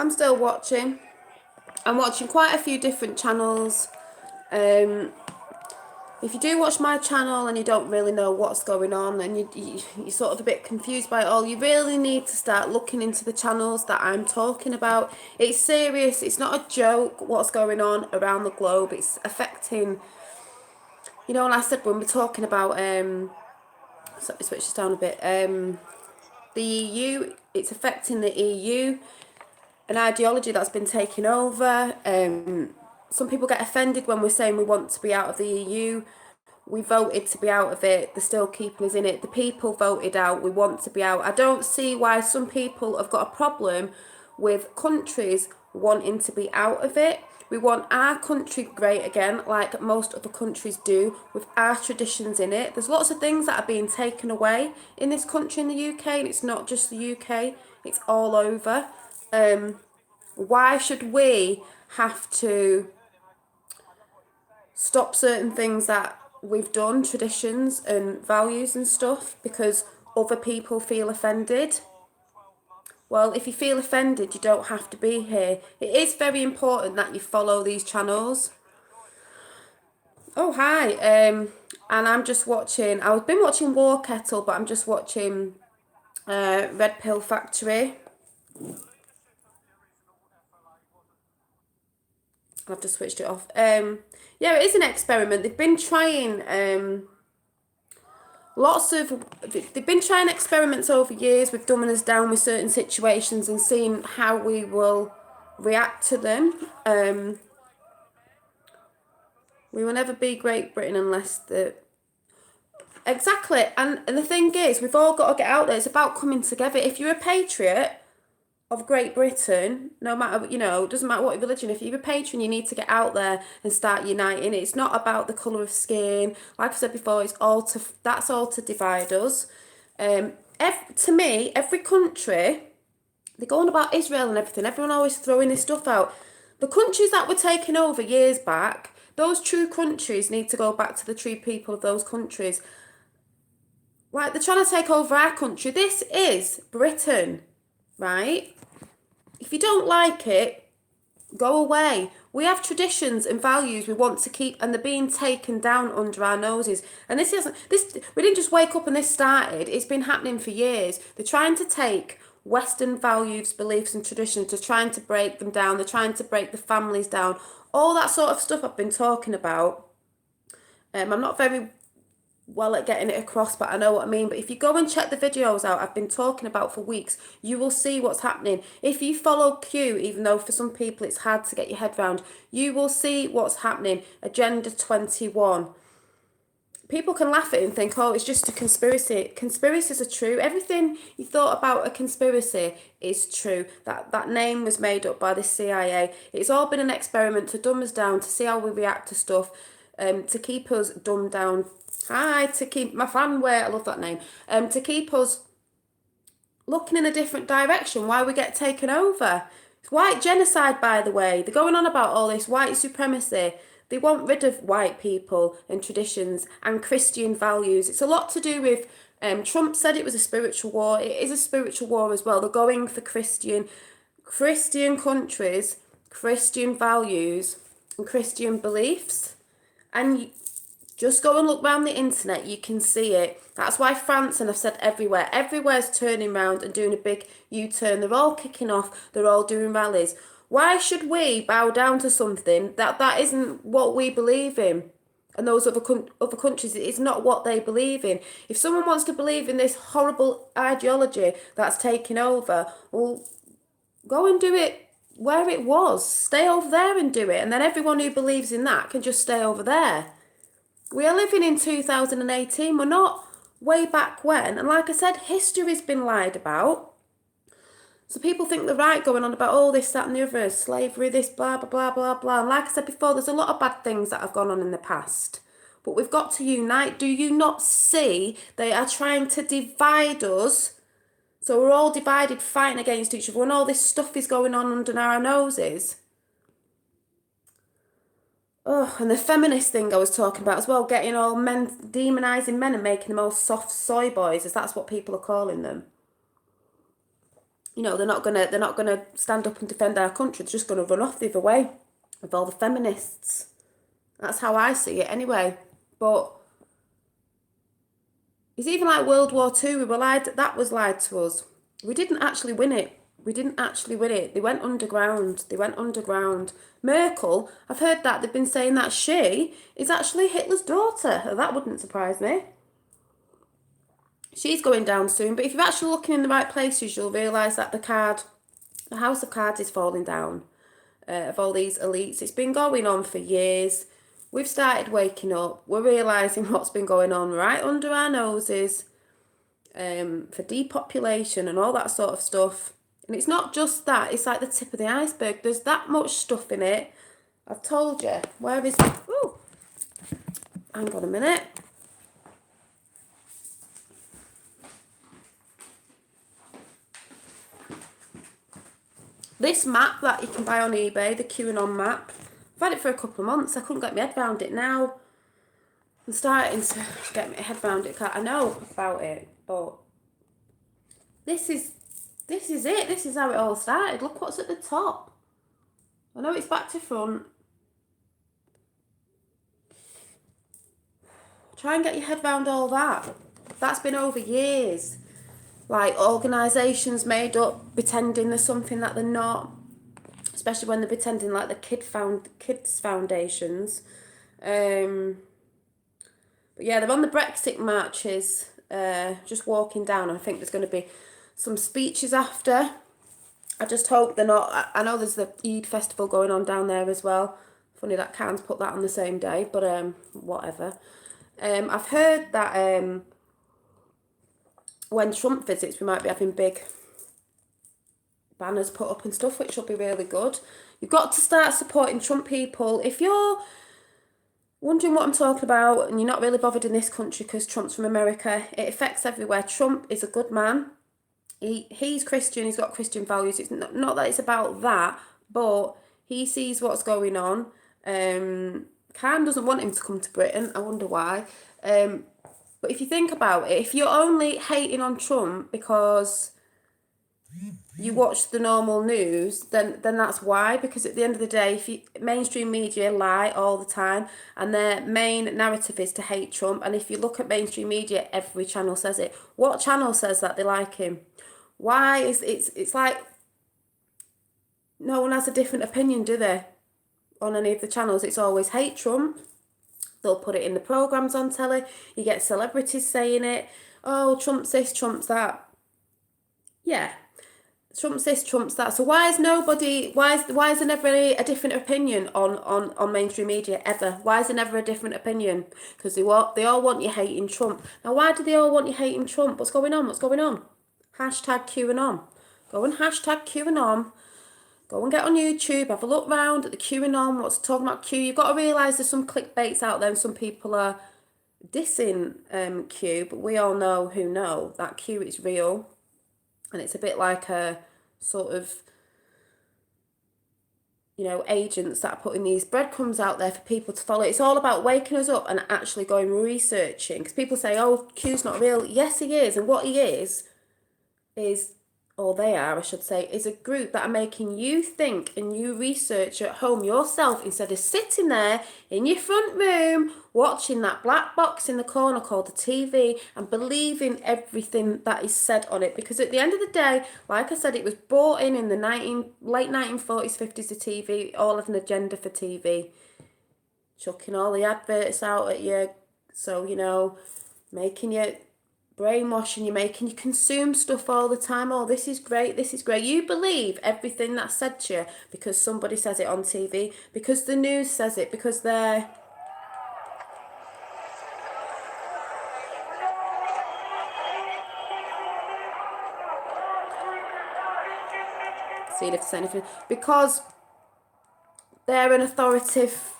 I'm still watching. I'm watching quite a few different channels. Um, if you do watch my channel and you don't really know what's going on and you're sort of a bit confused by it all, you really need to start looking into the channels that I'm talking about. It's serious. It's not a joke what's going on around the globe. It's affecting, and I said when we're talking about, so switch this down a bit, the EU, it's affecting the EU, an ideology that's been taken over. Some people get offended when we're saying we want to be out of the EU. We voted to be out of it. They're still keeping us in it. The people voted out. We want to be out. I don't see why some people have got a problem with countries wanting to be out of it. We want our country great again, like most other countries do, with our traditions in it. There's lots of things that are being taken away in this country in the UK, and it's not just the UK, it's all over. Why should we have to stop certain things that we've done, traditions and values and stuff, because other people feel offended? Well, if you feel offended, you don't have to be here. It is very important that you follow these channels. Oh, hi. And I'm just watching, I've been watching War Kettle, but I'm just watching Red Pill Factory. I've just switched it off. Yeah, it is an experiment. They've been trying they've been trying experiments over years with dumbing us down with certain situations and seeing how we will react to them. We will never be Great Britain unless the... Exactly. And the thing is, we've all got to get out there. It's about coming together. If you're a patriot of Great Britain, no matter, it doesn't matter what religion, if you're a patron, you need to get out there and start uniting. It's not about the colour of skin. Like I said before, that's all to divide us. To me, every country, they're going about Israel and everything. Everyone always throwing this stuff out. The countries that were taken over years back, those true countries need to go back to the true people of those countries. Like, they're trying to take over our country. This is Britain, right? If you don't like it, go away. We have traditions and values we want to keep, and they're being taken down under our noses. And we didn't just wake up and this started. It's been happening for years. They're trying to take Western values, beliefs and traditions. They're trying to break them down. They're trying to break the families down. All that sort of stuff I've been talking about. I'm not very well at getting it across, but I know what I mean. But if you go and check the videos out I've been talking about for weeks, you will see what's happening. If you follow Q, even though for some people it's hard to get your head around, you will see what's happening. Agenda 21. People can laugh at it and think, oh, it's just a conspiracy. Conspiracies are true. Everything you thought about a conspiracy is true. That name was made up by the CIA. It's all been an experiment to dumb us down, to see how we react to stuff, to keep us dumbed down. Hi, to keep my fan way. I love that name. To keep us looking in a different direction. Why we get taken over. It's white genocide, by the way. They're going on about all this white supremacy. They want rid of white people and traditions and Christian values. It's a lot to do with, Trump said it was a spiritual war. It is a spiritual war as well. They're going for Christian countries, Christian values and Christian beliefs. And just go and look around the internet, you can see it. That's why France, and I've said everywhere's turning around and doing a big U-turn. They're all kicking off, they're all doing rallies. Why should we bow down to something that isn't what we believe in? And those other countries, it's not what they believe in. If someone wants to believe in this horrible ideology that's taking over, well, go and do it where it was. Stay over there and do it. And then everyone who believes in that can just stay over there. We are living in 2018. We're not way back when. And like I said, history's been lied about. So people think they're right going on about all this, that and the other, slavery, this, blah, blah, blah, blah, blah. And like I said before, there's a lot of bad things that have gone on in the past. But we've got to unite. Do you not see they are trying to divide us? So we're all divided, fighting against each other, when all this stuff is going on under our noses. Oh, and the feminist thing I was talking about as well, getting all men, demonising men and making them all soft soy boys, as that's what people are calling them. You know, they're not gonna stand up and defend our country. They're just gonna run off the other way with all the feminists. That's how I see it anyway. But it's even like World War Two. We were lied. That was lied to us. We didn't actually win it. We didn't actually win it. They went underground. They went underground. Merkel, I've heard that they've been saying that she is actually Hitler's daughter. That wouldn't surprise me. She's going down soon. But if you're actually looking in the right places, you'll realise that the house of cards is falling down. Of all these elites. It's been going on for years. We've started waking up. We're realising what's been going on right under our noses, for depopulation and all that sort of stuff. And it's not just that, it's like the tip of the iceberg. There's that much stuff in it. I've told you. Where is... Ooh, hang on a minute. This map that you can buy on eBay, the QAnon map, I've had it for a couple of months. I couldn't get my head around it now. I'm starting to get my head around it. I know about it, but this is it. This is how it all started. Look what's at the top. I know it's back to front. Try and get your head around all that. That's been over years. Like organisations made up pretending they're something that they're not. Especially when they're pretending like the kids foundations. But yeah, they're on the Brexit marches, just walking down. I think there's going to be some speeches after. I just hope they're not... I know there's the Eid festival going on down there as well. Funny that Cairns put that on the same day, but whatever. I've heard that when Trump visits, we might be having big banners put up and stuff, which will be really good. You've got to start supporting Trump people. If you're wondering what I'm talking about and you're not really bothered in this country because Trump's from America, it affects everywhere. Trump is a good man. He's Christian, he's got Christian values. It's not that it's about that, but he sees what's going on. Khan doesn't want him to come to Britain. I wonder why. But if you think about it, if you're only hating on Trump because you watch the normal news, then that's why. Because at the end of the day, mainstream media lie all the time, and their main narrative is to hate Trump. And if you look at mainstream media, every channel says it. What channel says that they like him? Why is it's like no one has a different opinion, do they? On any of the channels, it's always hate Trump. They'll put it in the programmes on telly. You get celebrities saying it. Oh, Trump's this, Trump's that. Yeah. Trump's this, Trump's that. So why is there never a different opinion on mainstream media ever? Why is there never a different opinion? Because they all want you hating Trump. Now why do they all want you hating Trump? What's going on? What's going on? Hashtag QAnon. Go and hashtag QAnon. Go and get on YouTube, have a look round at the QAnon, what's talking about Q. You've got to realise there's some clickbaits out there and some people are dissing Q, but we all know who know that Q is real. And it's a bit like a sort of, agents that are putting these breadcrumbs out there for people to follow. It's all about waking us up and actually going researching. Because people say, oh, Q's not real. Yes, he is. And what he is, or they are, I should say, is a group that are making you think and you research at home yourself instead of sitting there in your front room watching that black box in the corner called the TV and believing everything that is said on it. Because at the end of the day, like I said, it was brought in the late 1940s, 50s, the TV, all of an agenda for TV. Chucking all the adverts out at you. So, making you... brainwashing you, making you consume stuff all the time. Oh, this is great, this is great. You believe everything that's said to you because somebody says it on TV, because the news says it, because they're... See if there's anything. Because they're an authoritative...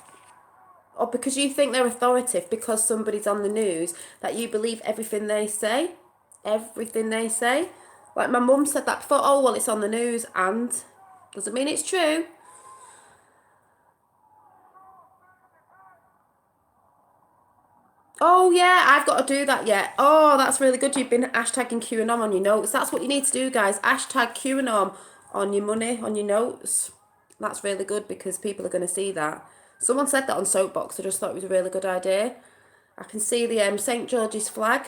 or because you think they're authoritative because somebody's on the news, that you believe everything they say. Everything they say. Like my mum said that before. Oh, well, it's on the news, and doesn't mean it's true. Oh yeah, I've got to do that yet. Oh, that's really good. You've been hashtagging QAnon on your notes. That's what you need to do, guys. Hashtag QAnon on your money, on your notes. That's really good because people are going to see that. Someone said that on Soapbox. I just thought it was a really good idea. I can see the St George's flag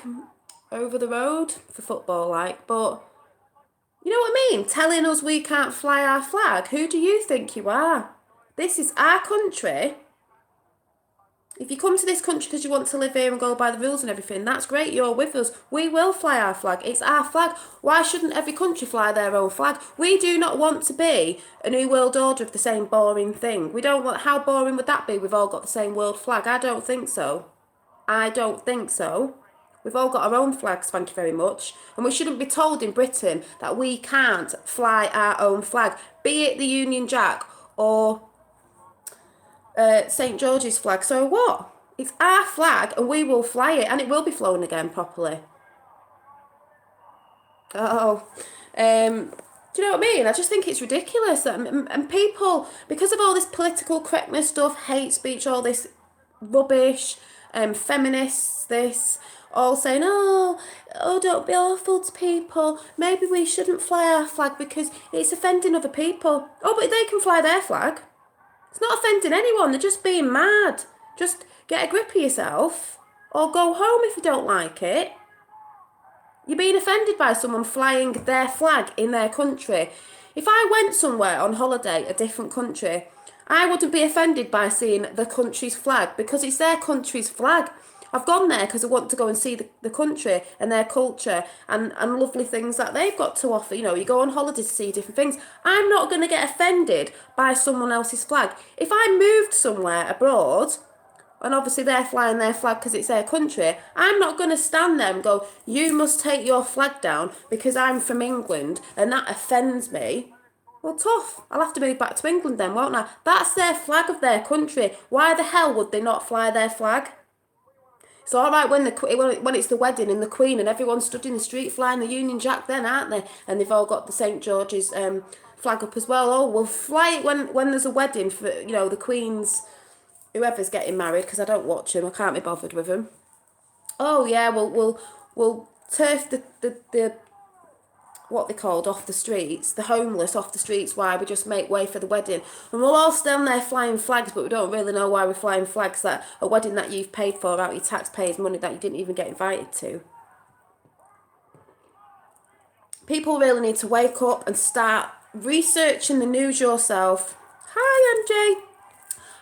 over the road for football, like, but you know what I mean? Telling us we can't fly our flag. Who do you think you are? This is our country. If you come to this country because you want to live here and go by the rules and everything, that's great, you're with us. We will fly our flag. It's our flag. Why shouldn't every country fly their own flag? We do not want to be a new world order of the same boring thing. We don't want, how boring would that be? We've all got the same world flag. I don't think so. I don't think so. We've all got our own flags, thank you very much. And we shouldn't be told in Britain that we can't fly our own flag, be it the Union Jack or St George's flag. So what? It's our flag and we will fly it and it will be flown again properly. Oh, do you know what I mean? I just think it's ridiculous that and people, because of all this political correctness stuff, hate speech, all this rubbish, feminists, this, all saying, oh, don't be awful to people. Maybe we shouldn't fly our flag because it's offending other people. Oh, but they can fly their flag. It's not offending anyone. They're just being mad. Just get a grip of yourself or go home if you don't like it. You're being offended by someone flying their flag in their country. If I went somewhere on holiday, a different country, I wouldn't be offended by seeing the country's flag because it's their country's flag. I've gone there because I want to go and see the country and their culture and lovely things that they've got to offer. You know, you go on holiday to see different things. I'm not going to get offended by someone else's flag. If I moved somewhere abroad, and obviously they're flying their flag because it's their country, I'm not going to stand there and go, you must take your flag down because I'm from England and that offends me. Well, tough. I'll have to move back to England then, won't I? That's their flag of their country. Why the hell would they not fly their flag? It's all right when it's the wedding and the Queen and everyone's stood in the street flying the Union Jack then, aren't they? And they've all got the St George's flag up as well. Oh, we'll fly it when there's a wedding for, you know, the Queen's, whoever's getting married, because I don't watch them. I can't be bothered with them. Oh yeah, we'll turf the what they called off the streets, the homeless off the streets. Why we just make way for the wedding, and we'll all stand there flying flags, but we don't really know why we're flying flags. That a wedding that you've paid for out your taxpayers' money that you didn't even get invited to. People really need to wake up and start researching the news yourself. Hi, MJ.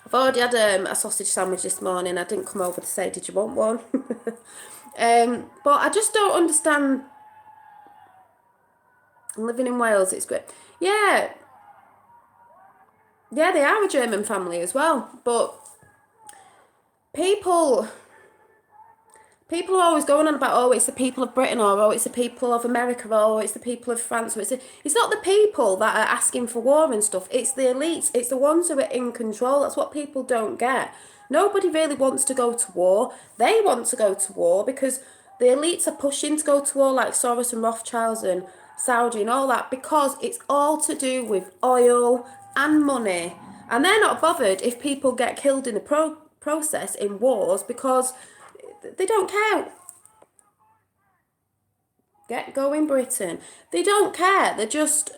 I've already had a sausage sandwich this morning. I didn't come over to say, did you want one? But I just don't understand. I'm living in Wales, it's great. Yeah, yeah, they are a German family as well. But people people are always going on about, oh, it's the people of Britain, or oh, it's the people of America, or oh, it's the people of France. It's not the people that are asking for war and stuff. It's the elites. It's the ones who are in control. That's what people don't get. Nobody really wants to go to war. They want to go to war because the elites are pushing to go to war, like Soros and Rothschilds and Saudi and all that, because it's all to do with oil and money. And they're not bothered if people get killed in the process in wars because they don't care. Get going, Britain. They don't care. They're just,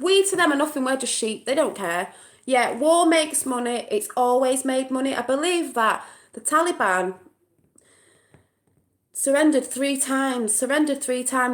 we to them are nothing. We're just sheep. They don't care. Yeah, war makes money. It's always made money. I believe that the Taliban surrendered three times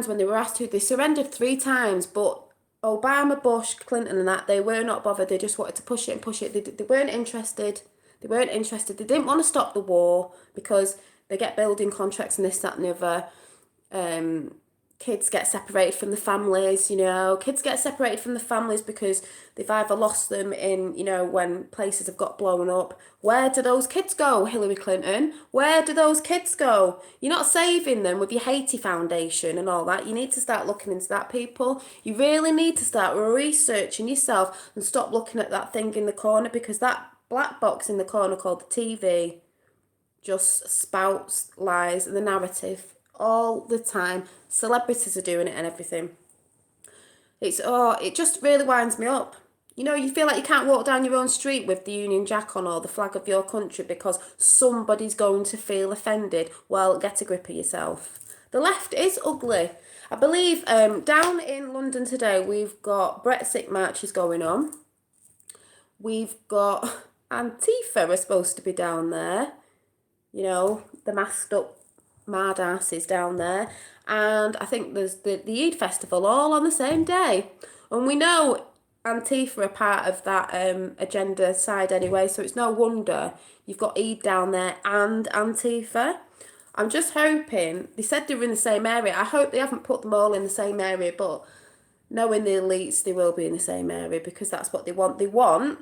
when they were asked to. They surrendered three times, but Obama, Bush, Clinton and that, they were not bothered. They just wanted to push it and push it. They weren't interested. They weren't interested. They didn't want to stop the war because they get building contracts and this, that and the other. Kids get separated from the families, you know. Kids get separated from the families because they've either lost them in, you know, when places have got blown up. Where do those kids go, Hillary Clinton? Where do those kids go? You're not saving them with your Haiti Foundation and all that. You need to start looking into that, people. You really need to start researching yourself and stop looking at that thing in the corner, because that black box in the corner called the TV just spouts lies and the narrative all the time. Celebrities are doing it and everything. It just really winds me up. You know, you feel like you can't walk down your own street with the Union Jack on or the flag of your country because somebody's going to feel offended. Well, get a grip of yourself. The left is ugly. I believe down in London today, we've got Brexit marches going on. We've got Antifa are supposed to be down there. You know, the masked up mad asses down there. And I think there's the Eid festival all on the same day. And we know Antifa are part of that agenda side anyway, so it's no wonder you've got Eid down there and Antifa. I'm just hoping, they said they were in the same area. I hope they haven't put them all in the same area, but knowing the elites, they will be in the same area because that's what they want. They want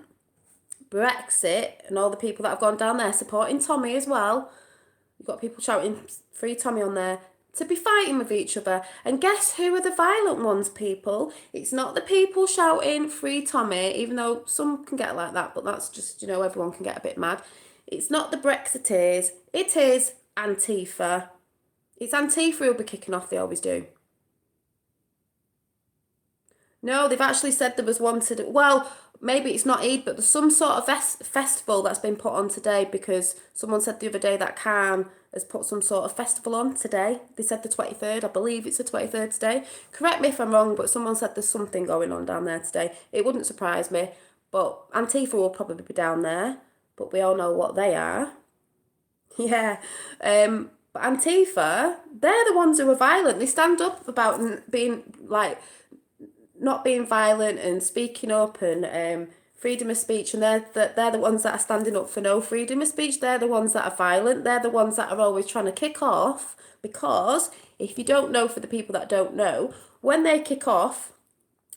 Brexit and all the people that have gone down there supporting Tommy as well. You've got people shouting free Tommy on there to be fighting with each other. And guess who are the violent ones, people? It's not the people shouting free Tommy, even though some can get like that, but that's just, you know, everyone can get a bit mad. It's not the Brexiteers. It is Antifa. It's Antifa who'll be kicking off, they always do. No, they've actually said there was one today. Well, maybe it's not Eid, but there's some sort of festival that's been put on today because someone said the other day that Khan has put some sort of festival on today. They said the 23rd. I believe it's the 23rd today. Correct me if I'm wrong, but someone said there's something going on down there today. It wouldn't surprise me, but Antifa will probably be down there, but we all know what they are. Yeah. But Antifa, they're the ones who are violent. They stand up about being like not being violent and speaking up and freedom of speech, and they're the ones that are standing up for no freedom of speech. They're the ones that are violent. They're the ones that are always trying to kick off, because if you don't know, for the people that don't know, when they kick off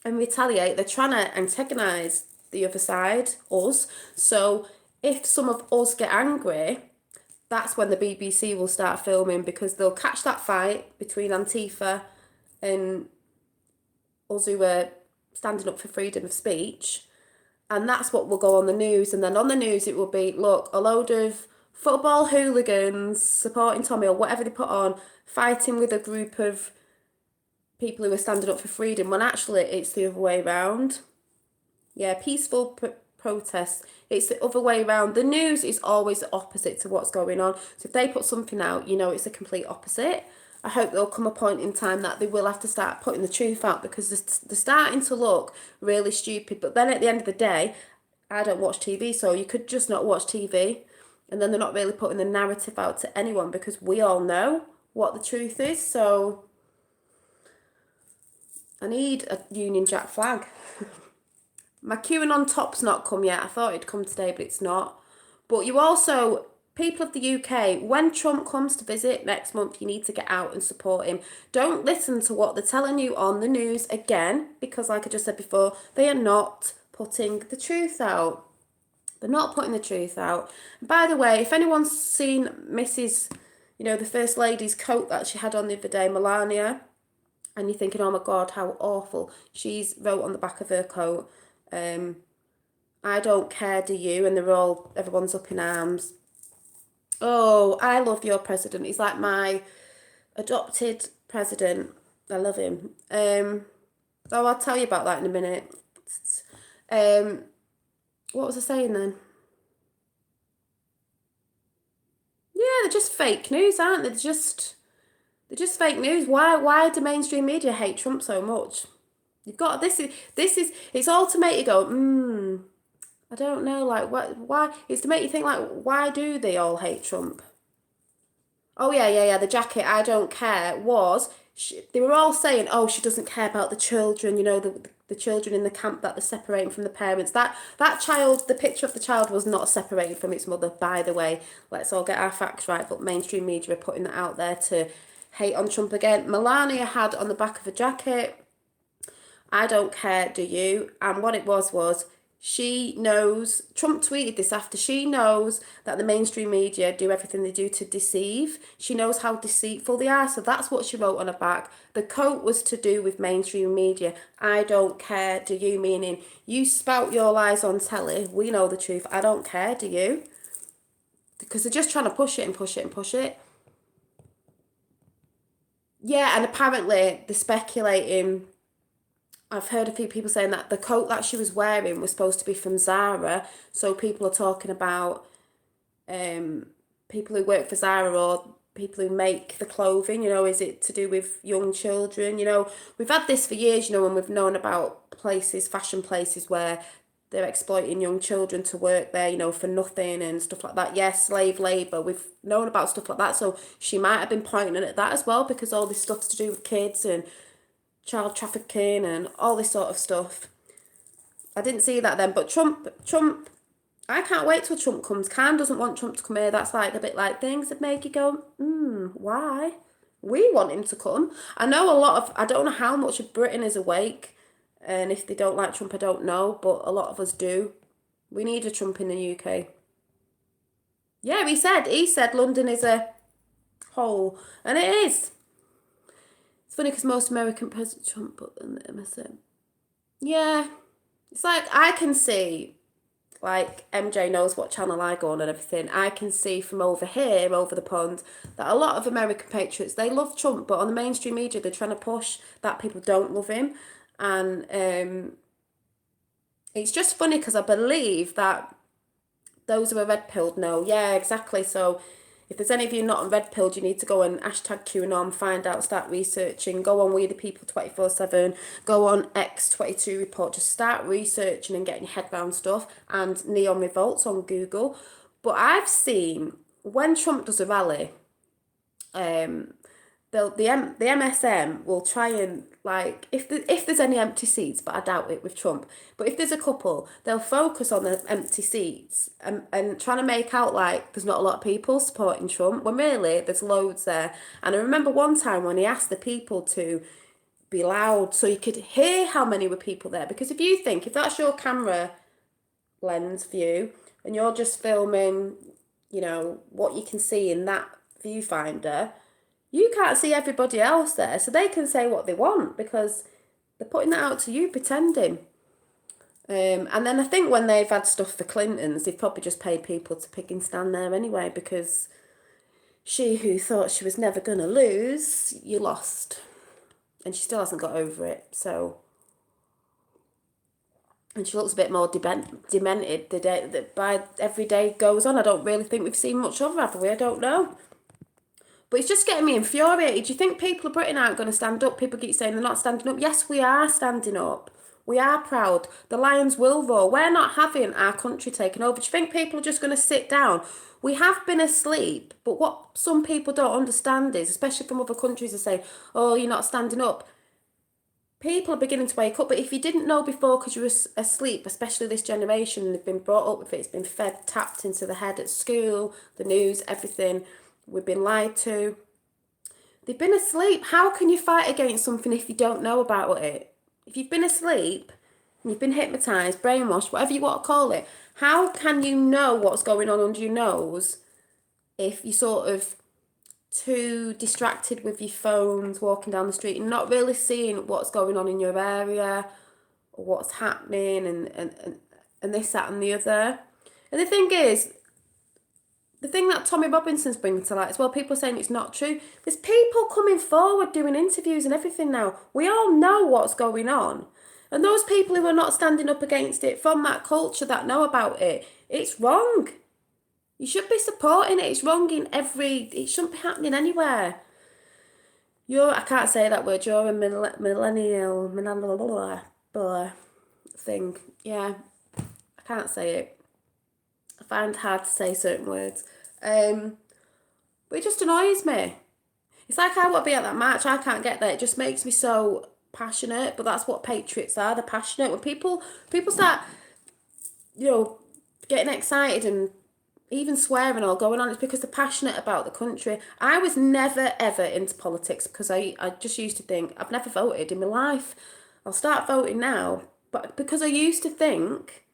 and retaliate, they're trying to antagonise the other side, us. So if some of us get angry, that's when the BBC will start filming, because they'll catch that fight between Antifa and us who are standing up for freedom of speech, and that's what will go on the news. And then on the news it will be, look, a load of football hooligans supporting Tommy or whatever they put on, fighting with a group of people who are standing up for freedom, when actually it's the other way around. Yeah, peaceful protests, it's the other way around. The news is always the opposite to what's going on. So if they put something out, you know, it's the complete opposite. I hope there'll come a point in time that they will have to start putting the truth out, because they're starting to look really stupid. But then at the end of the day, I don't watch TV, so you could just not watch TV. And then they're not really putting the narrative out to anyone, because we all know what the truth is. So I need a Union Jack flag. My QAnon top's not come yet. I thought it'd come today, but it's not. But you also, people of the UK, when Trump comes to visit next month, you need to get out and support him. Don't listen to what they're telling you on the news again, because like I just said before, they are not putting the truth out. They're not putting the truth out. And by the way, if anyone's seen Mrs., you know, the First Lady's coat that she had on the other day, Melania, and you're thinking, oh my God, how awful. She's wrote on the back of her coat, I don't care, do you? And everyone's up in arms. Oh, I love your president. He's like my adopted president. I love him. I'll tell you about that in a minute. What was I saying then? Yeah, they're just fake news, aren't they? They're just fake news. Why do mainstream media hate Trump so much? You've got this is it's all to make you go, I don't know, like why it's to make you think, like, why do they all hate Trump? Oh yeah, the jacket, I don't care, they were all saying, oh, she doesn't care about the children, you know, the children in the camp that they're separating from the parents. That child, the picture of the child was not separated from its mother, by the way. Let's all get our facts right, but mainstream media are putting that out there to hate on Trump again. Melania had on the back of a jacket, I don't care, do you? And what it was she knows, Trump tweeted this after, she knows that the mainstream media do everything they do to deceive. She knows how deceitful they are, so that's what she wrote on her back. The quote was to do with mainstream media. I don't care, do you? Meaning, you spout your lies on telly, we know the truth, I don't care, do you? Because they're just trying to push it and push it and push it. Yeah, and apparently they're speculating I've heard a few people saying that the coat that she was wearing was supposed to be from Zara. So people are talking about people who work for Zara or people who make the clothing, is it to do with young children? We've had this for years, and we've known about places, fashion places where they're exploiting young children to work there, for nothing and stuff like that. Yes, slave labour. We've known about stuff like that. So she might have been pointing at that as well because all this stuff's to do with kids and child trafficking and all this sort of stuff. I didn't see that then, but Trump, I can't wait till Trump comes. Khan doesn't want Trump to come here. That's like a bit like things that make you go, why? We want him to come. I know I don't know how much of Britain is awake, and if they don't like Trump, I don't know, but a lot of us do. We need a Trump in the UK. Yeah, he said London is a hole, and it is. It's funny because most American presidents, Trump, but MSM. Yeah, it's like I can see, like MJ knows what channel I go on and everything. I can see from over here, over the pond, that a lot of American patriots, they love Trump, but on the mainstream media, they're trying to push that people don't love him. And it's just funny because I believe that those who are red pilled know. Yeah, exactly. So if there's any of you not on red pilled, you need to go and hashtag QAnon, find out, start researching, go on We the People 24/7, go on X22 Report, just start researching and getting your head around stuff, and Neon Revolts on Google. But I've seen when Trump does a rally, the MSM will try and, like, if there's any empty seats, but I doubt it with Trump, but if there's a couple, they'll focus on the empty seats and trying to make out like there's not a lot of people supporting Trump when really there's loads there. And I remember one time when he asked the people to be loud so you could hear how many were people there, because if that's your camera lens view and you're just filming, what you can see in that viewfinder, you can't see everybody else there, so they can say what they want because they're putting that out to you, pretending. And then I think when they've had stuff for Clintons, they've probably just paid people to pick and stand there anyway, because she who thought she was never going to lose, you lost. And she still hasn't got over it, so... And she looks a bit more demented the day that by every day goes on. I don't really think we've seen much of her, have we? I don't know. But it's just getting me infuriated. Do you think people of Britain aren't going to stand up? People keep saying they're not standing up. Yes, we are standing up. We are proud. The lions will roar. We're not having our country taken over. Do you think people are just going to sit down? We have been asleep, but what some people don't understand is, especially from other countries, are saying, oh, you're not standing up. People are beginning to wake up, but if you didn't know before because you were asleep, especially this generation, they've been brought up with it, it's been fed, tapped into the head at school, the news, everything, we've been lied to. They've been asleep. How can you fight against something if you don't know about it? If you've been asleep, and you've been hypnotised, brainwashed, whatever you want to call it, how can you know what's going on under your nose if you're sort of too distracted with your phones, walking down the street and not really seeing what's going on in your area or what's happening and this, that and the other. And the thing is, the thing that Tommy Robinson's bringing to light as well, people are saying it's not true. There's people coming forward doing interviews and everything now. We all know what's going on. And those people who are not standing up against it from that culture that know about it, it's wrong. You should be supporting it. It's wrong it shouldn't be happening anywhere. I can't say that word, you're a millennial thing. Yeah, I can't say it. I find it hard to say certain words. But it just annoys me. It's like I want to be at that march, I can't get there. It just makes me so passionate, but that's what patriots are, they're passionate. When people start, getting excited and even swearing or going on, it's because they're passionate about the country. I was never ever into politics because I just used to think, I've never voted in my life. I'll start voting now. But because I used to think,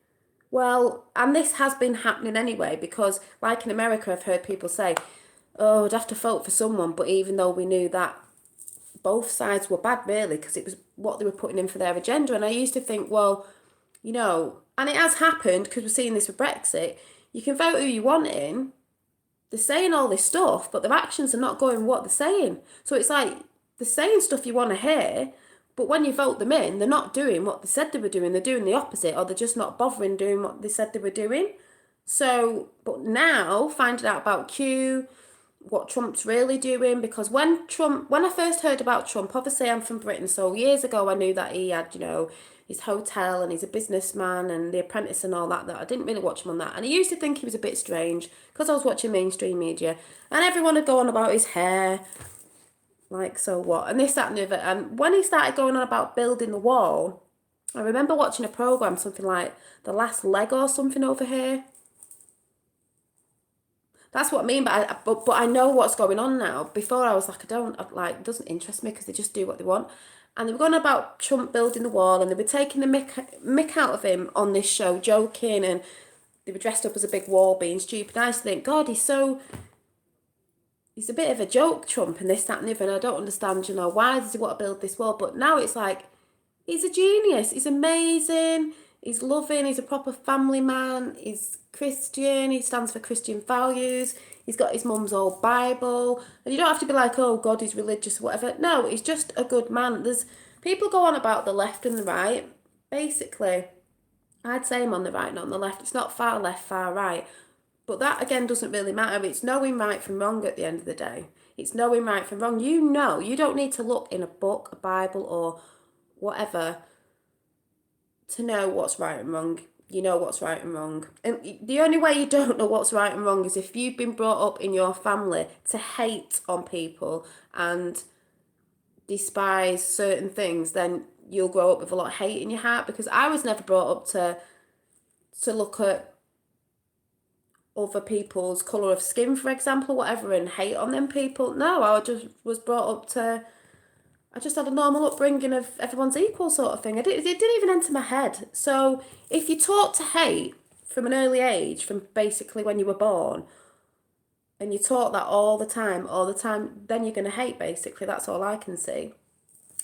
well, and this has been happening anyway, because like in America, I've heard people say, oh, I'd have to vote for someone, but even though we knew that both sides were bad, really, because it was what they were putting in for their agenda. And I used to think, well, and it has happened, because we're seeing this with Brexit, you can vote who you want in. They're saying all this stuff, but their actions are not going what they're saying. So it's like, they're saying stuff you want to hear, But when you vote them in, they're not doing what they said they were doing. They're doing the opposite, or they're just not bothering doing what they said they were doing. So, but now finding out about Q, what Trump's really doing, because when I first heard about Trump, obviously I'm from Britain, so years ago I knew that he had, his hotel and he's a businessman and The Apprentice and all that I didn't really watch him on that. And I used to think he was a bit strange because I was watching mainstream media and everyone would go on about his hair, like, so what, and this, that and the other. And when he started going on about building the wall, I remember watching a programme, something like The Last Leg or something over here. That's what I mean, but I know what's going on now. Before I was like, it doesn't interest me because they just do what they want. And they were going about Trump building the wall, and they were taking the mick out of him on this show, joking, and they were dressed up as a big wall, being stupid. I used to think, God, he's a bit of a joke, Trump, and this, that, and the other. And I don't understand, why does he want to build this wall? But now it's like, he's a genius. He's amazing. He's loving. He's a proper family man. He's Christian. He stands for Christian values. He's got his mum's old Bible. And you don't have to be like, oh, God, he's religious or whatever. No, he's just a good man. There's people go on about the left and the right. Basically, I'd say I'm on the right, not on the left. It's not far left, far right. But that, again, doesn't really matter. It's knowing right from wrong at the end of the day. It's knowing right from wrong. You don't need to look in a book, a Bible, or whatever to know what's right and wrong. You know what's right and wrong. And the only way you don't know what's right and wrong is if you've been brought up in your family to hate on people and despise certain things, then you'll grow up with a lot of hate in your heart. Because I was never brought up to look at other people's colour of skin, for example, whatever, and hate on them people. No, I just was brought up to, I just had a normal upbringing of everyone's equal sort of thing. It didn't even enter my head. So if you're taught to hate from an early age, from basically when you were born, and you're taught that all the time, then you're going to hate, basically. That's all I can see.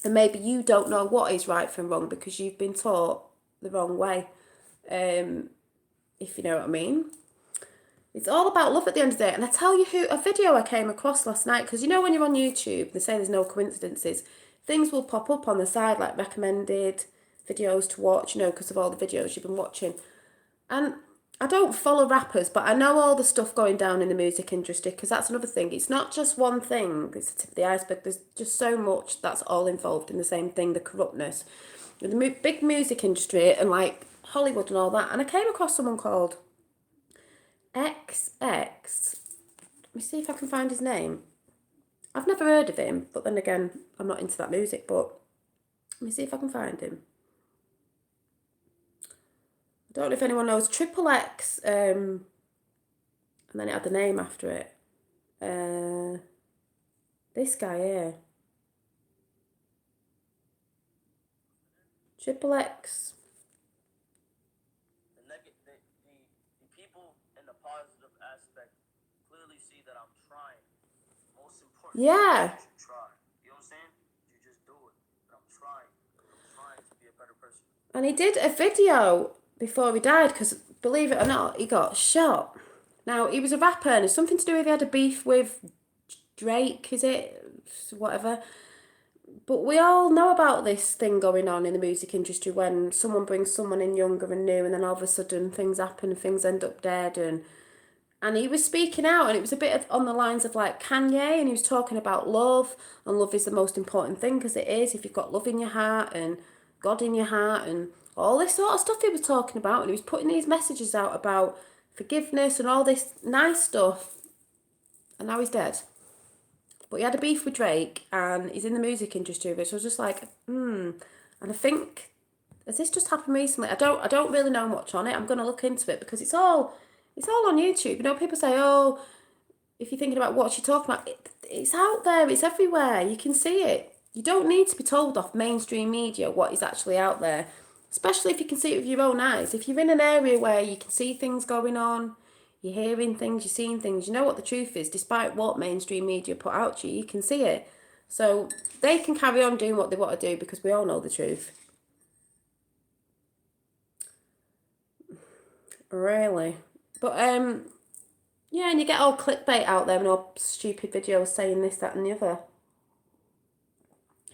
And maybe you don't know what is right from wrong because you've been taught the wrong way, if you know what I mean. It's all about love at the end of the day. And I tell you a video I came across last night, because when you're on YouTube, they say there's no coincidences. Things will pop up on the side, like recommended videos to watch, because of all the videos you've been watching. And I don't follow rappers, but I know all the stuff going down in the music industry, because that's another thing. It's not just one thing. It's the tip of the iceberg. There's just so much that's all involved in the same thing, the corruptness. The big music industry and like Hollywood and all that. And I came across someone called XX. Let me see if I can find his name. I've never heard of him, but then again, I'm not into that music, but let me see if I can find him. I don't know if anyone knows Triple X, and then it had the name after it. This guy here. Triple X. The people in the positive aspect clearly see that I'm trying. Most important, Yeah. you should try. You know what I'm saying? You just do it. I'm trying. I'm trying to be a better person. And he did a video before he died, because believe it or not, he got shot. Now, he was a rapper, and it's something to do with he had a beef with Drake, is it? Whatever. But we all know about this thing going on in the music industry when someone brings someone in younger and new, and then all of a sudden things happen and things end up dead. And he was speaking out, and it was a bit on the lines of like Kanye, and he was talking about love, and love is the most important thing, because it is. If you've got love in your heart and God in your heart and all this sort of stuff he was talking about, and he was putting these messages out about forgiveness and all this nice stuff, and now he's dead. But he had a beef with Drake, and he's in the music industry, which I was just like, And I think, has this just happened recently? I don't really know much on it. I'm gonna look into it because it's all on YouTube. People say, oh, if you're thinking about what you're talking about, it's out there. It's everywhere. You can see it. You don't need to be told off mainstream media what is actually out there, especially if you can see it with your own eyes. If you're in an area where you can see things going on, you're hearing things, you're seeing things, you know what the truth is, despite what mainstream media put out to you, you can see it. So they can carry on doing what they want to do because we all know the truth. Really. But, yeah, and you get all clickbait out there and all stupid videos saying this, that and the other.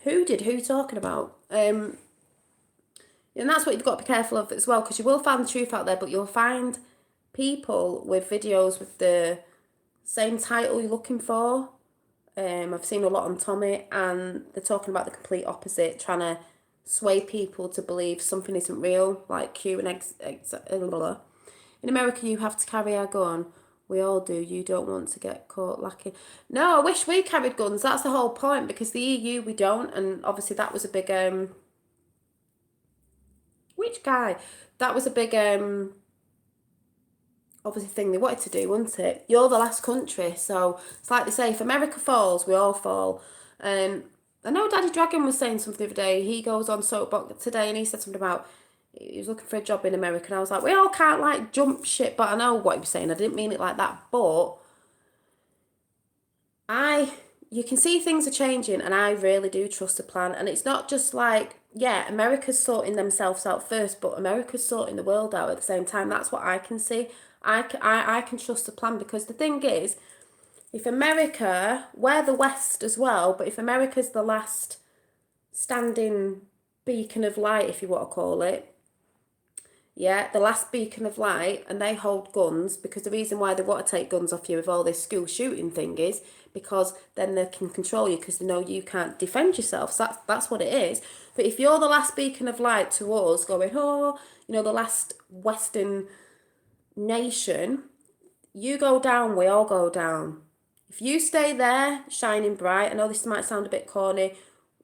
Who talking about? And that's what you've got to be careful of as well, because you will find the truth out there, but you'll find people with videos with the same title you're looking for. I've seen a lot on Tommy, and they're talking about the complete opposite, trying to sway people to believe something isn't real, like Q and blah, blah. In America, you have to carry a gun. We all do. You don't want to get caught lacking. No, I wish we carried guns. That's the whole point, because the EU, we don't. And obviously that was a big... which guy? That was a big... obviously thing they wanted to do, wasn't it? You're the last country. So it's like they say, if America falls, we all fall. I know Daddy Dragon was saying something the other day. He goes on Soapbox today and he said something about he was looking for a job in America, and I was like, we all can't like jump ship, but I know what he was saying. I didn't mean it like that, but you can see things are changing, and I really do trust the plan. And it's not just like, yeah, America's sorting themselves out first, but America's sorting the world out at the same time. That's what I can see. I can trust the plan, because the thing is, if America, we're the West as well, but if America's the last standing beacon of light, if you want to call it, yeah, the last beacon of light, and they hold guns, because the reason why they want to take guns off you with all this school shooting thing is because then they can control you, because they know you can't defend yourself. So that's what it is. But if you're the last beacon of light to us, going, oh, the last Western nation, you go down, we all go down. If you stay there, shining bright, I know this might sound a bit corny,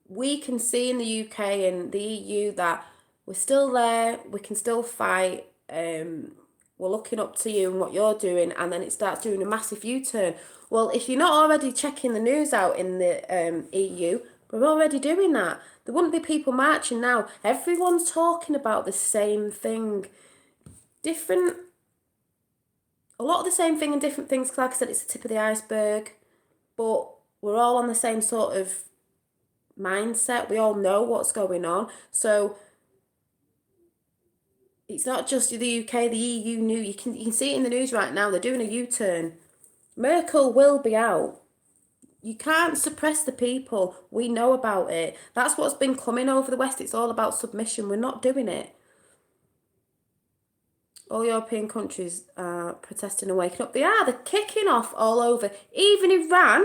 we can see in the UK and the EU that we're still there, we can still fight, we're looking up to you and what you're doing, and then it starts doing a massive U-turn. Well, if you're not already checking the news out in the EU, we're already doing that. There wouldn't be people marching now. Everyone's talking about the same thing. A lot of the same thing and different things, because like I said, it's the tip of the iceberg, but we're all on the same sort of mindset. We all know what's going on. So it's not just the UK, the EU knew. You can see it in the news right now. They're doing a U-turn. Merkel will be out. You can't suppress the people. We know about it. That's what's been coming over the West. It's all about submission. We're not doing it. All European countries are protesting and waking up. They are. They're kicking off all over. Even Iran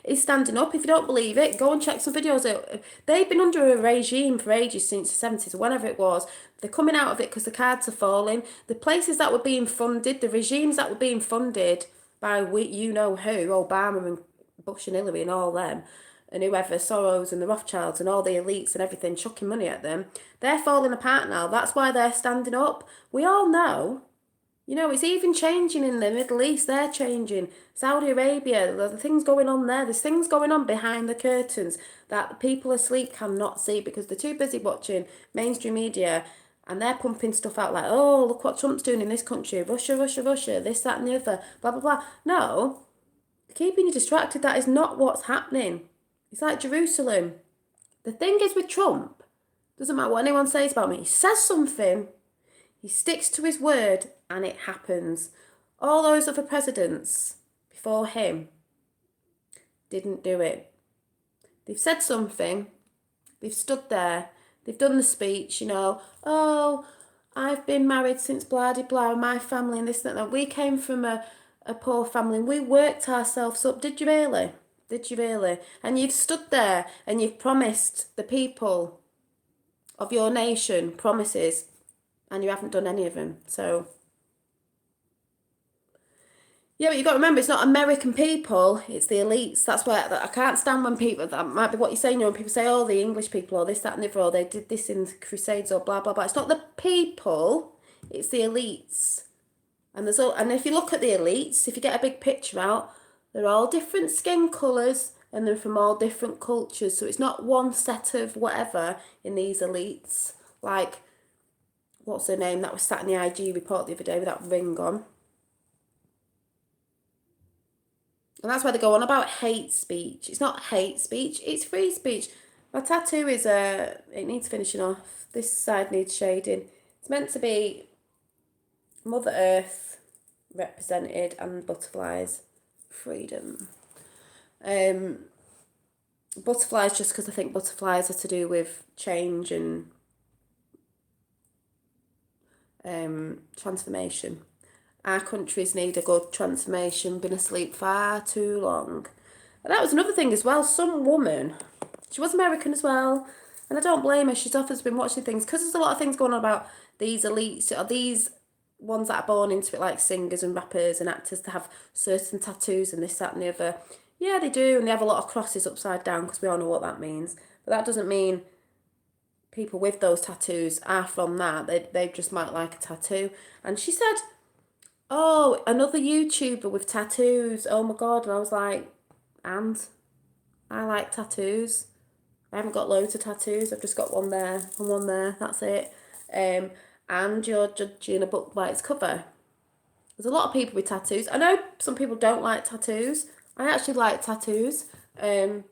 is standing up. If you don't believe it, go and check some videos. They've been under a regime for ages, since the 70s or whenever it was. They're coming out of it because the cards are falling. The places that were being funded, the regimes that were being funded by you know who, Obama and Bush and Hillary and all them, and whoever, Soros and the Rothschilds and all the elites and everything, chucking money at them, they're falling apart now. That's why they're standing up. We all know. It's even changing in the Middle East. They're changing. Saudi Arabia, there's things going on there. There's things going on behind the curtains that people asleep cannot see, because they're too busy watching mainstream media, and they're pumping stuff out like, oh, look what Trump's doing in this country. Russia, Russia, Russia, this, that and the other, blah, blah, blah. No, keeping you distracted, that is not what's happening. It's like Jerusalem. The thing is with Trump, doesn't matter what anyone says about me, he says something, he sticks to his word, and it happens. All those other presidents before him didn't do it. They've said something, they've stood there, they've done the speech, oh, I've been married since blah, blah, blah, my family and this and that. We came from a poor family and we worked ourselves up. Did you really? Did you really? And you've stood there and you've promised the people of your nation promises, and you haven't done any of them. So, yeah, but you've got to remember, it's not American people, it's the elites. That's why I can't stand when people, that might be what you're saying, when people say, oh, the English people, or this, that, and the other, or they did this in the Crusades, or blah, blah, blah. It's not the people, it's the elites. And if you look at the elites, if you get a big picture out, they're all different skin colours, and they're from all different cultures. So it's not one set of whatever in these elites. Like, what's her name that was sat in the IG report the other day with that ring on. And that's why they go on about hate speech. It's not hate speech, it's free speech. My tattoo is, it needs finishing off. This side needs shading. It's meant to be Mother Earth represented and butterflies. Freedom. Butterflies, just because I think butterflies are to do with change and transformation. Our countries need a good transformation, been asleep far too long. And that was another thing as well. Some woman, she was American as well, and I don't blame her. She's often been watching things because there's a lot of things going on about these elites, or these ones that are born into it, like singers and rappers and actors, to have certain tattoos and this, that, and the other. Yeah, they do, and they have a lot of crosses upside down because we all know what that means. But that doesn't mean people with those tattoos are from that. They just might like a tattoo. And she said, "Oh, another YouTuber with tattoos. Oh my God." And I was like, "And I like tattoos. I haven't got loads of tattoos. I've just got one there and one there. That's it. Um, and you're judging a book by its cover." There's a lot of people with tattoos. I know some people don't like tattoos. I actually like tattoos. And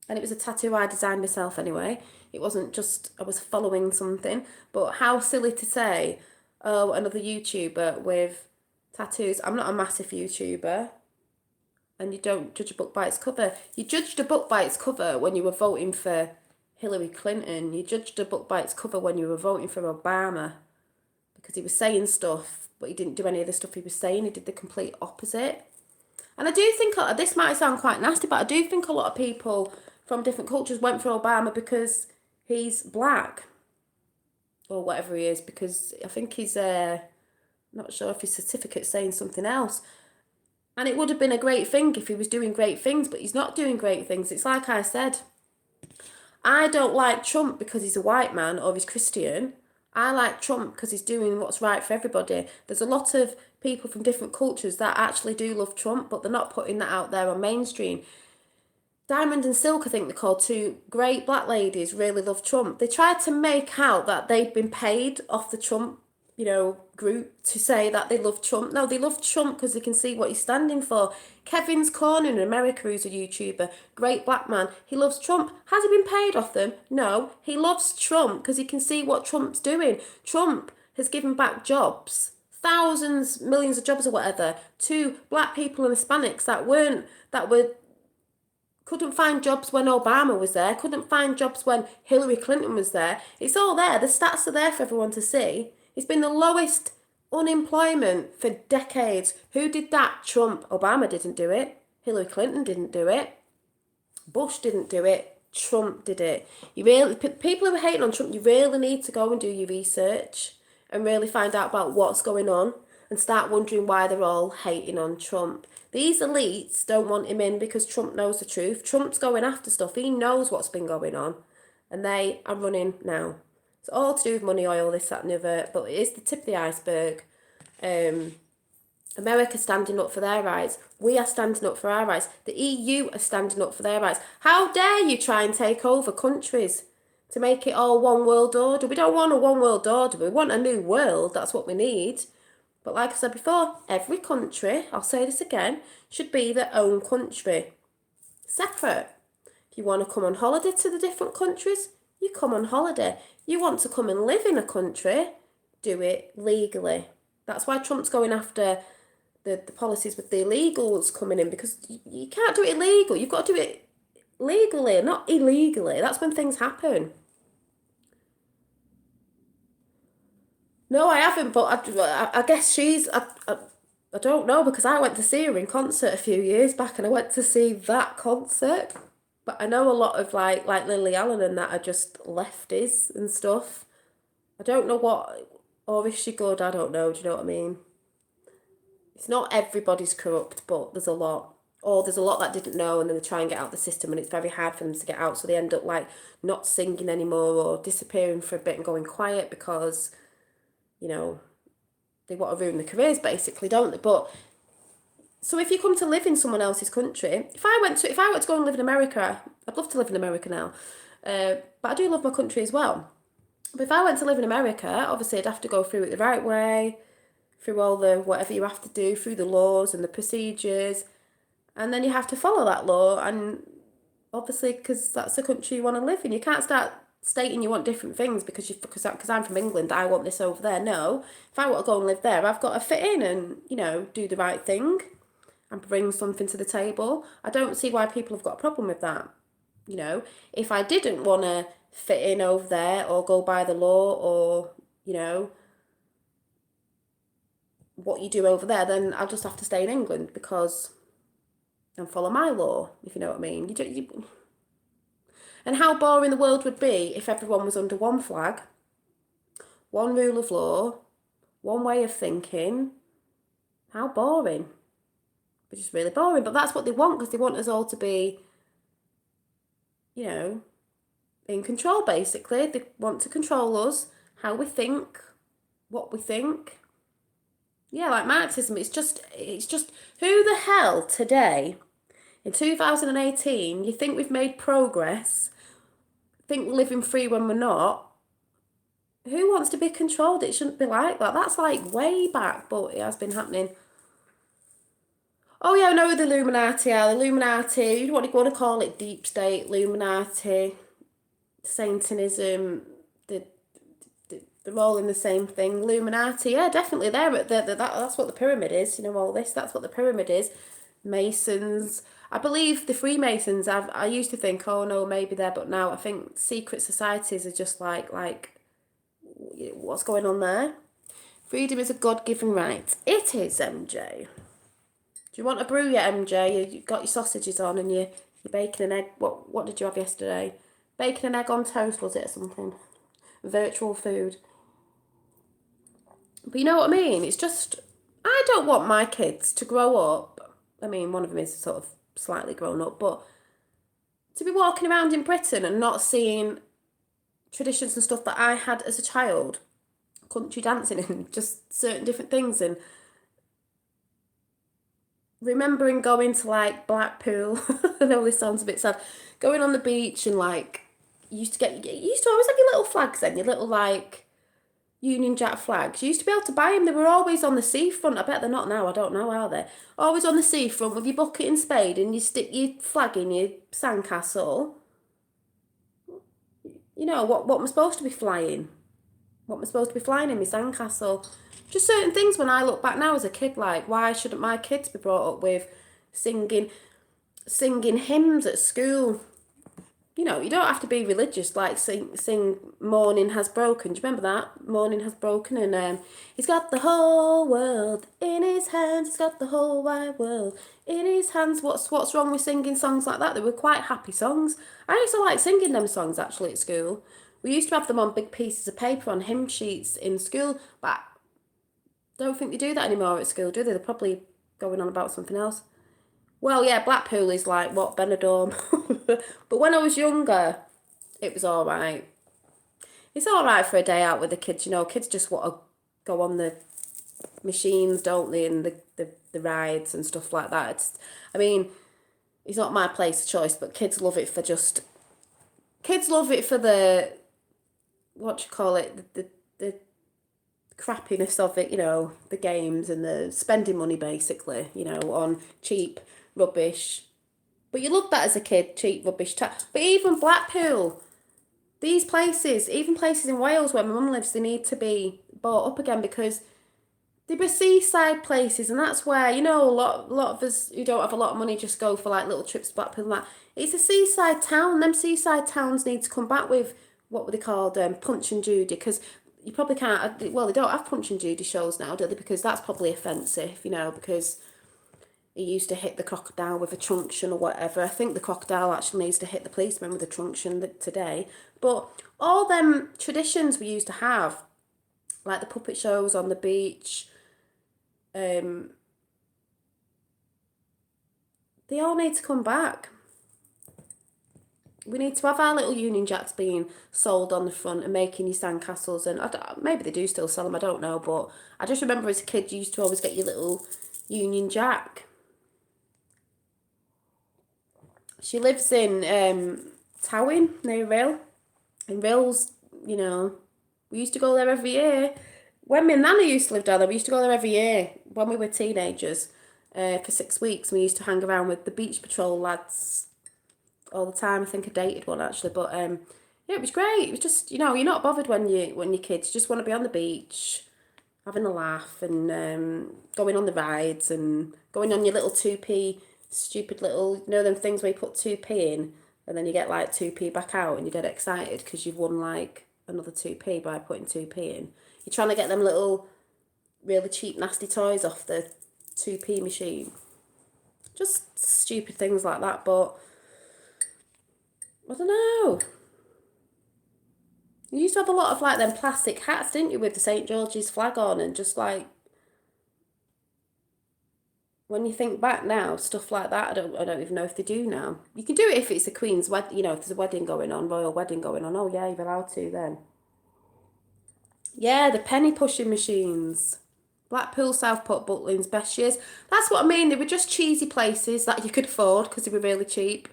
it was a tattoo I designed myself anyway. It wasn't just I was following something. But how silly to say, oh, another YouTuber with tattoos. I'm not a massive YouTuber. And you don't judge a book by its cover. You judged a book by its cover when you were voting for Hillary Clinton. You judged a book by its cover when you were voting for Obama, because he was saying stuff, but he didn't do any of the stuff he was saying. He did the complete opposite. And I do think, this might sound quite nasty, but I do think a lot of people from different cultures went for Obama because he's black, or whatever he is, because I think he's not sure if his certificate's saying something else. And it would have been a great thing if he was doing great things, but he's not doing great things. It's like I said, I don't like Trump because he's a white man or he's Christian. I like Trump because he's doing what's right for everybody. There's a lot of people from different cultures that actually do love Trump, but they're not putting that out there on mainstream. Diamond and Silk, I think they're called, two great black ladies, really love Trump. They tried to make out that they'd been paid off the Trump, group to say that they love Trump. No, they love Trump because they can see what he's standing for. Kevin's Corner in America, who's a YouTuber, great black man, he loves Trump. Has he been paid off them? No, he loves Trump because he can see what Trump's doing. Trump has given back jobs, thousands, millions of jobs or whatever, to black people and Hispanics that were couldn't find jobs when Obama was there, couldn't find jobs when Hillary Clinton was there. It's all there. The stats are there for everyone to see. It's been the lowest unemployment for decades. Who did that? Trump. Obama didn't do it. Hillary Clinton didn't do it. Bush didn't do it. Trump did it. You really, people who are hating on Trump, you really need to go and do your research and really find out about what's going on and start wondering why they're all hating on Trump. These elites don't want him in because Trump knows the truth. Trump's going after stuff. He knows what's been going on. And they are running now. It's all to do with money, oil, this, that, and the other. But it is the tip of the iceberg. America standing up for their rights. We are standing up for our rights. The EU are standing up for their rights. How dare you try and take over countries to make it all one world order? We don't want a one world order. We want a new world. That's what we need. But like I said before, every country, I'll say this again, should be their own country. Separate. If you want to come on holiday to the different countries, you come on holiday. You want to come and live in a country, do it legally. That's why Trump's going after the policies with the illegals coming in, because you can't do it illegal. You've got to do it legally, not illegally. That's when things happen. No, I haven't, but I guess I don't know, because I went to see her in concert a few years back and I went to see that concert. But I know a lot of like Lily Allen and that are just lefties and stuff. I don't know what, or is she good? I don't know. Do you know what I mean? It's not everybody's corrupt, but there's a lot. Or there's a lot that didn't know and then they try and get out the system and it's very hard for them to get out. So they end up like not singing anymore or disappearing for a bit and going quiet because, you know, they want to ruin their careers basically, don't they? But so if you come to live in someone else's country, if I were to go and live in America, I'd love to live in America now. But I do love my country as well. But if I went to live in America, obviously I'd have to go through it the right way, through all the whatever you have to do, through the laws and the procedures, and then you have to follow that law. And obviously, because that's the country you want to live in, you can't start stating you want different things because I'm from England, I want this over there. No, if I want to go and live there, I've got to fit in and do the right thing. and bring something to the table. I don't see why people have got a problem with that. You know, if I didn't want to fit in over there or go by the law or, you know, what you do over there, then I'll just have to stay in England because and follow my law, if you know what I mean. And how boring the world would be if everyone was under one flag, one rule of law, one way of thinking. How boring. Which is really boring, but that's what they want because they want us all to be, you know, in control basically. They want to control us, how we think, what we think. Yeah, like Marxism, it's just who the hell today in 2018 you think we've made progress, think we're living free when we're not? Who wants to be controlled? It shouldn't be like that. That's like way back, but it has been happening. Oh yeah, I know who the Illuminati are. The Illuminati, what do you want to call it? Deep state, Illuminati, Satanism, they're all in the same thing. Illuminati, yeah, definitely. That's what the pyramid is. You know, all this, that's what the pyramid is. Masons. I believe the Freemasons, I used to think, oh no, maybe they're, but now I think secret societies are just like, what's going on there? Freedom is a God-given right. It is, MJ. Do you want a brew yet, MJ? You've got your sausages on and your bacon and egg. What did you have yesterday? Bacon and egg on toast, was it, or something? Virtual food. But you know what I mean? It's just, I don't want my kids to grow up. I mean, one of them is sort of slightly grown up, but to be walking around in Britain and not seeing traditions and stuff that I had as a child, country dancing and just certain different things, and remembering going to like Blackpool. I know this sounds a bit sad. Going on the beach and like you used to always have your little flags then, your little like Union Jack flags. You used to be able to buy them. They were always on the seafront. I bet they're not now. I don't know, are they? Always on the seafront with your bucket and spade and you stick your flag in your sandcastle. You know, what am I supposed to be flying? What am I supposed to be flying in my sandcastle? Just certain things when I look back now as a kid, like, why shouldn't my kids be brought up with singing hymns at school? You know, you don't have to be religious, like sing Morning Has Broken. Do you remember that? Morning Has Broken, and he's got the whole world in his hands, he's got the whole wide world in his hands. What's wrong with singing songs like that? They were quite happy songs. I used to like singing them songs actually at school. We used to have them on big pieces of paper on hymn sheets in school, but I don't think they do that anymore at school, do they? They're probably going on about something else. Well, yeah, Blackpool is like, what, Benidorm? But when I was younger, it was all right. It's all right for a day out with the kids, you know. Kids just want to go on the machines, don't they, and the rides and stuff like that. I mean, it's not my place of choice, but kids love it for the, what do you call it, the crappiness of it, you know, the games and the spending money basically, you know, on cheap rubbish. But you love that as a kid, cheap rubbish. But even Blackpool, these places, even places in Wales where my mum lives, they need to be bought up again because they were seaside places, and that's where, you know, a lot of us who don't have a lot of money just go for like little trips to Blackpool and that. It's a seaside town. Them seaside towns need to come back with what were they called, Punch and Judy, because you probably can't. Well, they don't have Punch and Judy shows now, do they? Because that's probably offensive, you know, because he used to hit the crocodile with a truncheon or whatever. I think the crocodile actually needs to hit the policeman with a truncheon today. But all them traditions we used to have, like the puppet shows on the beach, they all need to come back. We need to have our little Union Jacks being sold on the front and making your sandcastles. And maybe they do still sell them, I don't know. But I just remember as a kid, you used to always get your little Union Jack. She lives in Towing, near Rill. And Rill's, you know, we used to go there every year. When my nana used to live down there, we used to go there every year when we were teenagers for 6 weeks. We used to hang around with the Beach Patrol lads all the time. I think I dated one actually, but yeah, it was great. It was just, you know, you're not bothered when you're kids. You just want to be on the beach, having a laugh and going on the rides and going on your little 2p stupid little, them things where you put 2p in and then you get like 2p back out and you get excited because you've won like another 2p by putting 2p in. You're trying to get them little really cheap nasty toys off the 2p machine. Just stupid things like that, but I don't know. You used to have a lot of like them plastic hats, didn't you, with the St. George's flag on, and just like when you think back now, stuff like that, I don't even know if they do now. You can do it if it's the Queen's wedding, if there's a wedding going on, royal wedding going on. Oh yeah, you're allowed to then. Yeah, the penny pushing machines. Blackpool, Southport, Butlins, best years. That's what I mean. They were just cheesy places that you could afford because they were really cheap.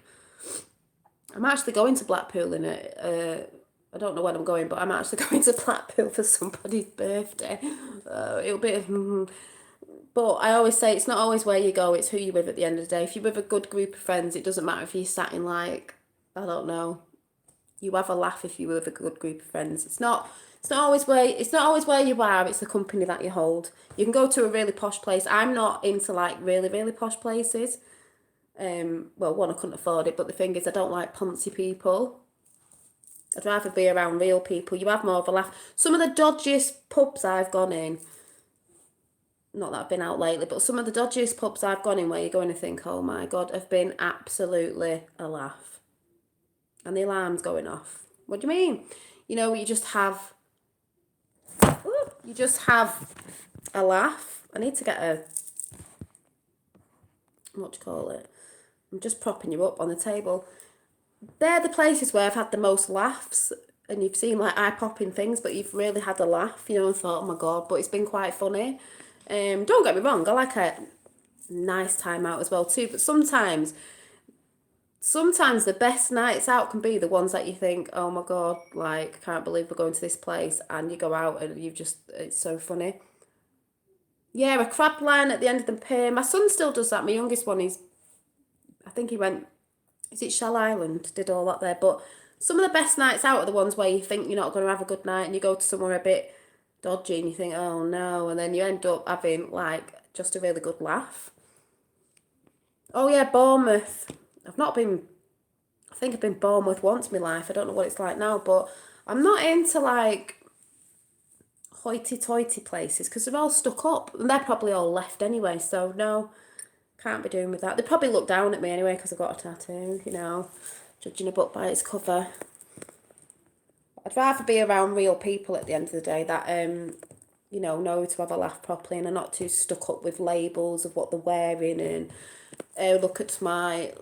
I'm actually going to Blackpool in it. I don't know when I'm going, but I'm actually going to Blackpool for somebody's birthday. It'll be. But I always say it's not always where you go; it's who you're with at the end of the day. If you're with a good group of friends, it doesn't matter if you're sat in like I don't know. You have a laugh if you're with a good group of friends. It's not. It's not always where you are. It's the company that you hold. You can go to a really posh place. I'm not into like really really posh places. Well, one, I couldn't afford it, but the thing is, I don't like poncy people. I'd rather be around real people. You have more of a laugh. Some of the dodgiest pubs I've gone in, not that I've been out lately, but some of the dodgiest pubs I've gone in where you're going to think, oh my God, have been absolutely a laugh. And the alarm's going off. What do you mean? You just have, a laugh. I need to get what do you call it? I'm just propping you up on the table. They're the places where I've had the most laughs, and you've seen like eye-popping things, but you've really had a laugh, and thought, oh my God, but it's been quite funny. Don't get me wrong, I like a nice time out as well too, but sometimes the best nights out can be the ones that you think, oh my God, like, I can't believe we're going to this place, and you go out and it's so funny. Yeah, a crab line at the end of the pier. My son still does that. My youngest one, I think he went, is it Shell Island? Did all that there. But some of the best nights out are the ones where you think you're not going to have a good night and you go to somewhere a bit dodgy and you think, oh no, and then you end up having like just a really good laugh. Oh yeah, Bournemouth. I think I've been Bournemouth once in my life. I don't know what it's like now, but I'm not into like hoity-toity places because they're all stuck up and they're probably all left anyway, so no. Can't be doing with that. They probably look down at me anyway because I've got a tattoo, judging a book by its cover. I'd rather be around real people at the end of the day that, know to have a laugh properly and are not too stuck up with labels of what they're wearing and look at my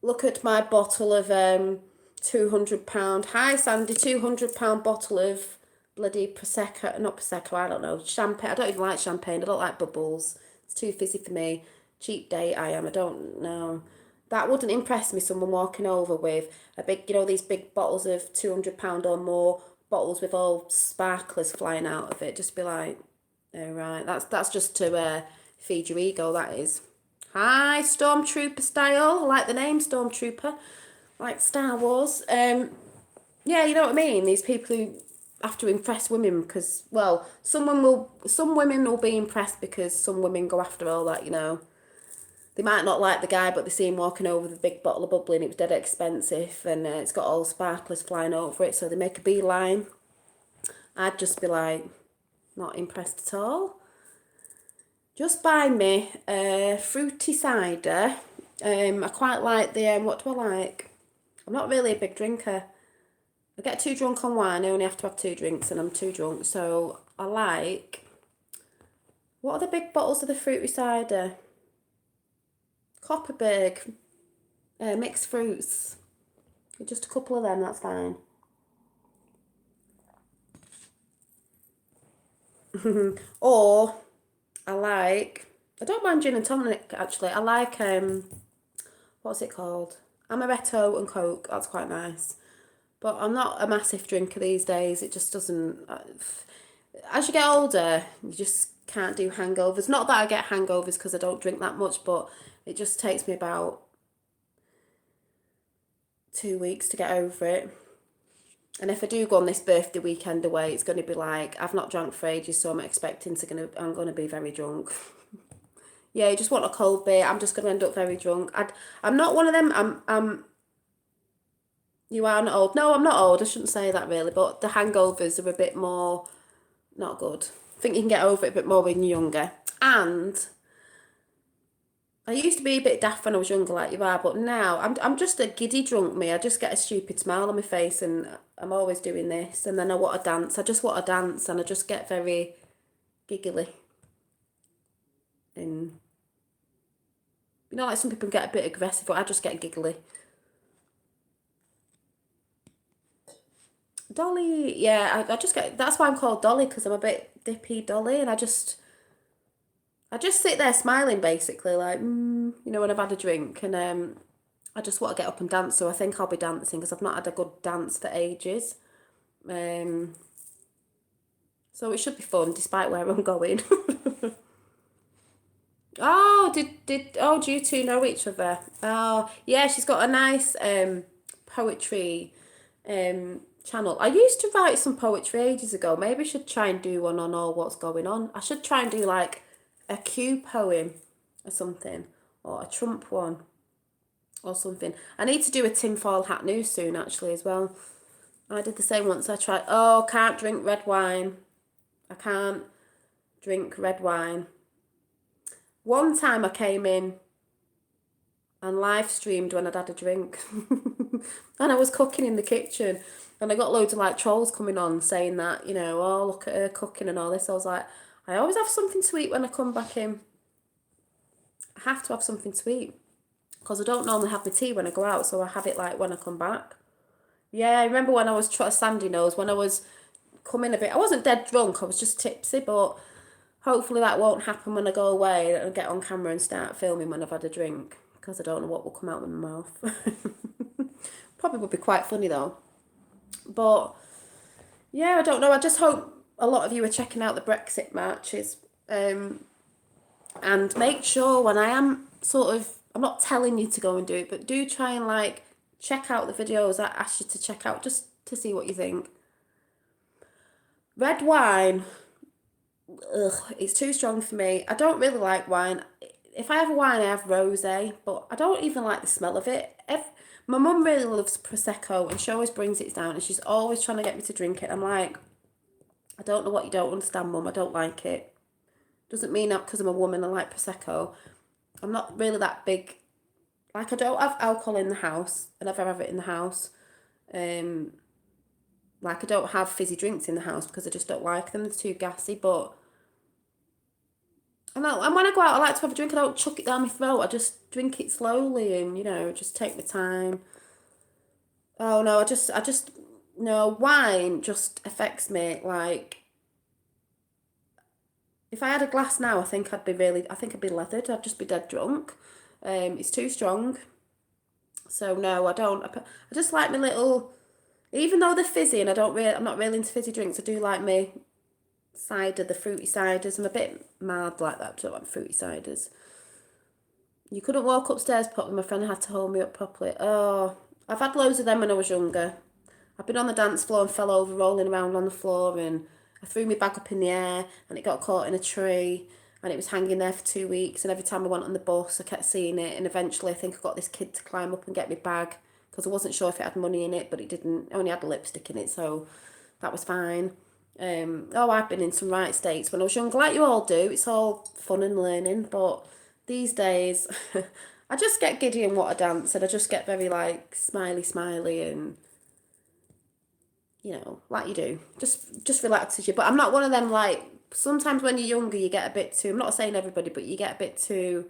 bottle of £200. Hi Sandy, £200 bottle of bloody Prosecco, not Prosecco, I don't know, champagne. I don't even like champagne. I don't like bubbles. It's too fizzy for me. Cheap date I am. I don't know. That wouldn't impress me, someone walking over with a big, these big bottles of £200 or more, bottles with all sparklers flying out of it. Just be like, oh right, that's just to feed your ego, that is. Hi, Stormtrooper style. I like the name Stormtrooper. Like Star Wars. Yeah, you know what I mean? These people who have to impress women because, well, some women will be impressed because some women go after all that, They might not like the guy, but they see him walking over with a big bottle of bubbly and it was dead expensive and it's got all sparklers flying over it, so they make a beeline. I'd just be like, not impressed at all. Just buy me fruity cider. I quite like the, what do I like? I'm not really a big drinker. I get too drunk on wine. I only have to have 2 drinks and I'm too drunk. So I like, what are the big bottles of the fruity cider? Copperberg, mixed fruits. Just a couple of them, that's fine. Or I don't mind gin and tonic actually. I like what's it called? Amaretto and Coke. That's quite nice. But I'm not a massive drinker these days. It just doesn't. As you get older, you just can't do hangovers. Not that I get hangovers because I don't drink that much, but it just takes me about 2 weeks to get over it. And if I do go on this birthday weekend away, it's going to be like, I've not drank for ages, so I'm going to be very drunk. Yeah, you just want a cold beer. I'm just going to end up very drunk. I'm not one of them. You are not old. No, I'm not old. I shouldn't say that really, but the hangovers are a bit more not good. I think you can get over it a bit more when you're younger. And I used to be a bit daft when I was younger, like you are, but now I'm just a giddy drunk me. I just get a stupid smile on my face, and I'm always doing this. And then I want to dance. I just want to dance, and I just get very giggly. And like some people get a bit aggressive, but I just get giggly. Dolly, yeah, I just get. That's why I'm called Dolly, because I'm a bit dippy Dolly, and I just sit there smiling basically, like when I've had a drink, and I just want to get up and dance. So I think I'll be dancing because I've not had a good dance for ages. Um, so it should be fun despite where I'm going. Oh, do you two know each other? Oh, yeah, she's got a nice poetry channel. I used to write some poetry ages ago. Maybe I should try and do one on all what's going on. I should try and do like a Q poem or something, or a Trump one or something. I need to do a tinfoil hat news soon actually as well. I did the same once. I tried. Oh, can't drink red wine. I can't drink red wine. One time I came in and live streamed when I'd had a drink. And I was cooking in the kitchen, and I got loads of like trolls coming on saying that, oh, look at her cooking and all this. I was like, I always have something to eat when I come back in. I have to have something to eat because I don't normally have my tea when I go out, so I have it like when I come back. Yeah, I remember when I was Sandy knows when I was coming a bit. I wasn't dead drunk, I was just tipsy, but hopefully that won't happen when I go away and get on camera and start filming when I've had a drink, because I don't know what will come out of my mouth. Probably would be quite funny though. But yeah, I don't know. I just hope a lot of you are checking out the Brexit marches. And make sure when I am I'm not telling you to go and do it, but do try and like check out the videos I asked you to check out just to see what you think. Red wine, ugh, it's too strong for me. I don't really like wine. If I have a wine, I have rosé, but I don't even like the smell of it. My mum really loves Prosecco, and she always brings it down, and she's always trying to get me to drink it. I'm like, I don't know what you don't understand, mum. I don't like it. Doesn't mean that because I'm a woman I like Prosecco. I'm not really that big. Like, I don't have alcohol in the house. I never have it in the house. Um, like, I don't have fizzy drinks in the house because I just don't like them. They're too gassy. But and when I go out, I like to have a drink. I don't chuck it down my throat. I just drink it slowly and just take my time. Oh no, no, wine just affects me. Like, if I had a glass now, I think I'd be leathered. I'd just be dead drunk. It's too strong. So no, I don't. I just like my little, even though they're fizzy, and I'm not really into fizzy drinks. I do like my cider, the fruity ciders. I'm a bit mad like that. I don't like fruity ciders. You couldn't walk upstairs properly. My friend had to hold me up properly. Oh, I've had loads of them when I was younger. I've been on the dance floor and fell over, rolling around on the floor, and I threw my bag up in the air, and it got caught in a tree, and it was hanging there for 2 weeks. And every time I went on the bus, I kept seeing it. And eventually, I think I got this kid to climb up and get my bag because I wasn't sure if it had money in it, but it didn't. It only had lipstick in it, so that was fine. Oh, I've been in some right states when I was younger, like you all do. It's all fun and learning, but these days, I just get giddy and want to dance, and I just get very like smiley, and like you do, just relaxes you. But I'm not one of them like. Sometimes when you're younger, you get a bit too. I'm not saying everybody, but you get a bit too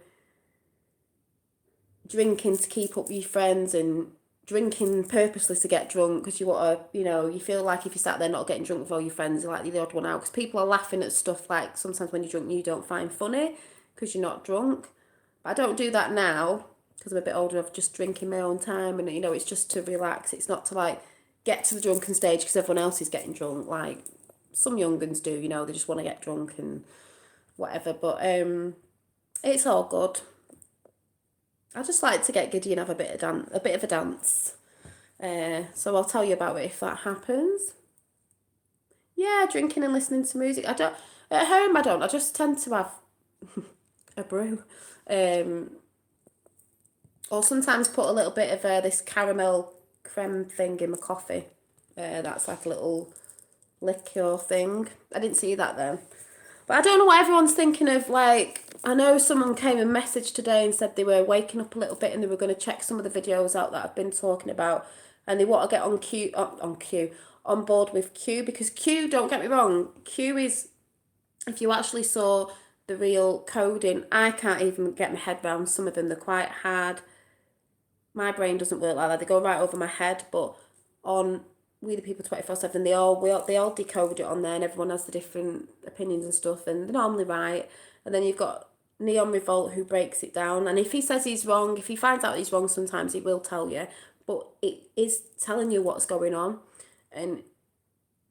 drinking to keep up with your friends and drinking purposely to get drunk because you want to, you feel like if you sat there not getting drunk with all your friends, you're like the odd one out because people are laughing at stuff like sometimes when you're drunk you don't find funny because you're not drunk. But I don't do that now because I'm a bit older. I've just drinking my own time, and it's just to relax. It's not to like get to the drunken stage because everyone else is getting drunk. Like some young uns do, they just want to get drunk and whatever. But it's all good. I just like to get giddy and have a bit of a dance. So I'll tell you about it if that happens. Yeah, drinking and listening to music. I don't at home. I don't. I just tend to have a brew, um, or sometimes put a little bit of this caramel creme thing in my coffee. That's like a little liqueur thing. I didn't see that then. But I don't know what everyone's thinking of. Like, I know someone came and messaged today and said they were waking up a little bit and they were going to check some of the videos out that I've been talking about, and they want to get on board with Q, because Q, don't get me wrong, Q is, if you actually saw the real coding, I can't even get my head around some of them. They're quite hard. My brain doesn't work like that. They go right over my head. But on We the People 24/7, they all decode it on there, and everyone has the different opinions and stuff, and they're normally right. And then you've got Neon Revolt, who breaks it down, and if he says he's wrong, if he finds out he's wrong, sometimes he will tell you, but it is telling you what's going on. And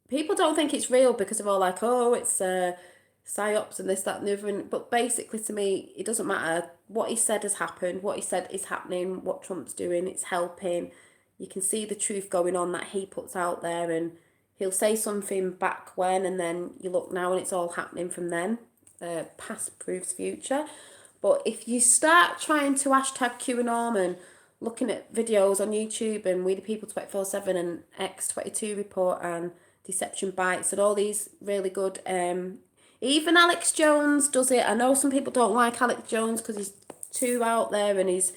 people don't think it's real because they're all like, oh, it's psyops and this, that, and the other. But basically, to me, it doesn't matter. What he said has happened. What he said is happening. What Trump's doing, it's helping. You can see the truth going on that he puts out there, and he'll say something back when, and then you look now, and it's all happening from then. Past proves future. But if you start trying to hashtag QAnon and looking at videos on YouTube and We the People 24/7 and X22 Report and Deception Bites and all these really good, even Alex Jones does it. I know some people don't like Alex Jones because he's too out there and he's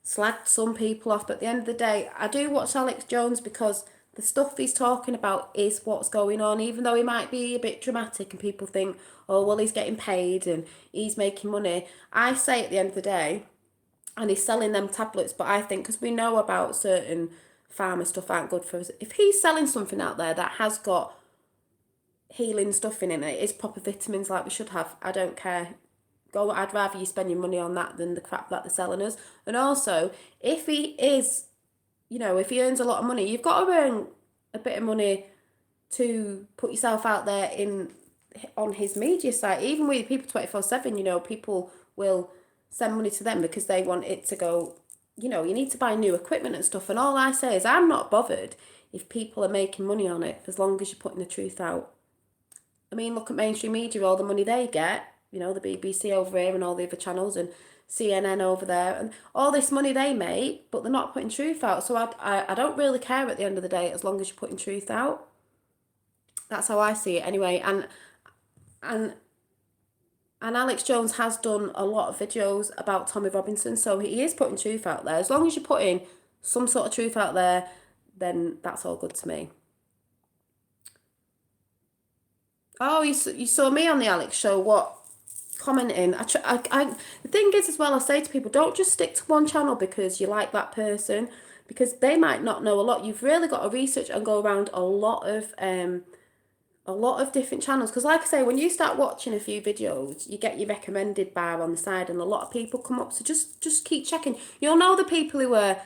slagged some people off, but at the end of the day, I do watch Alex Jones because the stuff he's talking about is what's going on, even though he might be a bit dramatic and people think, oh, well, he's getting paid and he's making money. I say at the end of the day, and he's selling them tablets, but I think because we know about certain pharma stuff aren't good for us, if he's selling something out there that has got healing stuff in it is proper vitamins like we should have, I don't care. I'd rather you spend your money on that than the crap that they're selling us. And also, if he is, if he earns a lot of money, you've got to earn a bit of money to put yourself out there on his media site. Even with People 24/7, people will send money to them because they want it to go, you need to buy new equipment and stuff. And all I say is I'm not bothered if people are making money on it as long as you're putting the truth out. I mean, look at mainstream media, all the money they get, the BBC over here and all the other channels and CNN over there, and all this money they make, but they're not putting truth out. So I don't really care at the end of the day as long as you're putting truth out. That's how I see it anyway. And Alex Jones has done a lot of videos about Tommy Robinson, so he is putting truth out there. As long as you're putting some sort of truth out there, then that's all good to me. Oh, you saw me on the Alex show, what? Commenting. The thing is as well, I say to people, don't just stick to one channel because you like that person, because they might not know a lot. You've really got to research and go around a lot of different channels, because like I say, when you start watching a few videos, you get your recommended bar on the side and a lot of people come up, so just keep checking. You'll know the people who are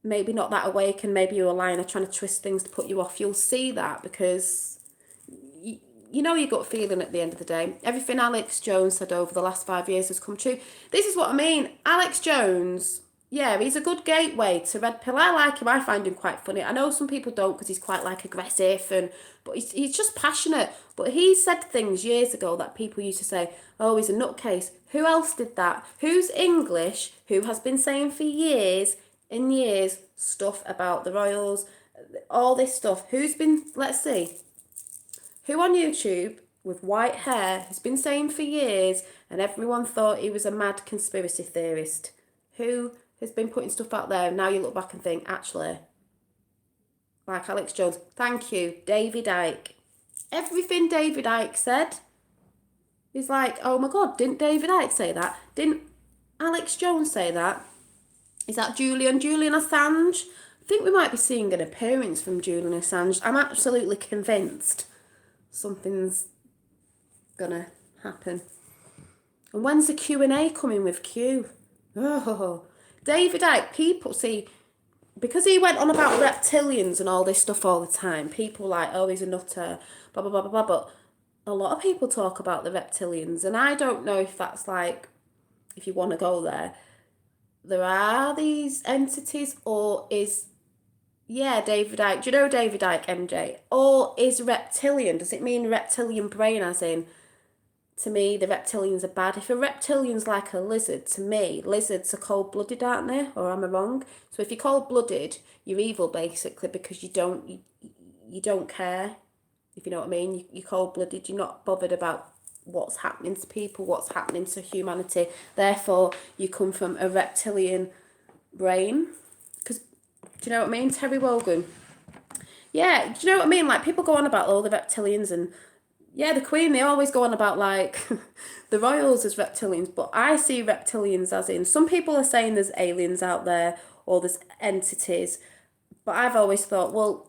maybe not that awake and maybe who are lying or trying to twist things to put you off. You'll see that because you know your gut feeling at the end of the day. Everything Alex Jones said over the last 5 years has come true. This is what I mean. Alex Jones, yeah, he's a good gateway to Red Pill. I like him. I find him quite funny. I know some people don't because he's quite aggressive, but he's just passionate. But he said things years ago that people used to say, oh, he's a nutcase. Who else did that? Who's English, who has been saying for years and years stuff about the royals, all this stuff? Let's see. Who on YouTube with white hair has been saying for years and everyone thought he was a mad conspiracy theorist? Who has been putting stuff out there and now you look back and think, actually, like Alex Jones, thank you, David Icke. Everything David Icke said is like, oh my God, didn't David Icke say that? Didn't Alex Jones say that? Is that Julian Assange? I think we might be seeing an appearance from Julian Assange. I'm absolutely convinced something's gonna happen. And when's the Q&A coming with Q? Oh, David Icke, people see, because he went on about reptilians and all this stuff all the time, people like, oh, he's a nutter, blah, blah, blah, blah, blah, but a lot of people talk about the reptilians, and I don't know if that's like, if you want to go there are these entities, or is Yeah, David Icke. Do you know David Icke, MJ? Or is reptilian? Does it mean reptilian brain, as in, to me, the reptilians are bad? If a reptilian's like a lizard, to me, lizards are cold-blooded, aren't they? Or am I wrong? So if you're cold-blooded, you're evil, basically, because you don't care, if you know what I mean. You're cold-blooded. You're not bothered about what's happening to people, what's happening to humanity. Therefore, you come from a reptilian brain. Because, do you know what I mean? Terry Wogan. Yeah, do you know what I mean? Like, people go on about all the reptilians and, yeah, the Queen, they always go on about, like, the royals as reptilians, but I see reptilians as in, some people are saying there's aliens out there or there's entities, but I've always thought, well,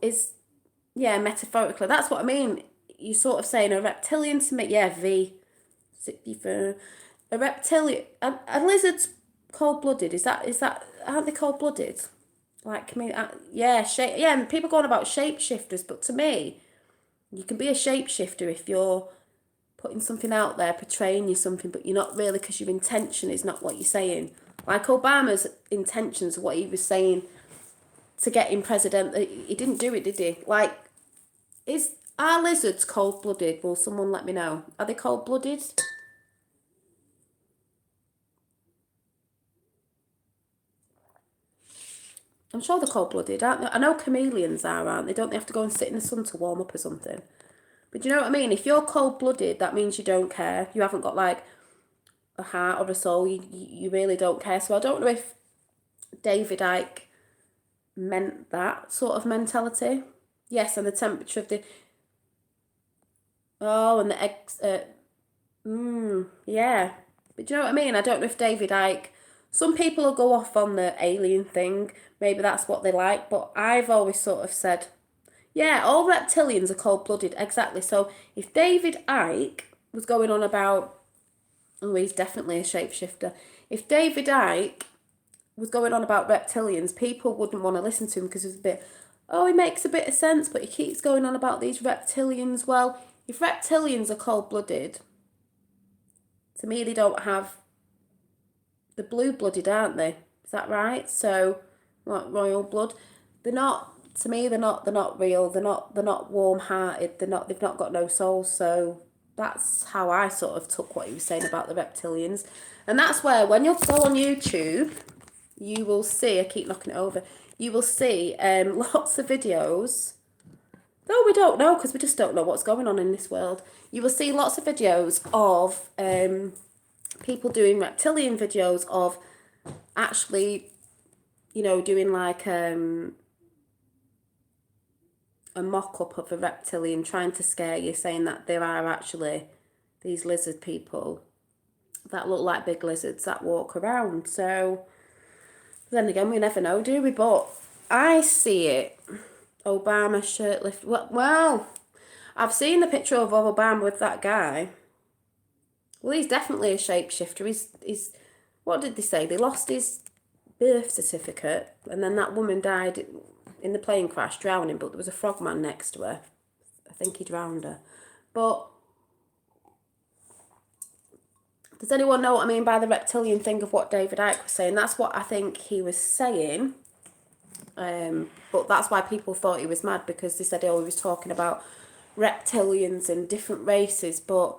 yeah, metaphorically, that's what I mean. You sort of saying a reptilian to me, yeah, a reptilian, a lizard's cold-blooded, aren't they cold-blooded? Like, I mean, yeah, and people going about shapeshifters, but to me, you can be a shapeshifter if you're putting something out there, portraying you something, but you're not really, because your intention is not what you're saying. Like Obama's intentions, what he was saying to get him president, he didn't do it, did he? Like, are lizards cold-blooded? Will someone let me know? Are they cold-blooded? I'm sure they're cold-blooded, aren't they? I know chameleons are, aren't they? Don't they have to go and sit in the sun to warm up or something? But do you know what I mean? If you're cold-blooded, that means you don't care. You haven't got, like, a heart or a soul. You really don't care. So I don't know if David Icke meant that sort of mentality. Yes, and the temperature of the... Oh, and the eggs... yeah. But do you know what I mean? I don't know if David Icke... Some people will go off on the alien thing. Maybe that's what they like. But I've always sort of said, yeah, all reptilians are cold-blooded. Exactly. So if David Icke was going on about... Oh, he's definitely a shapeshifter. If David Icke was going on about reptilians, people wouldn't want to listen to him because it's a bit... Oh, he makes a bit of sense, but he keeps going on about these reptilians. Well, if reptilians are cold-blooded, to me they don't have... They're blue-blooded, aren't they? Is that right? So, what, royal blood? They're not... To me, they're not real. They're not warm-hearted. They've not got no soul. So that's how I sort of took what he was saying about the reptilians. And that's where, when you go on YouTube, you will see, I keep knocking it over, you will see lots of videos. No, we don't know, because we just don't know what's going on in this world. You will see lots of videos of people doing reptilian videos of actually, doing like a mock-up of a reptilian, trying to scare you, saying that there are actually these lizard people that look like big lizards that walk around. So then again, we never know, do we? But I see it. Obama shirtless. Well, I've seen the picture of Obama with that guy. Well, he's definitely a shapeshifter. He's what did they say? They lost his birth certificate, and then that woman died in the plane crash, drowning, but there was a frogman next to her. I think he drowned her. But does anyone know what I mean by the reptilian thing of what David Icke was saying? That's what I think he was saying. But that's why people thought he was mad, because they said, oh, he was talking about reptilians and different races. But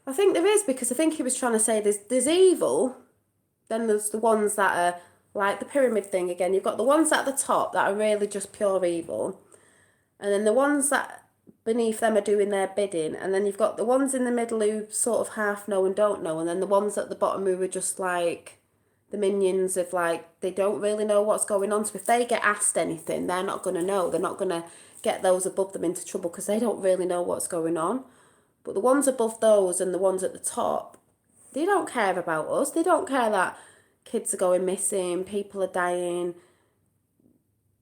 I think there is, because I think he was trying to say there's evil, then there's the ones that are like the pyramid thing again. You've got the ones at the top that are really just pure evil, and then the ones that beneath them are doing their bidding, and then you've got the ones in the middle who sort of half know and don't know, and then the ones at the bottom who are just like the minions of, like, they don't really know what's going on. So if they get asked anything, they're not going to know. They're not going to get those above them into trouble because they don't really know what's going on. But the ones above those and the ones at the top, they don't care about us. They don't care that kids are going missing, people are dying,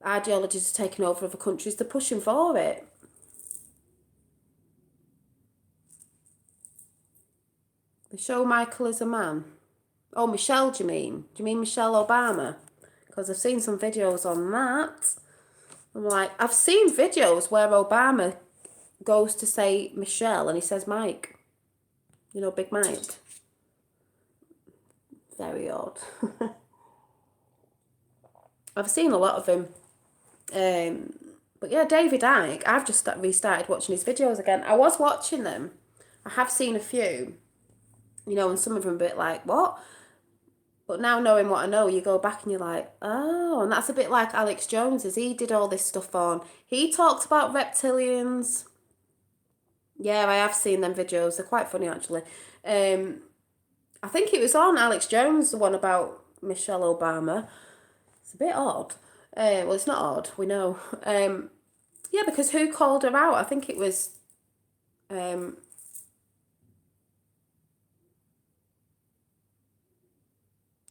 ideologies are taking over other countries. They're pushing for it. They show Michael as a man. Oh, Michelle, do you mean? Do you mean Michelle Obama? Because I've seen some videos on that. I'm like, I've seen videos where Obama goes to say Michelle and he says Mike. Big Mike. Very odd. I've seen a lot of him. But yeah, David Icke, I've just restarted watching his videos again. I was watching them. I have seen a few, and some of them a bit like, what? But now knowing what I know, you go back and you're like, oh, and that's a bit like Alex Jones, as he did all this stuff on. He talked about reptilians. Yeah, I have seen them videos. They're quite funny, actually. I think it was on Alex Jones, the one about Michelle Obama. It's a bit odd. Well, it's not odd, we know. Yeah, because who called her out? I think it was...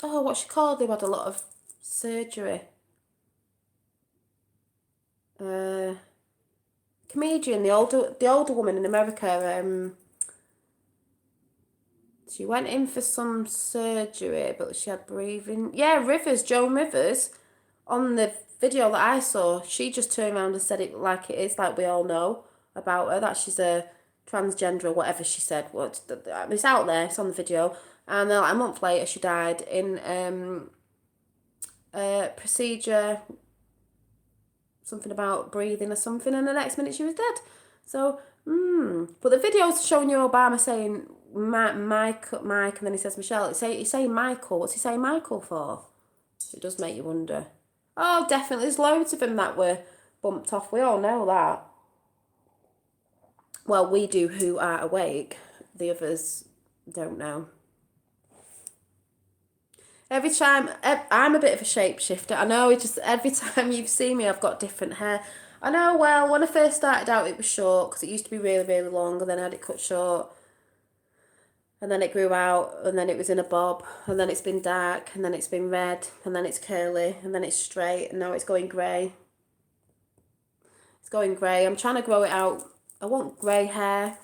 what's she called? Who had a lot of surgery. Comedian, the older woman in America. She went in for some surgery, but she had breathing. Yeah, Rivers, Joan Rivers, on the video that I saw, she just turned around and said it like it is, like we all know about her, that she's a transgender or whatever she said. It's out there, it's on the video. And then like, a month later, she died in a procedure, something about breathing or something, and the next minute she was dead. So, but the video's showing you Obama saying Mike, and then he says Michelle. He's saying Michael. What's he saying Michael for? It does make you wonder. Oh, definitely. There's loads of them that were bumped off. We all know that. Well, we do who are awake. The others don't know. Every time, I'm a bit of a shapeshifter. I know, it just, every time you've seen me, I've got different hair. I know, well, when I first started out, it was short, because it used to be really, really long, and then I had it cut short. And then it grew out, and then it was in a bob, and then it's been dark, and then it's been red, and then it's curly, and then it's straight, and now it's going grey. It's going grey. I'm trying to grow it out. I want grey hair,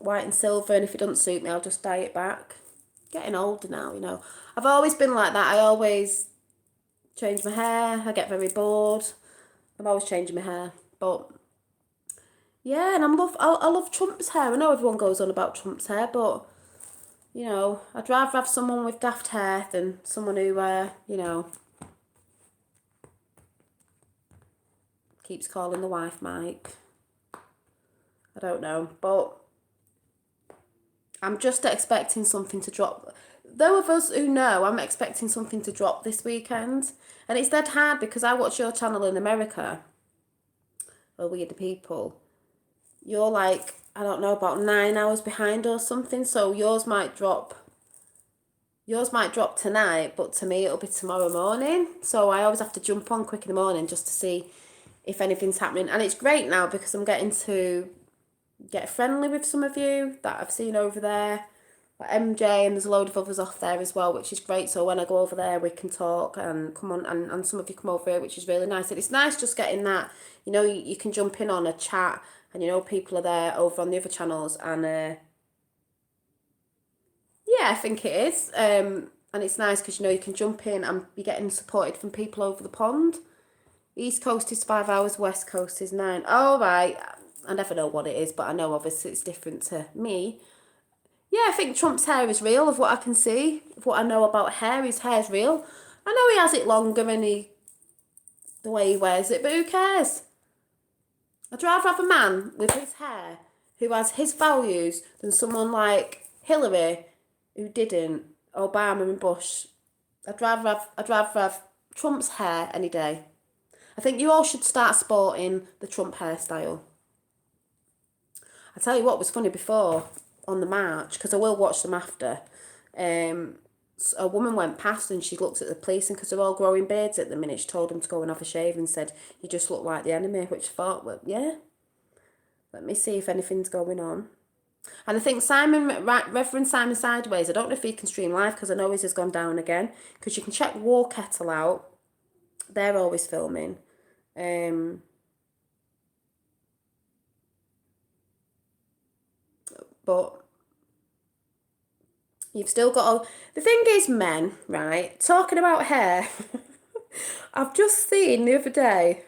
white and silver, and if it doesn't suit me, I'll just dye it back. Getting older now. I've always been like that. I always change my hair. I get very bored. I'm always changing my hair. But yeah, and I love Trump's hair. I know everyone goes on about Trump's hair, but I'd rather have someone with daft hair than someone who keeps calling the wife Mike. I don't know, but I'm just expecting something to drop. Those of us who know, I'm expecting something to drop this weekend. And it's dead hard because I watch your channel in America. Well, We the People. You're like, I don't know, about 9 hours behind or something. So yours might drop tonight, but to me it'll be tomorrow morning. So I always have to jump on quick in the morning just to see if anything's happening. And it's great now because I'm getting to get friendly with some of you that I've seen over there, like MJ, and there's a load of others off there as well, which is great. So when I go over there, we can talk and come on, and some of you come over here, which is really nice. And it's nice just getting that, you can jump in on a chat, and people are there over on the other channels, and yeah, I think it is. And it's nice because you can jump in and be getting supported from people over the pond. East Coast is 5 hours, West Coast is 9. Oh, right. I never know what it is, but I know obviously it's different to me. Yeah, I think Trump's hair is real, of what I can see, of what I know about hair. His hair's real. I know he has it longer and the way he wears it, but who cares? I'd rather have a man with his hair who has his values than someone like Hillary who didn't, Obama and Bush. I'd rather have Trump's hair any day. I think you all should start sporting the Trump hairstyle. I tell you what was funny before on the march, because I will watch them after. A woman went past and she looked at the police, and because they're all growing beards at the minute, she told them to go and have a shave and said, "You just look like the enemy," which I thought, well, yeah. Let me see if anything's going on. And I think Reverend Simon Sideways, I don't know if he can stream live because I know his has gone down again, because you can check War Kettle out. They're always filming. But you've still got the thing is, men, right? Talking about hair, I've just seen the other day.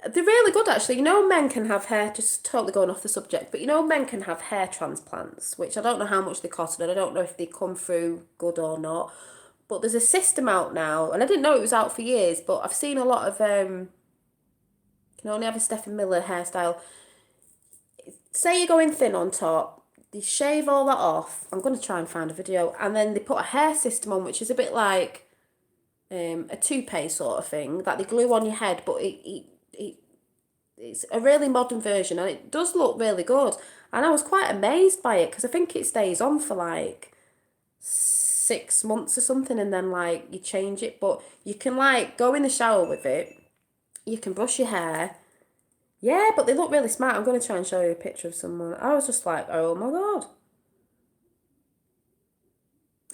They're really good, actually. Men can have hair, just totally going off the subject, but men can have hair transplants, which I don't know how much they cost, and I don't know if they come through good or not. But there's a system out now, and I didn't know it was out for years, but I've seen a lot of can only have a Stephen Miller hairstyle. Say you're going thin on top, they shave all that off. I'm going to try and find a video. And then they put a hair system on, which is a bit like a toupee sort of thing that they glue on your head, but it's a really modern version and it does look really good. And I was quite amazed by it because I think it stays on for like 6 months or something, and then like you change it. But you can like go in the shower with it, you can brush your hair. Yeah, but they look really smart. I'm going to try and show you a picture of someone. I was just like, oh my God.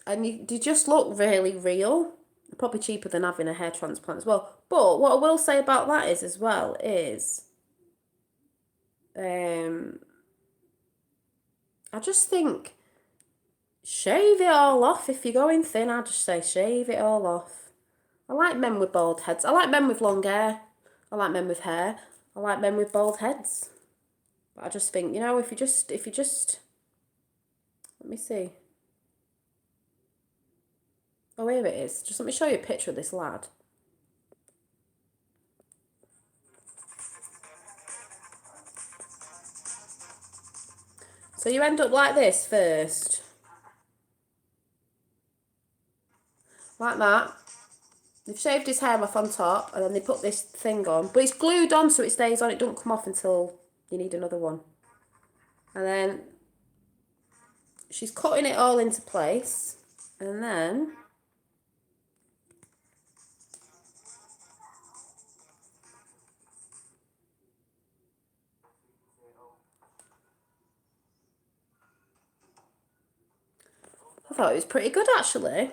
And they just look really real. Probably cheaper than having a hair transplant as well. But what I will say about that is as well is, I just think shave it all off. If you're going thin, I just say shave it all off. I like men with bald heads. I like men with long hair. I like men with hair. I like men with bald heads. But I just think, you know, if you just, let me see. Oh, here it is. Just let me show you a picture of this lad. So you end up like this first. Like that. They've shaved his hair off on top, and then they put this thing on. But it's glued on so it stays on. It don't come off until you need another one. And then she's cutting it all into place. And then I thought it was pretty good actually.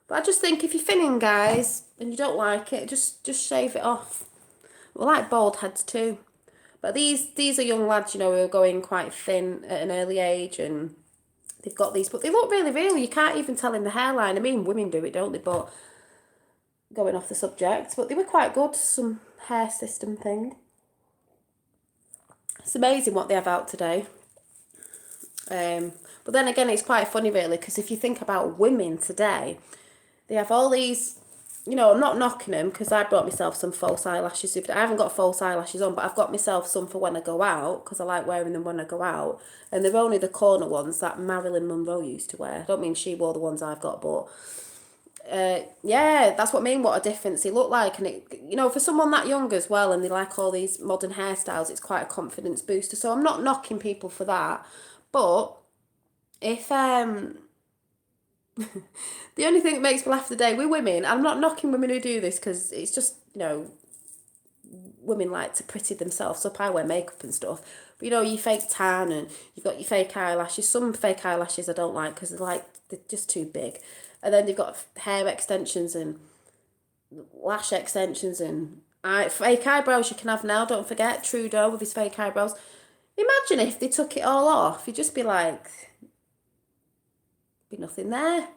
But I just think if you're thinning, guys, and you don't like it, just shave it off. We like bald heads too. But these are young lads, you know, who are going quite thin at an early age, and they've got these, but they look really real. You can't even tell in the hairline. I mean, women do it, don't they? But going off the subject, but they were quite good, some hair system thing. It's amazing what they have out today. But then again, it's quite funny really, because if you think about women today, they have all these, you know, I'm not knocking them because I brought myself some false eyelashes. I haven't got false eyelashes on, but I've got myself some for when I go out because I like wearing them when I go out. And they're only the corner ones that Marilyn Monroe used to wear. I don't mean she wore the ones I've got, but yeah, that's what I mean, what a difference they look like. And it, you know, for someone that young as well, and they like all these modern hairstyles, it's quite a confidence booster. So I'm not knocking people for that. But if the only thing that makes me laugh of the day, we're women. I'm not knocking women who do this because it's just, you know, women like to pretty themselves up. I wear makeup and stuff. But, you know, you fake tan and you've got your fake eyelashes. Some fake eyelashes I don't like because they're just too big. And then they've got hair extensions and lash extensions and fake eyebrows you can have now. Don't forget Trudeau with his fake eyebrows. Imagine if they took it all off. You'd just be like, be nothing there.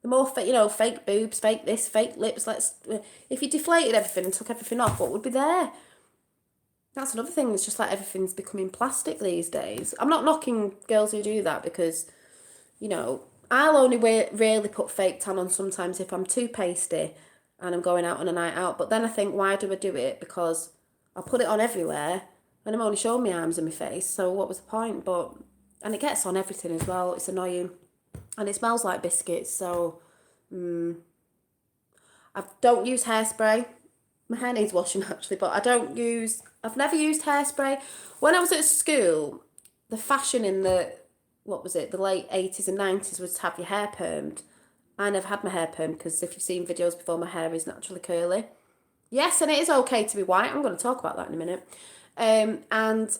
The more fake, you know, fake boobs, fake this, fake lips. If you deflated everything and took everything off, what would be there? That's another thing. It's just like everything's becoming plastic these days. I'm not knocking girls who do that because, you know, I'll only really put fake tan on sometimes if I'm too pasty and I'm going out on a night out. But then I think, why do I do it? Because I'll put it on everywhere and I'm only showing my arms and my face. So what was the point? And it gets on everything as well. It's annoying. And it smells like biscuits, so I don't use hairspray. My hair needs washing actually, but I've never used hairspray. When I was at school, the fashion in the late 80s and 90s was to have your hair permed. I never had my hair permed because if you've seen videos before, my hair is naturally curly. Yes, and it is okay to be white. I'm going to talk about that in a minute. And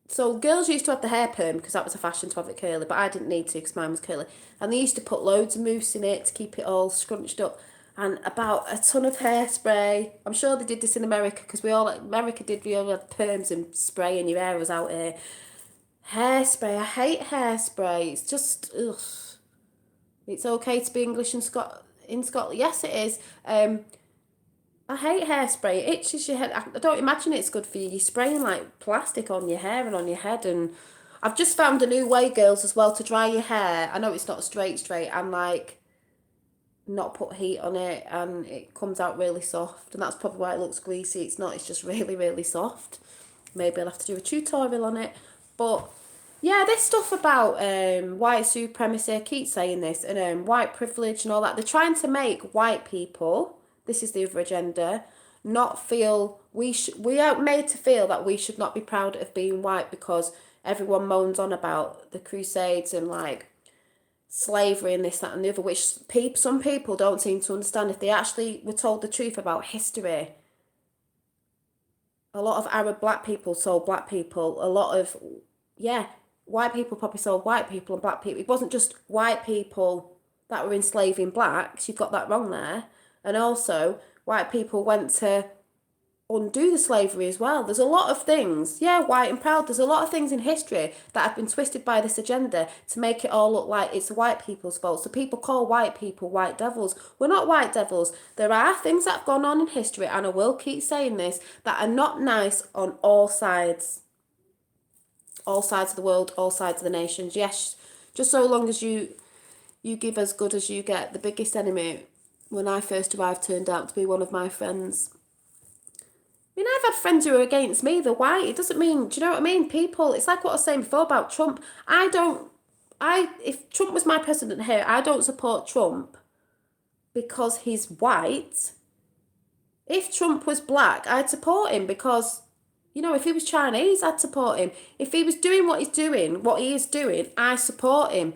so girls used to have the hair perm because that was a fashion to have it curly, but I didn't need to because mine was curly. And they used to put loads of mousse in it to keep it all scrunched up, and about a ton of hairspray. I'm sure they did this in America because we all had perms and spray and your hair was out here. Hairspray, I hate hairspray. It's just, ugh. It's okay to be English in Scotland. Yes, it is. I hate hairspray. It itches your head. I don't imagine it's good for you. You're spraying like plastic on your hair and on your head, and I've just found a new way, girls, as well, to dry your hair. I know it's not straight, and like not put heat on it, and it comes out really soft. And that's probably why it looks greasy. It's not, it's just really, really soft. Maybe I'll have to do a tutorial on it. But yeah, this stuff about white supremacy, I keep saying this, and white privilege and all that. They're trying to make white people, this is the other agenda, not feel we are made to feel that we should not be proud of being white because everyone moans on about the Crusades and like slavery and this, that, and the other, which some people don't seem to understand. If they actually were told the truth about history, a lot of Arab black people sold black people. A lot of, yeah, white people probably sold white people and black people. It wasn't just white people that were enslaving blacks. You've got that wrong there. And also, white people went to undo the slavery as well. There's a lot of things, yeah, white and proud. There's a lot of things in history that have been twisted by this agenda to make it all look like it's white people's fault. So people call white people white devils. We're not white devils. There are things that have gone on in history, and I will keep saying this, that are not nice on all sides. All sides of the world, all sides of the nations. Yes, just so long as you give as good as you get. The biggest enemy, when I first arrived, turned out to be one of my friends. I mean, I've had friends who are against me, they're white. It doesn't mean, do you know what I mean? People, it's like what I was saying before about Trump. If Trump was my president here, I don't support Trump because he's white. If Trump was black, I'd support him because, if he was Chinese, I'd support him. If he was doing what he is doing, I support him.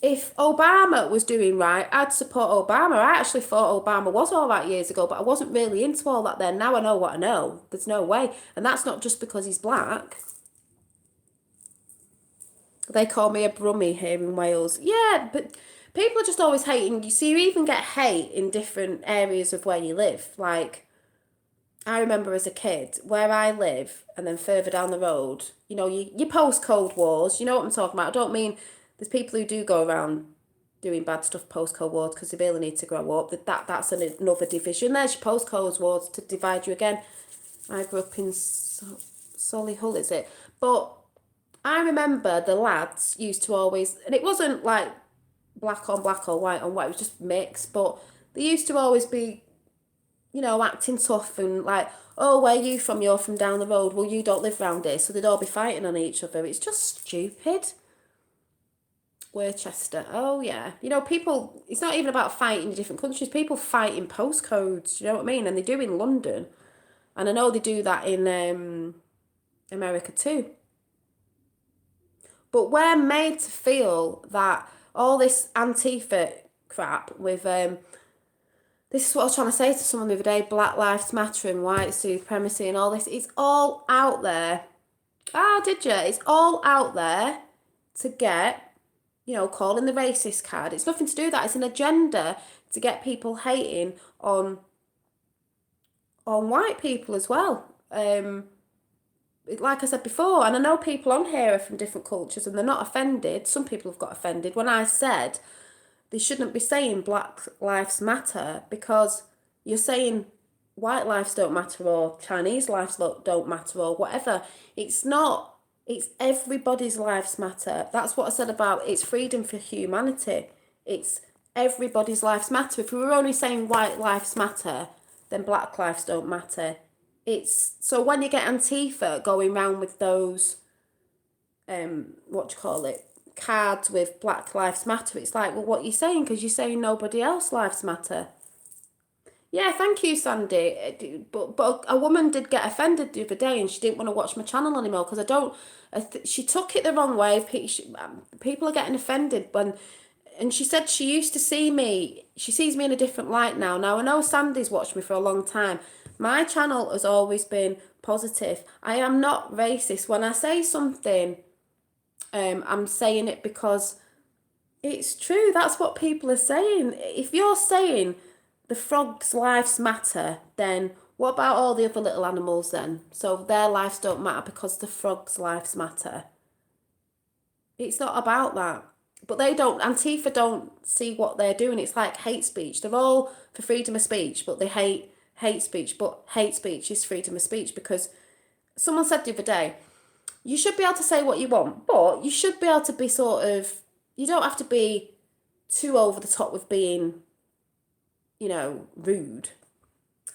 If Obama was doing right, I'd support Obama. I actually thought Obama was all right years ago, but I wasn't really into all that then. Now I know what I know. There's no way. And that's not just because he's black. They call me a brummie here in Wales. Yeah, but people are just always hating. You see, you even get hate in different areas of where you live. Like, I remember as a kid, where I live, and then further down the road, your post-Cold Wars, you know what I'm talking about. I don't mean there's people who do go around doing bad stuff post-Cold Wars because they really need to grow up. That's another division. There's your post-Cold Wars to divide you again. I grew up in Solihull, is it? But I remember the lads used to always, and it wasn't like black on black or white on white, it was just mixed, but they used to always be acting tough and like, oh, where are you from? You're from down the road. Well, you don't live round here. So they'd all be fighting on each other. It's just stupid. Worcester. Oh, yeah. People, it's not even about fighting in different countries. People fight in postcodes. You know what I mean? And they do in London. And I know they do that in America too. But we're made to feel that all this Antifa crap with this is what I was trying to say to someone the other day, Black Lives Matter and white supremacy and all this. It's all out there. Ah, did you? It's all out there to get, calling the racist card. It's nothing to do with that. It's an agenda to get people hating on white people as well. Like I said before, and I know people on here are from different cultures and they're not offended. Some people have got offended when I said they shouldn't be saying Black Lives Matter because you're saying white lives don't matter or Chinese lives don't matter or whatever. It's not. It's everybody's lives matter. That's what I said about it's freedom for humanity. It's everybody's lives matter. If we were only saying white lives matter, then black lives don't matter. It's so when you get Antifa going around with those cards with Black Lives Matter, it's like, well, what are you saying? Because you're saying nobody else lives matter. Yeah, thank you, Sandy. But a woman did get offended the other day, and she didn't want to watch my channel anymore because I don't. She took it the wrong way. People are getting offended and she said she used to see me. She sees me in a different light now. Now I know Sandy's watched me for a long time. My channel has always been positive. I am not racist. When I say something, I'm saying it because it's true. That's what people are saying. If you're saying the frogs' lives matter, then what about all the other little animals then? So their lives don't matter because the frogs' lives matter. It's not about that. But Antifa don't see what they're doing. It's like hate speech. They're all for freedom of speech, but they hate speech. But hate speech is freedom of speech because someone said the other day, You should be able to say what you want, but you should be able to be sort of, you don't have to be too over the top with being, rude.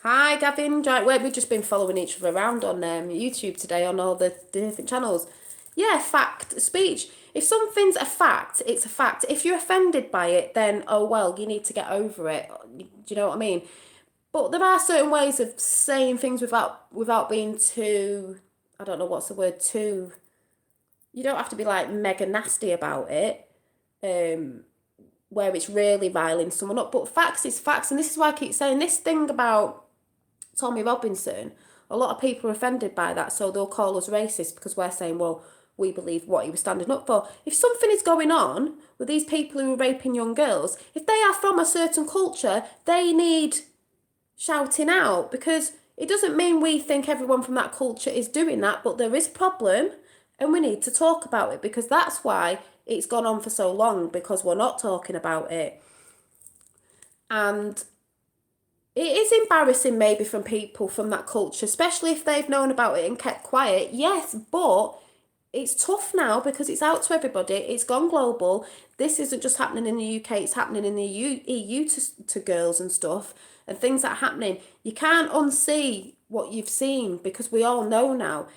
Hi, Gavin. We've just been following each other around on YouTube today on all the different channels. Yeah, fact, speech. If something's a fact, it's a fact. If you're offended by it, then, oh well, you need to get over it. Do you know what I mean? But there are certain ways of saying things without being too, I don't know what's the word, too, you don't have to be like mega nasty about it, where it's really riling someone up. But facts is facts. And this is why I keep saying this thing about Tommy Robinson. A lot of people are offended by that, so they'll call us racist because we're saying, well, we believe what he was standing up for. If something is going on with these people who are raping young girls, if they are from a certain culture, they need shouting out, because it doesn't mean we think everyone from that culture is doing that, but there is a problem and we need to talk about it, because that's why it's gone on for so long, because we're not talking about it. And it is embarrassing maybe from people from that culture, especially if they've known about it and kept quiet. Yes, but it's tough now because it's out to everybody. It's gone global. This isn't just happening in the UK, it's happening in the EU to girls and stuff, and things that are happening. You can't unsee what you've seen because we all know now.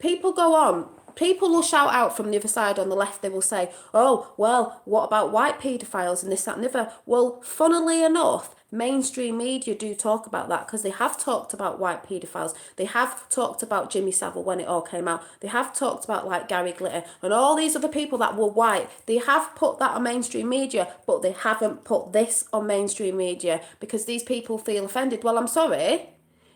People go on. People will shout out from the other side on the left. They will say, oh, well, what about white paedophiles and this, that, and the other? Well, funnily enough, mainstream media do talk about that, because they have talked about white paedophiles. They have talked about Jimmy Savile when it all came out. They have talked about like Gary Glitter and all these other people that were white. They have put that on mainstream media, but they haven't put this on mainstream media because these people feel offended. Well, I'm sorry.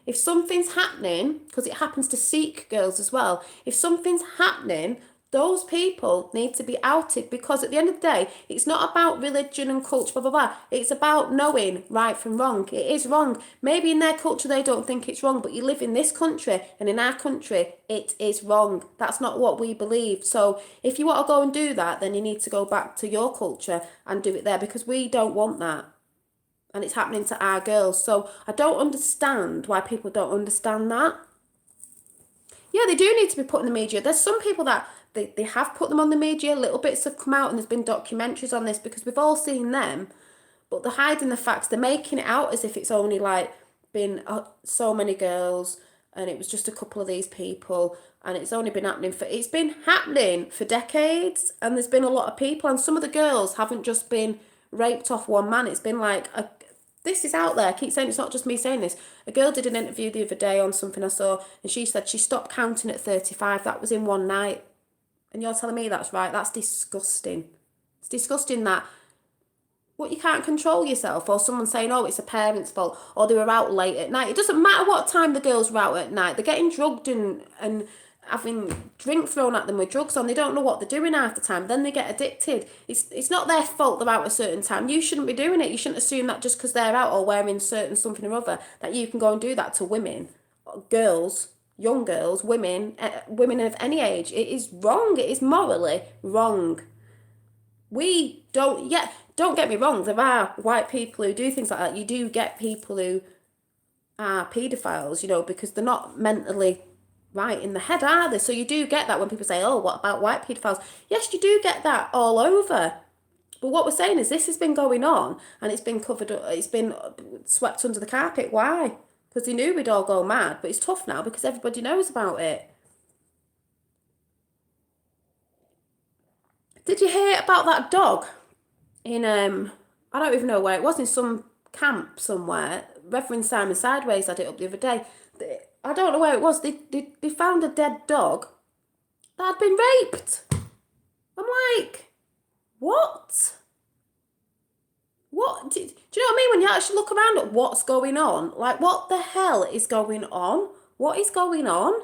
If something's happening, because it happens to Sikh girls as well, if something's happening, those people need to be outed, because at the end of the day, it's not about religion and culture, blah, blah, blah. It's about knowing right from wrong. It is wrong. Maybe in their culture they don't think it's wrong, but you live in this country, and in our country, it is wrong. That's not what we believe. So if you want to go and do that, then you need to go back to your culture and do it there, because we don't want that. And it's happening to our girls. So I don't understand why people don't understand that. Yeah, they do need to be put in the media. There's some people that they have put them on the media. Little bits have come out and there's been documentaries on this because we've all seen them. But they're hiding the facts. They're making it out as if it's only like been so many girls and it was just a couple of these people. And it's only been happening it's been happening for decades. And there's been a lot of people. And some of the girls haven't just been raped off one man. It's been like this is out there. I keep saying it's not just me saying this. A girl did an interview the other day on something I saw, and she said she stopped counting at 35. That was in one night. And you're telling me that's right? That's disgusting. It's disgusting that you can't control yourself, or someone saying, oh, it's a parent's fault, or they were out late at night. It doesn't matter what time the girls were out at night. They're getting drugged and having drink thrown at them with drugs on. They don't know what they're doing half the time. Then they get addicted. It's not their fault they're out at a certain time. You shouldn't be doing it. You shouldn't assume that just because they're out or wearing certain something or other that you can go and do that to women, girls, young girls, women of any age. It is wrong. It is morally wrong. Don't get me wrong, there are white people who do things like that. You do get people who are paedophiles, because they're not mentally right in the head, are they? So you do get that when people say, oh, what about white paedophiles? Yes, you do get that all over. But what we're saying is this has been going on and it's been covered up, it's been swept under the carpet. Why? Because they knew we'd all go mad, but it's tough now because everybody knows about it. Did you hear about that dog in I don't even know where it was, in some camp somewhere? Reverend Simon Sideways had it up the other day. I don't know where it was. They found a dead dog that had been raped. I'm like, what? Do you know what I mean? When you actually look around at what's going on, like, what the hell is going on? What is going on?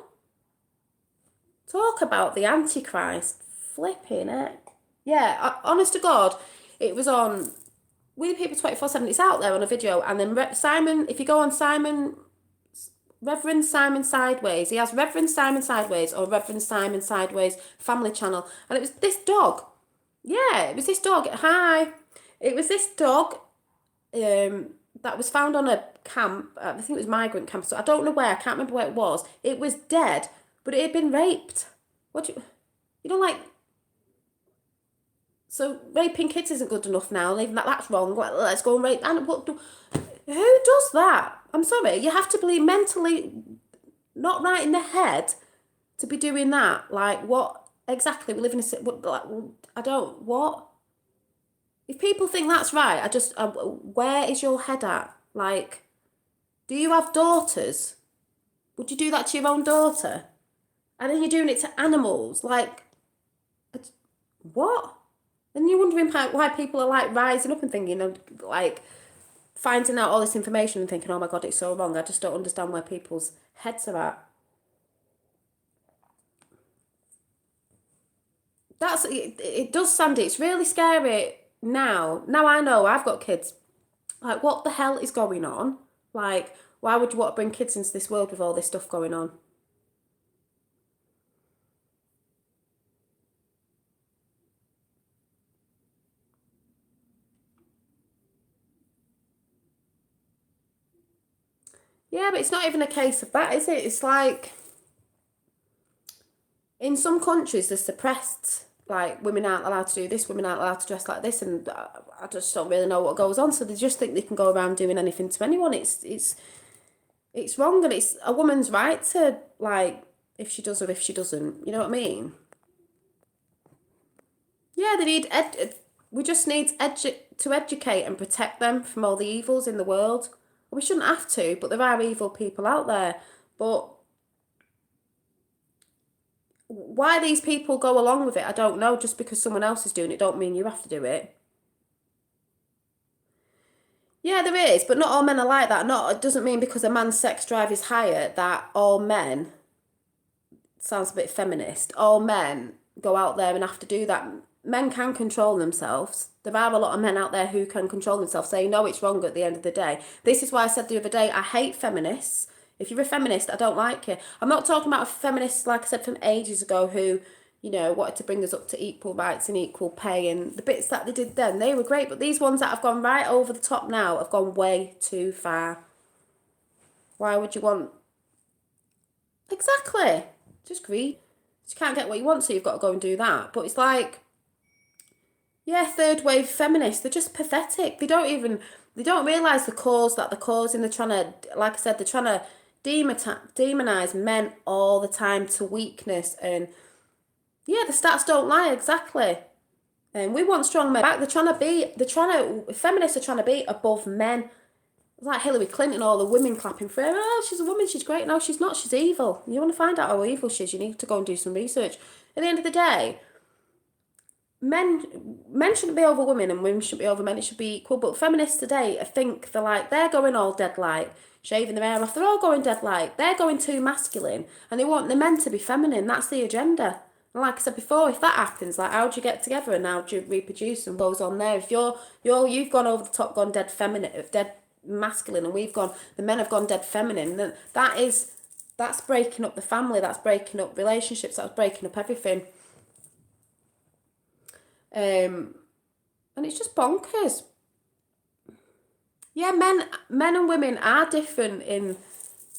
Talk about the Antichrist. Flipping it. Yeah, honest to God, it was on We People 24/7. It's out there on a video. And then Simon, if you go on Reverend Simon Sideways, he has Reverend Simon Sideways or Reverend Simon Sideways Family Channel. And it was this dog. Yeah, it was this dog. Hi. It was this dog that was found on a camp. I think it was migrant camp. So I don't know where. I can't remember where it was. It was dead. but it had been raped. What do you don't like? So raping kids isn't good enough now. Even that's wrong. Let's go and rape. And who does that? I'm sorry. You have to be mentally not right in the head to be doing that. Like what exactly? We live in a like, I don't what. If people think that's right, I just where is your head at? Like, do you have daughters? Would you do that to your own daughter? And then you're doing it to animals. Like, what? And you're wondering why people are like rising up and thinking, like, finding out all this information and thinking, oh my God, it's so wrong. I just don't understand where people's heads are at. It does, Sandy. It's really scary now. Now I know I've got kids. Like, what the hell is going on? Like, why would you want to bring kids into this world with all this stuff going on? Yeah, but it's not even a case of that, is it? It's like, in some countries, they're suppressed. Like, women aren't allowed to do this, women aren't allowed to dress like this, and I just don't really know what goes on. So they just think they can go around doing anything to anyone. It's wrong, and it's a woman's right to, like, if she does or if she doesn't. You know what I mean? Yeah, they need we just need to educate and protect them from all the evils in the world. We shouldn't have to, but there are evil people out there. But why these people go along with it, I don't know. Just because someone else is doing it, don't mean you have to do it. Yeah, there is, but not all men are like that. Not it doesn't mean because a man's sex drive is higher that all men, sounds a bit feminist, all men go out there and have to do that. Men can control themselves. There are a lot of men out there who can control themselves, saying, no, it's wrong at the end of the day. This is why I said the other day, I hate feminists. If you're a feminist, I don't like you. I'm not talking about a feminist, like I said, from ages ago who, wanted to bring us up to equal rights and equal pay. And the bits that they did then, they were great. But these ones that have gone right over the top now have gone way too far. Why would you want... Exactly. Just greed. You can't get what you want, so you've got to go and do that. But it's like... Yeah, third wave feminists, they're just pathetic. They don't realise the cause that they're causing. They're trying to, like I said, they're trying to demonise men all the time to weakness. And yeah, the stats don't lie, exactly. And we want strong men back. Feminists are trying to be above men. Like Hillary Clinton, all the women clapping for her. Oh, she's a woman, she's great. No, she's not, she's evil. You want to find out how evil she is, you need to go and do some research. At the end of the day, men shouldn't be over women and women shouldn't be over men. It should be equal. But feminists today, I think they're going all dead like, shaving their hair off. They're all going dead like. They're going too masculine, and they want the men to be feminine. That's the agenda. And like I said before, if that happens, like, how do you get together and how do you reproduce and goes on there? If you've gone over the top, gone dead feminine, dead masculine, and the men have gone dead feminine, then that's breaking up the family. That's breaking up relationships. That's breaking up everything. And it's just bonkers. Yeah, men and women are different in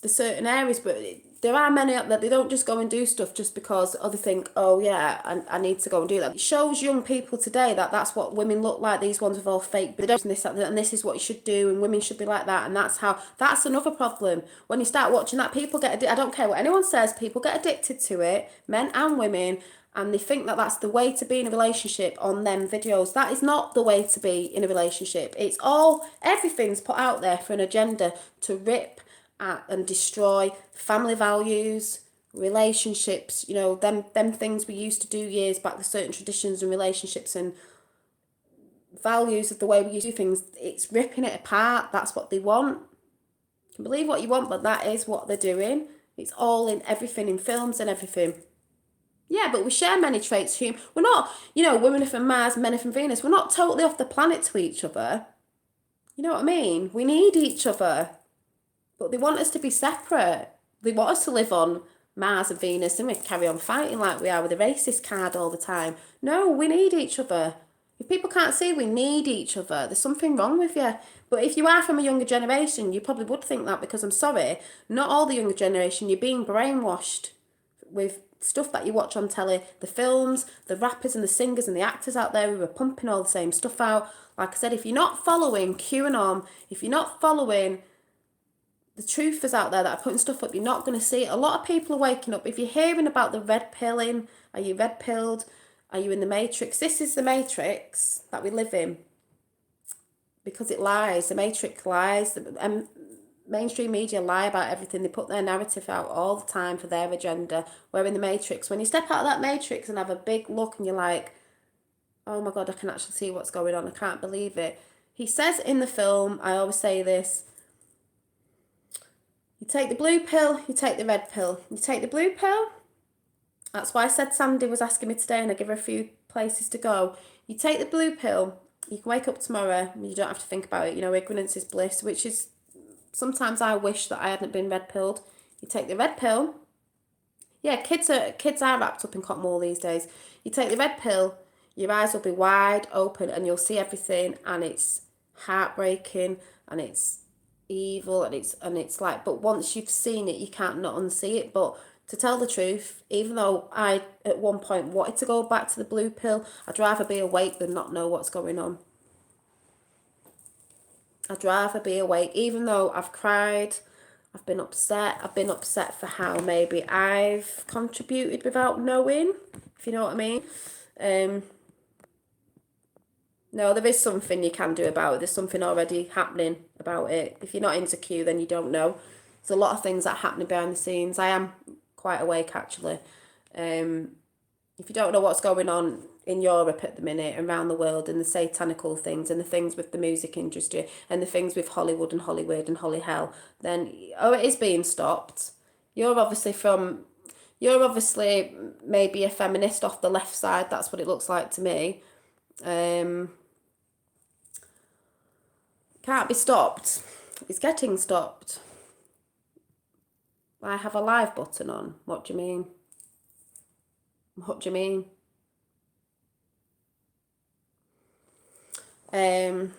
the certain areas, but there are men out there, they don't just go and do stuff just because they think, oh yeah, I need to go and do that. It shows young people today that that's what women look like. These ones are all fake, but and this is what you should do, and women should be like that, and that's another problem. When you start watching that, people get I don't care what anyone says, people get addicted to it, men and women, and they think that that's the way to be in a relationship on them videos. That is not the way to be in a relationship. Everything's put out there for an agenda to rip at and destroy family values, relationships, them things we used to do years back, the certain traditions and relationships and values of the way we used to do things. It's ripping it apart. That's what they want. You can believe what you want, but that is what they're doing. It's all in everything, in films and everything. Yeah, but we share many traits. We're not, women are from Mars, men are from Venus. We're not totally off the planet to each other. You know what I mean? We need each other. But they want us to be separate. They want us to live on Mars and Venus and we carry on fighting like we are with a racist card all the time. No, we need each other. If people can't see we need each other, there's something wrong with you. But if you are from a younger generation, you probably would think that, because I'm sorry, not all the younger generation, you're being brainwashed with stuff that you watch on telly, the films, the rappers and the singers and the actors out there who are pumping all the same stuff out. Like I said, if you're not following QAnon, if you're not following the truthers out there that are putting stuff up, you're not going to see it. A lot of people are waking up. If you're hearing about the red pilling, are you red pilled? Are you in the matrix? This is the matrix that we live in because it lies. The matrix lies. And mainstream media lie about everything. They put their narrative out all the time for their agenda. We're in the matrix. When you step out of that matrix and have a big look and you're like, oh my God, I can actually see what's going on. I can't believe it. He says in the film, I always say this, you take the blue pill, you take the red pill. You take the blue pill. That's why I said Sandy was asking me today and I give her a few places to go. You take the blue pill, you can wake up tomorrow and you don't have to think about it. You know, ignorance is bliss, which is, sometimes I wish that I hadn't been red pilled. You take the red pill. Yeah, kids are wrapped up in cotton wool these days. You take the red pill, your eyes will be wide open and you'll see everything, and it's heartbreaking and it's evil and it's like, but once you've seen it you can't not unsee it. But to tell the truth, even though I at one point wanted to go back to the blue pill, I'd rather be awake than not know what's going on. I'd rather be awake, even though I've cried, I've been upset for how maybe I've contributed without knowing, if you know what I mean. No, there is something you can do about it. There's something already happening about it. If you're not into Q, then you don't know. There's a lot of things that are happening behind the scenes. I am quite awake, actually. If you don't know what's going on in Europe at the minute, around the world, and the satanical things, and the things with the music industry, and the things with Hollywood and Hollywood and Holly Hell, then, it is being stopped. You're obviously maybe a feminist off the left side. That's what it looks like to me. Can't be stopped. It's getting stopped. I have a live button on. What do you mean? What do you mean? Do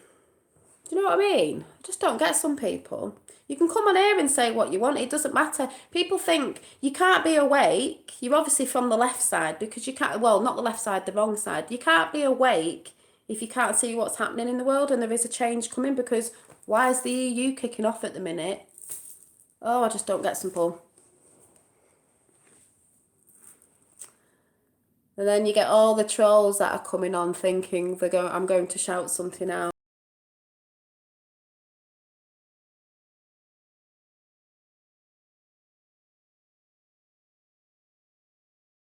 you know what I mean? I just don't get some people. You can come on here and say what you want. It doesn't matter. People think you can't be awake. You're obviously from the left side because you can't, well, not the left side, the wrong side. You can't be awake if you can't see what's happening in the world, and there is a change coming, because why is the EU kicking off at the minute? Oh, I just don't get simple. And then you get all the trolls that are coming on thinking I'm going to shout something out.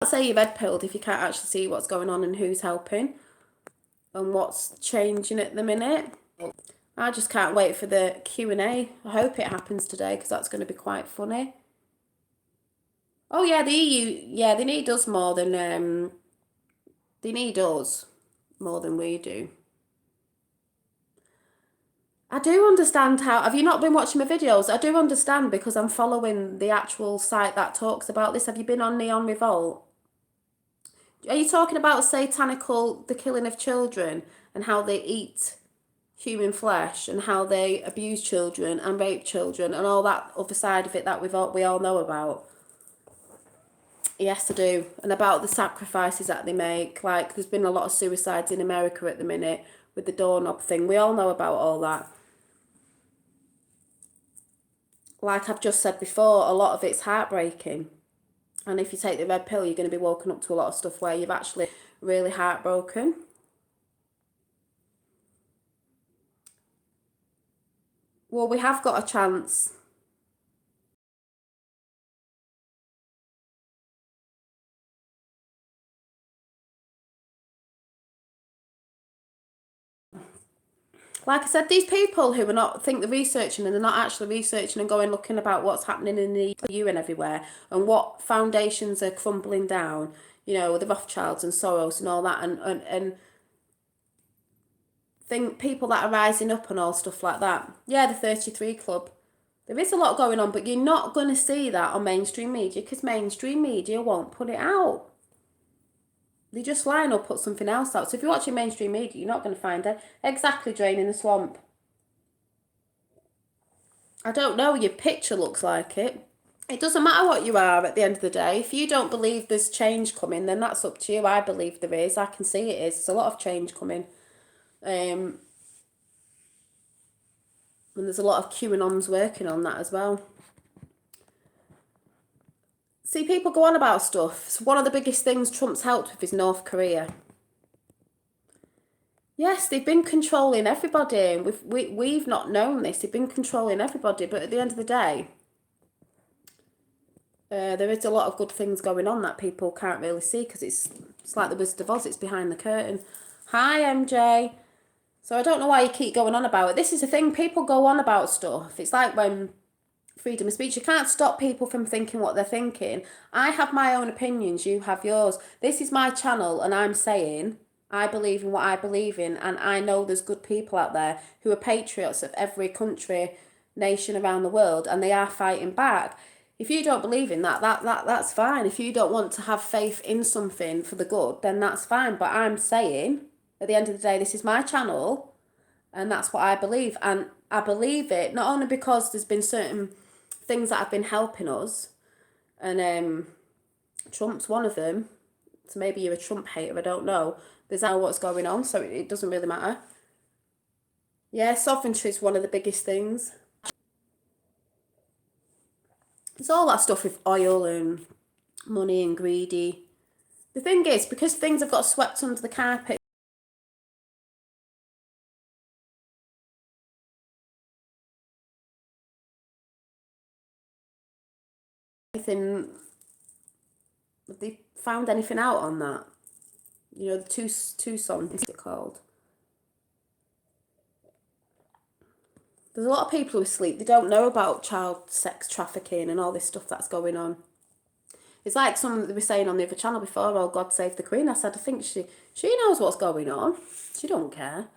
Say you're red pilled if you can't actually see what's going on and who's helping and what's changing at the minute. I just can't wait for the Q&A. I hope it happens today because that's going to be quite funny. Oh yeah, the EU, yeah, they need us more than we do. I do understand how. Have you not been watching my videos? I do understand because I'm following the actual site that talks about this. Have you been on Neon Revolt? Are you talking about the killing of children and how they eat human flesh and how they abuse children and rape children and all that other side of it that we all know about? Yes, I do. And about the sacrifices that they make. Like, there's been a lot of suicides in America at the minute with the doorknob thing. We all know about all that. Like I've just said before, a lot of it's heartbreaking. And if you take the red pill, you're going to be woken up to a lot of stuff where you've actually really heartbroken. Well, we have got a chance. Like I said, these people who are not think they're researching and they're not actually researching and going looking about what's happening in the EU and everywhere and what foundations are crumbling down, the Rothschilds and Soros and all that, and think people that are rising up and all stuff like that. Yeah, the 33 Club. There is a lot going on, but you're not going to see that on mainstream media because mainstream media won't put it out. They just lie or put something else out. So if you're watching mainstream media, you're not going to find it. Exactly, Draining the Swamp. I don't know, your picture looks like it. It doesn't matter what you are at the end of the day. If you don't believe there's change coming, then that's up to you. I believe there is. I can see it is. There's a lot of change coming. And there's a lot of QAnons working on that as well. See, people go on about stuff. So one of the biggest things Trump's helped with is North Korea. Yes, they've been controlling everybody. We've not known this. They've been controlling everybody. But at the end of the day, there is a lot of good things going on that people can't really see because it's like the Wizard of Oz. It's behind the curtain. Hi, MJ. So I don't know why you keep going on about it. This is the thing. People go on about stuff. It's like when freedom of speech. You can't stop people from thinking what they're thinking. I have my own opinions. You have yours. This is my channel and I'm saying I believe in what I believe in, and I know there's good people out there who are patriots of every country, nation around the world, and they are fighting back. If you don't believe in that's fine. If you don't want to have faith in something for the good, then that's fine. But I'm saying, at the end of the day, this is my channel, and that's what I believe. And I believe it not only because there's been certain things that have been helping us, and Trump's one of them. So maybe you're a Trump hater, I don't know. There's now what's going on, so it doesn't really matter. Yeah, sovereignty is one of the biggest things. It's all that stuff with oil and money and greedy. The thing is, because things have got swept under the carpet, anything, have they found anything out on that? You know, the Tucson, what's it called? There's a lot of people who are asleep. They don't know about child sex trafficking and all this stuff that's going on. It's like someone that they were saying on the other channel before, oh, God save the Queen. I said, I think she knows what's going on. She don't care.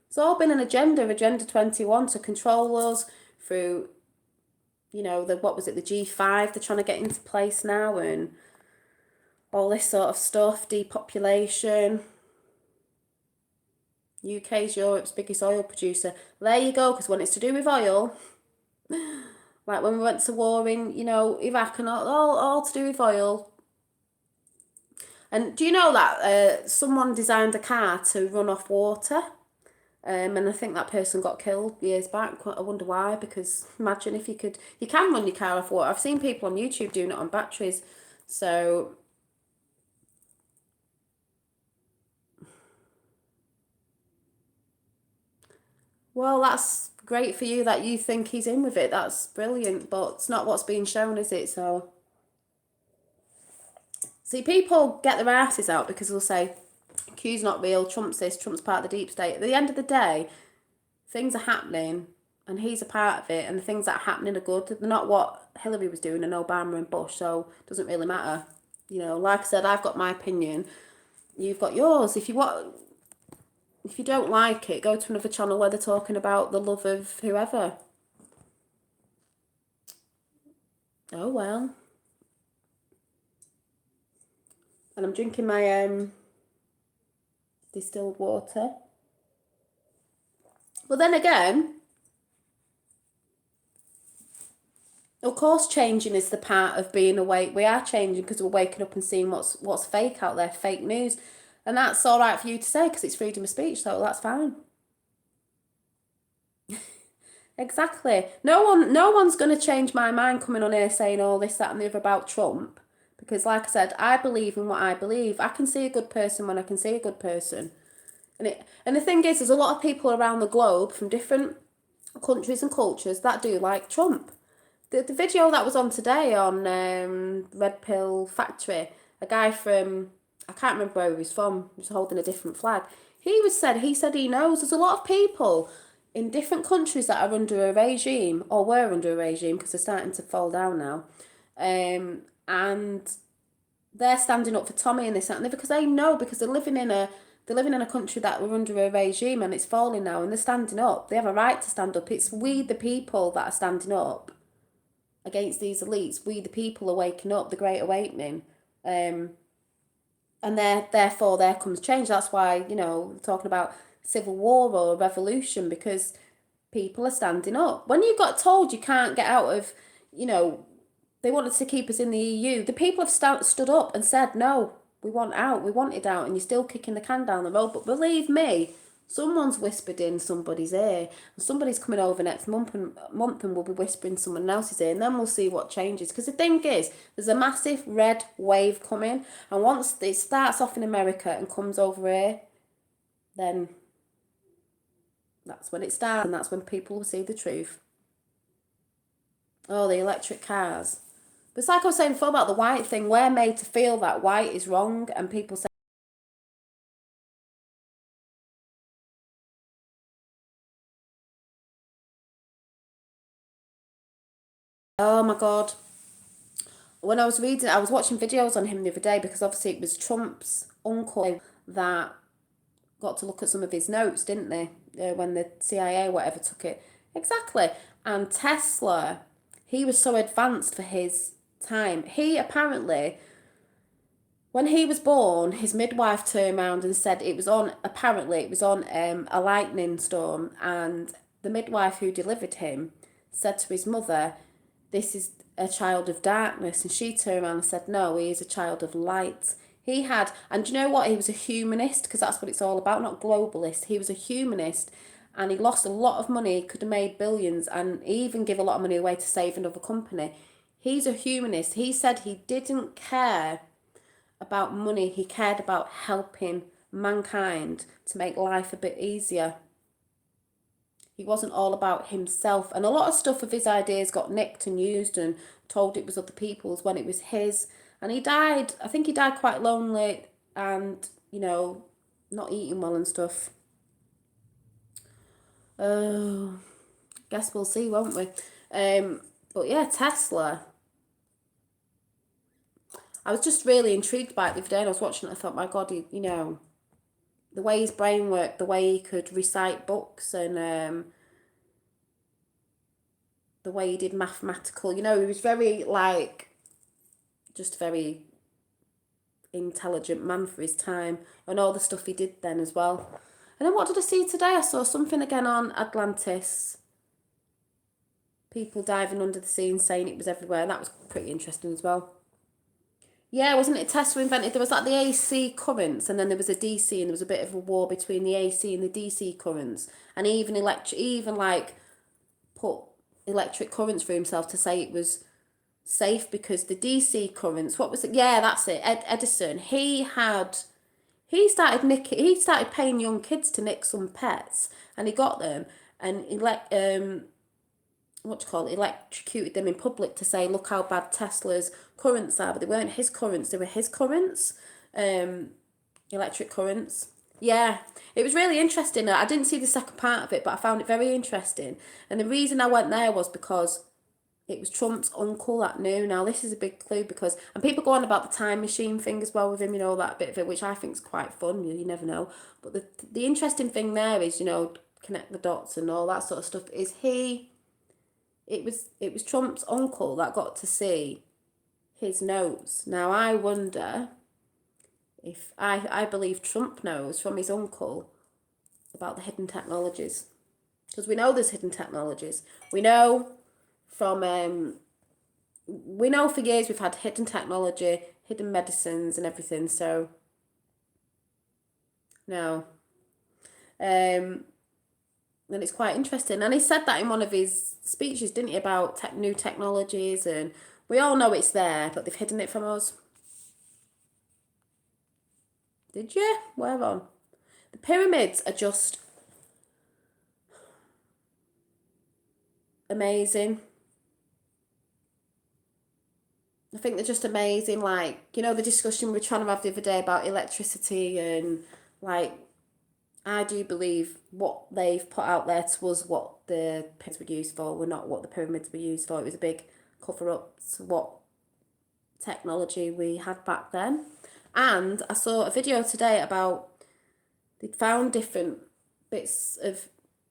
It's all been an Agenda 21, to control us through, you know, what was it, the G5 they're trying to get into place now, and all this sort of stuff, depopulation. UK's Europe's biggest oil producer. There you go, because when it's to do with oil, like when we went to war in, you know, Iraq and all to do with oil. And do you know that someone designed a car to run off water? And I think that person got killed years back. I wonder why, because imagine if you can run your car off water. I've seen people on YouTube doing it on batteries. So, well, that's great for you that you think he's in with it. That's brilliant, but it's not what's being shown, is it? So, see, people get their asses out because they'll say, Q's not real, Trump's this, Trump's part of the deep state. At the end of the day, things are happening and he's a part of it, and the things that are happening are good. They're not what Hillary was doing and Obama and Bush, so it doesn't really matter. You know, like I said, I've got my opinion, you've got yours. If you don't like it, go to another channel where they're talking about the love of whoever. Oh well. And I'm drinking my distilled water. But then again, of course, changing is the part of being awake. We are changing because we're waking up and seeing what's fake out there, fake news, and that's all right for you to say because it's freedom of speech. So that's fine. Exactly. No one's going to change my mind coming on here saying all this, that, and the other about Trump, because, like I said, I believe in what I believe. I can see a good person when I can see a good person, and the thing is, there's a lot of people around the globe from different countries and cultures that do like Trump. The video that was on today on Red Pill Factory, a guy from, I can't remember where he was from, he was holding a different flag. He said he knows there's a lot of people in different countries that are under a regime, or were under a regime, because they're starting to fall down now. And they're standing up for Tommy and this, that, and the other, because they know, because they're living in a country that were under a regime and it's falling now, and they're standing up. They have a right to stand up. It's we the people that are standing up against these elites. We the people are waking up, the Great Awakening, and therefore there comes change. That's why, you know, talking about civil war or revolution, because people are standing up. When you got told you can't get out of, you know, they wanted to keep us in the EU, the people have stood up and said, no, we want out, we want it out, and you're still kicking the can down the road. But believe me, someone's whispered in somebody's ear, and somebody's coming over next month and will be whispering someone else's ear, and then we'll see what changes. Because the thing is, there's a massive red wave coming, and once it starts off in America and comes over here, then that's when it starts, and that's when people will see the truth. Oh, the electric cars. But it's like I was saying before about the white thing. We're made to feel that white is wrong, and people say, oh my God. When I was reading, I was watching videos on him the other day because obviously it was Trump's uncle that got to look at some of his notes, didn't they? When the CIA, whatever, took it. Exactly. And Tesla, he was so advanced for his time. He apparently, when he was born, his midwife turned around and said apparently it was on a lightning storm, and the midwife who delivered him said to his mother, this is a child of darkness, and she turned around and said, no, he is a child of light. He had, and do you know what? He was a humanist, because that's what it's all about, not globalist. He was a humanist, and he lost a lot of money, could have made billions, and he even give a lot of money away to save another company. He's a humanist. He said he didn't care about money, he cared about helping mankind to make life a bit easier. He wasn't all about himself. And a lot of stuff of his ideas got nicked and used and told it was other people's when it was his. And he died, I think he died quite lonely and, not eating well and stuff. Oh, guess we'll see, won't we? But yeah, Tesla. I was just really intrigued by it the other day, and I was watching it. I thought, my God, the way his brain worked, the way he could recite books, and the way he did mathematical. He was very just very intelligent man for his time, and all the stuff he did then as well. And then what did I see today? I saw something again on Atlantis. People diving under the sea and saying it was everywhere. And that was pretty interesting as well. Yeah, wasn't it Tesla invented? There was like the AC currents, and then there was a DC, and there was a bit of a war between the AC and the DC currents, and he even put electric currents for himself to say it was safe because the DC currents. What was it? Yeah, that's it. Edison. He started paying young kids to nick some pets, and he got them, and electrocuted them in public to say, look how bad Tesla's currents are. But they weren't his currents, they were his currents, electric currents. Yeah, it was really interesting. I didn't see the second part of it, but I found it very interesting. And the reason I went there was because it was Trump's uncle that knew. Now, this is a big clue and people go on about the time machine thing as well with him, that bit of it, which I think is quite fun. You never know. But the interesting thing there is, connect the dots and all that sort of stuff, is it was Trump's uncle that got to see his notes. Now I wonder if I believe Trump knows from his uncle about the hidden technologies, because we know there's hidden technologies. We know for years we've had hidden technology, hidden medicines and everything. So no, and it's quite interesting. And he said that in one of his speeches, didn't he, about new technologies, and we all know it's there, but they've hidden it from us. Did you? Where on? The pyramids are just amazing. I think they're just amazing. The discussion we were trying to have the other day about electricity, and I do believe what they've put out there to us, what the pyramids were used for, were not what the pyramids were used for. It was a big cover up to what technology we had back then. And I saw a video today about they'd found different bits of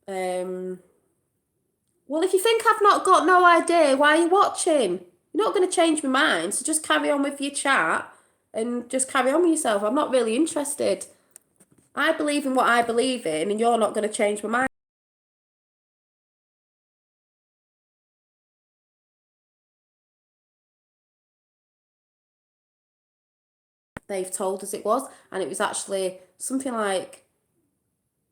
well, if you think I've not got no idea, why are you watching? You're not going to change my mind, so just carry on with your chat and just carry on with yourself. I'm not really interested. I believe in what I believe in, and you're not going to change my mind. they've told us it was. And it was actually something like,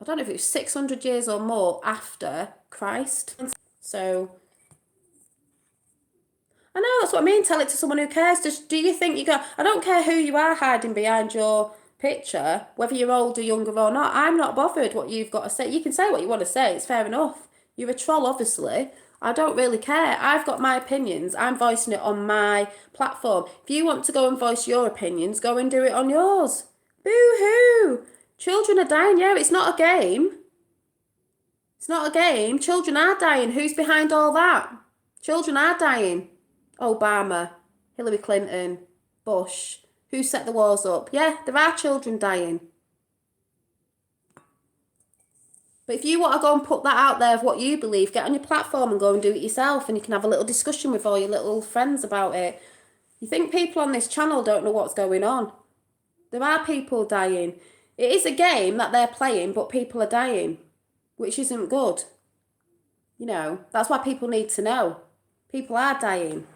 I don't know if it was 600 years or more after Christ. So, I know, that's what I mean. Tell it to someone who cares. Just, do you think you go, I don't care who you are hiding behind your picture, whether you're older, younger or not. I'm not bothered what you've got to say. You can say what you want to say. It's fair enough. You're a troll, obviously. I don't really care. I've got my opinions. I'm voicing it on my platform. If you want to go and voice your opinions, go and do it on yours. Boo-hoo. Children are dying. Yeah, it's not a game. It's not a game. Children are dying. Who's behind all that? Children are dying. Obama, Hillary Clinton, Bush. Who set the wars up? Yeah, there are children dying. But if you want to go and put that out there of what you believe, get on your platform and go and do it yourself, and you can have a little discussion with all your little friends about it. You think people on this channel don't know what's going on? There are people dying. It is a game that they're playing, but people are dying, which isn't good. You know, that's why people need to know. People are dying.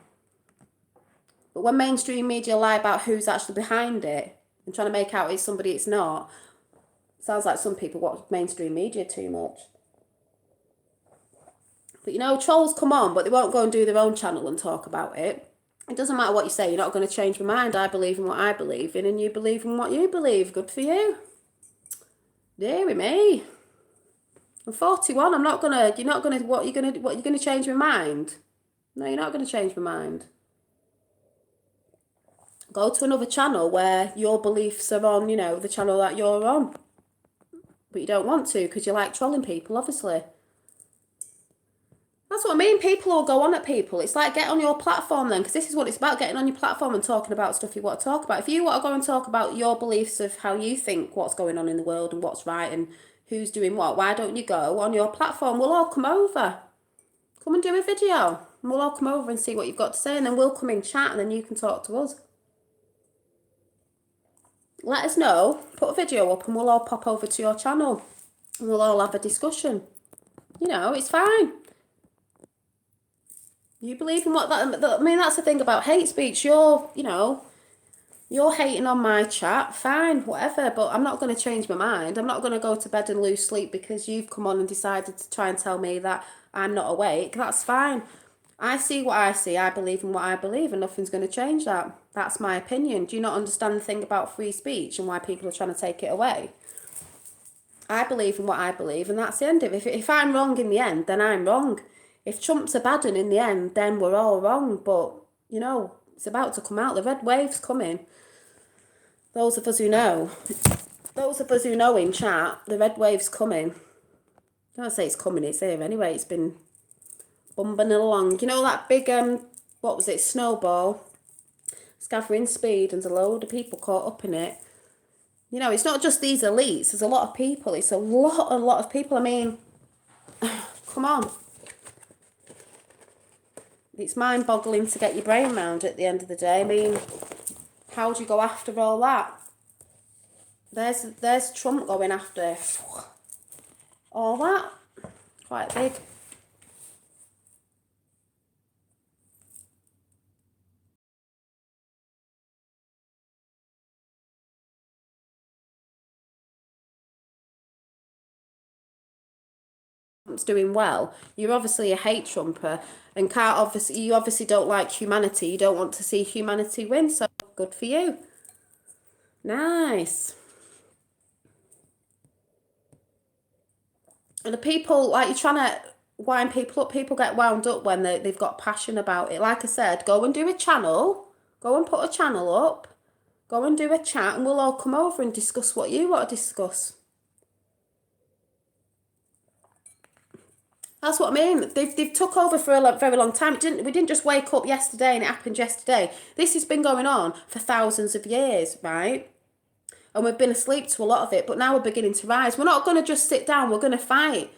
But when mainstream media lie about who's actually behind it and trying to make out it's somebody it's not, sounds like some people watch mainstream media too much. But you know, trolls come on, but they won't go and do their own channel and talk about it. It doesn't matter what you say, you're not going to change my mind. I believe in what I believe in, and you believe in what you believe. Good for you. Deary me. I'm 41. I'm not gonna. You're not gonna. What you're gonna change my mind? No, you're not gonna change my mind. Go to another channel where your beliefs are on, you know, the channel that you're on. But you don't want to because you like trolling people, obviously. That's what I mean. People all go on at people. It's like, get on your platform then, because this is what it's about, getting on your platform and talking about stuff you want to talk about. If you want to go and talk about your beliefs of how you think what's going on in the world and what's right and who's doing what, why don't you go on your platform? We'll all come over. Come and do a video. And we'll all come over and see what you've got to say, and then we'll come in chat and then you can talk to us. Let us know, put a video up and we'll all pop over to your channel and we'll all have a discussion. You know, it's fine. You believe in what that, I mean, that's the thing about hate speech. You're hating on my chat, fine, whatever, but I'm not going to change my mind. I'm not going to go to bed and lose sleep because you've come on and decided to try and tell me that I'm not awake. That's fine. I see what I see. I believe in what I believe, and nothing's going to change that. That's my opinion. Do you not understand the thing about free speech and why people are trying to take it away? I believe in what I believe, and that's the end of it. If I'm wrong in the end, then I'm wrong. If Trump's a bad one in the end, then we're all wrong. But, you know, it's about to come out. The red wave's coming. Those of us who know in chat, the red wave's coming. I don't say it's coming, it's here anyway. It's been bumping along. You know that big, what was it, snowball? It's gathering speed and there's a load of people caught up in it. You know, it's not just these elites. There's a lot of people. It's a lot of people. I mean, come on. It's mind-boggling to get your brain round at the end of the day. I mean, how do you go after all that? There's Trump going after all that. Quite big. Trump's doing well. You're obviously a hate Trumper, and you obviously don't like humanity. You don't want to see humanity win. So good for you. Nice. And the people, like, you're trying to wind people up. People get wound up when they've got passion about it. Like I said, go and do a channel. Go and put a channel up. Go and do a chat and we'll all come over and discuss what you want to discuss. That's what I mean. They've took over for a very long time. We didn't just wake up yesterday and it happened yesterday. This has been going on for thousands of years, right? And we've been asleep to a lot of it, but now we're beginning to rise. We're not going to just sit down. We're going to fight.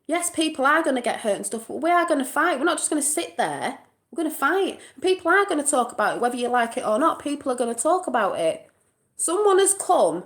Yes, people are going to get hurt and stuff, but we are going to fight. We're not just going to sit there. We're going to fight. And people are going to talk about it, whether you like it or not. People are going to talk about it. Someone has come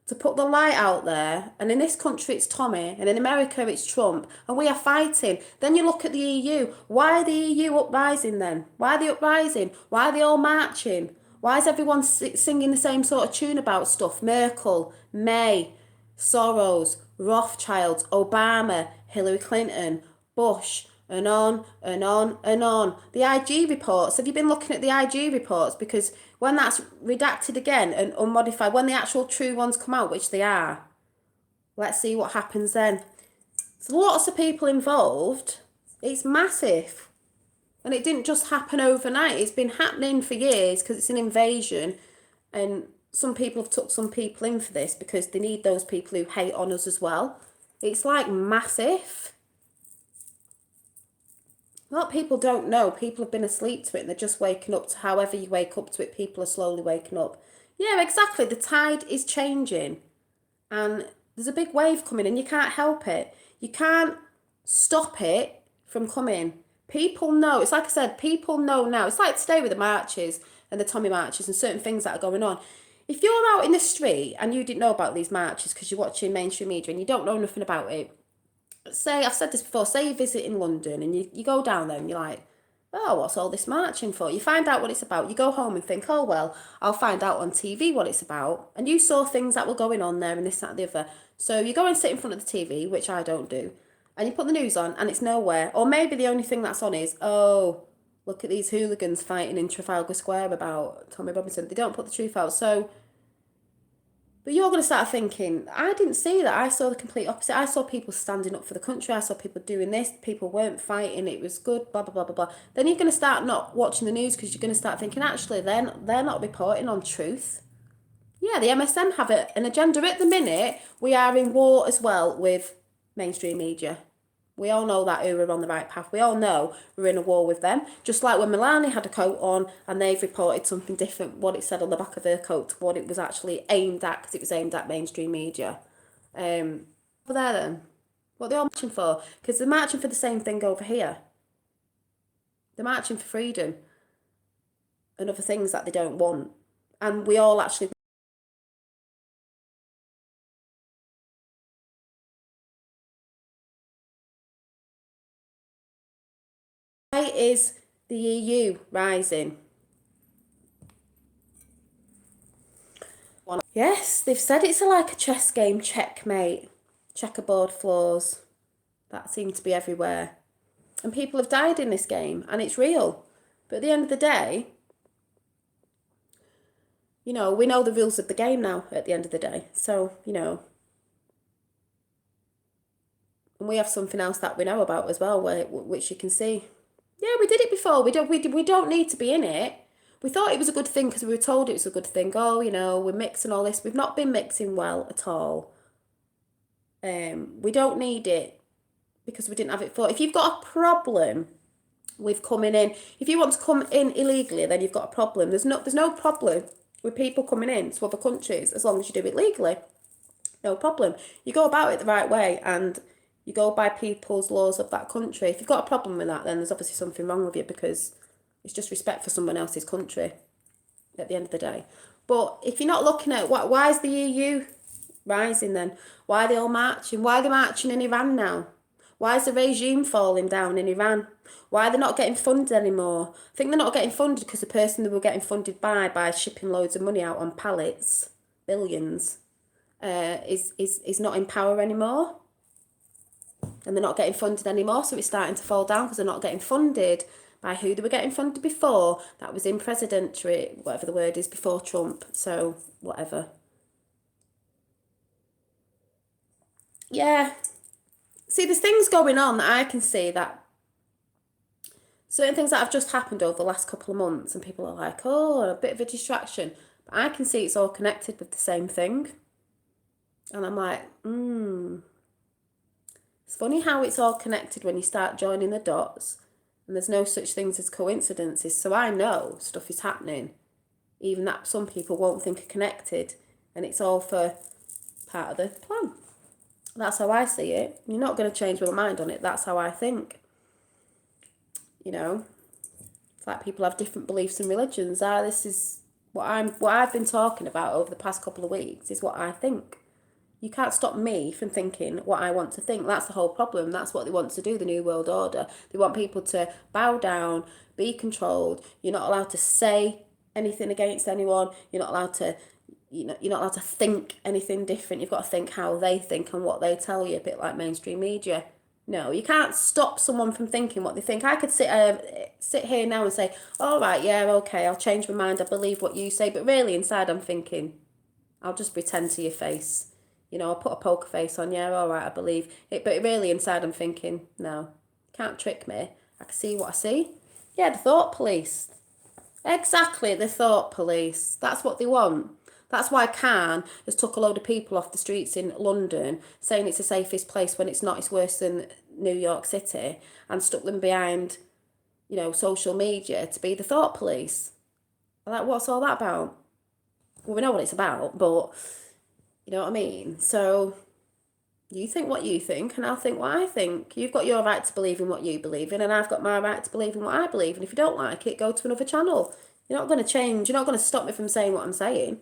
to put the light out there, and in this country it's Tommy, and in America it's Trump, and we are fighting. Then you look at the EU. Why are the EU uprising then? Why are they uprising? Why are they all marching? Why is everyone singing the same sort of tune about stuff? Merkel, May, Soros, Rothschilds, Obama, Hillary Clinton, Bush, and on and on and on. The IG reports, have you been looking at the IG reports? Because when that's redacted again and unmodified, when the actual true ones come out, which they are, let's see what happens then. There's lots of people involved. It's massive. And it didn't just happen overnight. It's been happening for years because it's an invasion. And some people have took some people in for this because they need those people who hate on us as well. It's like massive. A lot of people don't know. People have been asleep to it and they're just waking up to however you wake up to it. People are slowly waking up. Yeah, exactly. The tide is changing. And there's a big wave coming and you can't help it. You can't stop it from coming. People know. It's like I said, people know now. It's like today with the marches and the Tommy marches and certain things that are going on. If you're out in the street and you didn't know about these marches because you're watching mainstream media and you don't know nothing about it, say, I've said this before, say you visit in London and you go down there and you're like, oh, what's all this marching for? You find out what it's about. You go home and think, oh, well, I'll find out on TV what it's about. And you saw things that were going on there and this, that, and the other. So you go and sit in front of the TV, which I don't do, and you put the news on and it's nowhere. Or maybe the only thing that's on is, oh, look at these hooligans fighting in Trafalgar Square about Tommy Robinson. They don't put the truth out. So, but you're going to start thinking, I didn't see that. I saw the complete opposite. I saw people standing up for the country. I saw people doing this. People weren't fighting. It was good, blah, blah, blah, blah, blah. Then you're going to start not watching the news because you're going to start thinking, actually, they're not reporting on truth. Yeah, the MSN have an agenda. At the minute, we are in war as well with mainstream media. We all know that who are on the right path. We all know we're in a war with them. Just like when Melania had a coat on and they've reported something different, what it said on the back of her coat to what it was actually aimed at, because it was aimed at mainstream media. Over there then, what are they all marching for? Because they're marching for the same thing over here. They're marching for freedom and other things that they don't want. And we all actually... Why is the EU rising? Yes, they've said it's like a chess game, checkmate, checkerboard floors. That seem to be everywhere. And people have died in this game, and it's real. But at the end of the day, you know, we know the rules of the game now at the end of the day. So, you know, and we have something else that we know about as well, which you can see. Yeah, we did it before. We don't need to be in it. We thought it was a good thing because we were told it was a good thing. Oh, you know, we're mixing all this. We've not been mixing well at all. We don't need it because we didn't have it before. If you've got a problem with coming in, if you want to come in illegally, then you've got a problem. There's no problem with people coming in to other countries as long as you do it legally. No problem. You go about it the right way and you go by people's laws of that country. If you've got a problem with that, then there's obviously something wrong with you because it's just respect for someone else's country at the end of the day. But if you're not looking at why is the EU rising then? Why are they all marching? Why are they marching in Iran now? Why is the regime falling down in Iran? Why are they not getting funded anymore? I think they're not getting funded because the person they were getting funded by shipping loads of money out on pallets, billions, is not in power anymore. And they're not getting funded anymore, so it's starting to fall down because they're not getting funded by who they were getting funded before. That was in presidency, whatever the word is, before Trump. So, whatever. Yeah. See, there's things going on that I can see that certain things that have just happened over the last couple of months and people are like, oh, a bit of a distraction. But I can see it's all connected with the same thing. And I'm like, It's funny how it's all connected when you start joining the dots and there's no such things as coincidences. So I know stuff is happening, even that some people won't think are connected, and it's all for part of the plan. That's how I see it. You're not going to change my mind on it. That's how I think. You know, it's like people have different beliefs and religions. This is what I've been talking about over the past couple of weeks is what I think. You can't stop me from thinking what I want to think. That's the whole problem. That's what they want to do, the New World Order. They want people to bow down, be controlled. You're not allowed to say anything against anyone. You're not allowed to, you're not allowed to think anything different. You've got to think how they think and what they tell you, a bit like mainstream media. No, you can't stop someone from thinking what they think. I could sit here now and say, all right, yeah, okay, I'll change my mind. I believe what you say. But really inside I'm thinking, I'll just pretend to your face. I'll put a poker face on, yeah, all right, I believe it. But really inside I'm thinking, no, can't trick me. I can see what I see. Yeah, the thought police. Exactly, the thought police. That's what they want. That's why Khan has took a load of people off the streets in London, saying it's the safest place when it's not. It's worse than New York City, and stuck them behind, social media to be the thought police. Like, what's all that about? Well, we know what it's about, but you know what I mean? So you think what you think, and I'll think what I think. You've got your right to believe in what you believe in, and I've got my right to believe in what I believe in. If you don't like it, go to another channel. You're not going to change. You're not going to stop me from saying what I'm saying.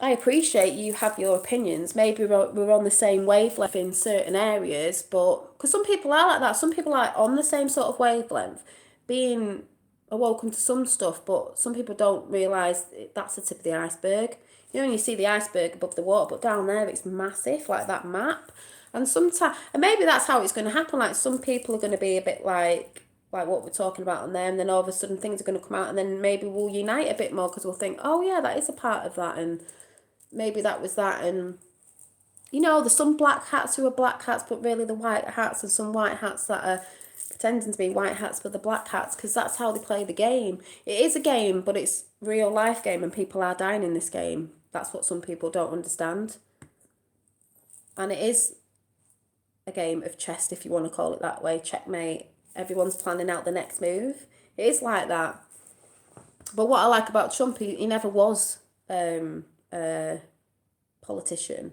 I appreciate you have your opinions. Maybe we're on the same wavelength in certain areas, but because some people are like that. Some people are on the same sort of wavelength, being awoken to some stuff, but some people don't realise that's the tip of the iceberg. When you see the iceberg above the water, but down there it's massive, like that map. And sometimes, and maybe that's how it's going to happen. Like some people are going to be a bit like what we're talking about on there, and then all of a sudden things are going to come out, and then maybe we'll unite a bit more because we'll think, oh yeah, that is a part of that, and maybe that was that. And there's some black hats who are black hats, but really the white hats, and some white hats that are pretending to be white hats but the black hats, because that's how they play the game. It is a game, but it's real life game, and people are dying in this game. That's what some people don't understand. And it is a game of chess, if you want to call it that way. Checkmate. Everyone's planning out the next move. It is like that. But what I like about Trump, he never was a politician.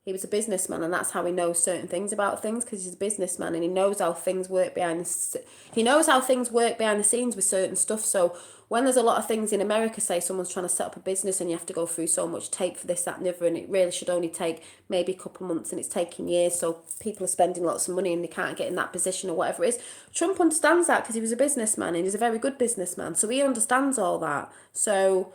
He was a businessman, and that's how he knows certain things about things, because he's a businessman and he knows how things work behind the scenes with certain stuff. So when there's a lot of things in America, say someone's trying to set up a business and you have to go through so much tape for this, that, and the other, and it really should only take maybe a couple of months, and it's taking years. So people are spending lots of money and they can't get in that position or whatever it is. Trump understands that because he was a businessman, and he's a very good businessman. So he understands all that. So,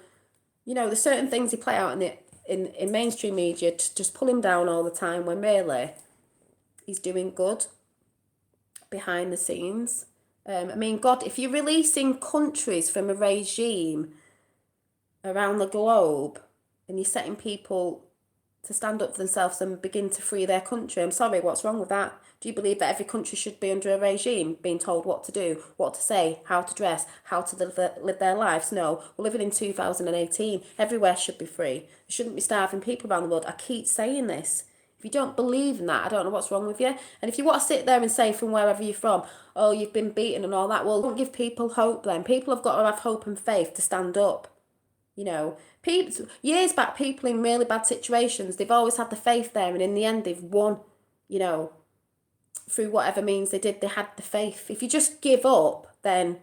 there's certain things he play out in mainstream media to just pull him down all the time, when really he's doing good behind the scenes. God, if you're releasing countries from a regime around the globe and you're setting people to stand up for themselves and begin to free their country, I'm sorry, what's wrong with that? Do you believe that every country should be under a regime, being told what to do, what to say, how to dress, how to live their lives? No, we're living in 2018. Everywhere should be free. There shouldn't be starving people around the world. I keep saying this. If you don't believe in that, I don't know what's wrong with you. And if you want to sit there and say from wherever you're from, oh, you've been beaten and all that, well, don't give people hope then. People have got to have hope and faith to stand up. People, years back, people in really bad situations, they've always had the faith there, and in the end they've won, through whatever means they did. They had the faith. If you just give up, then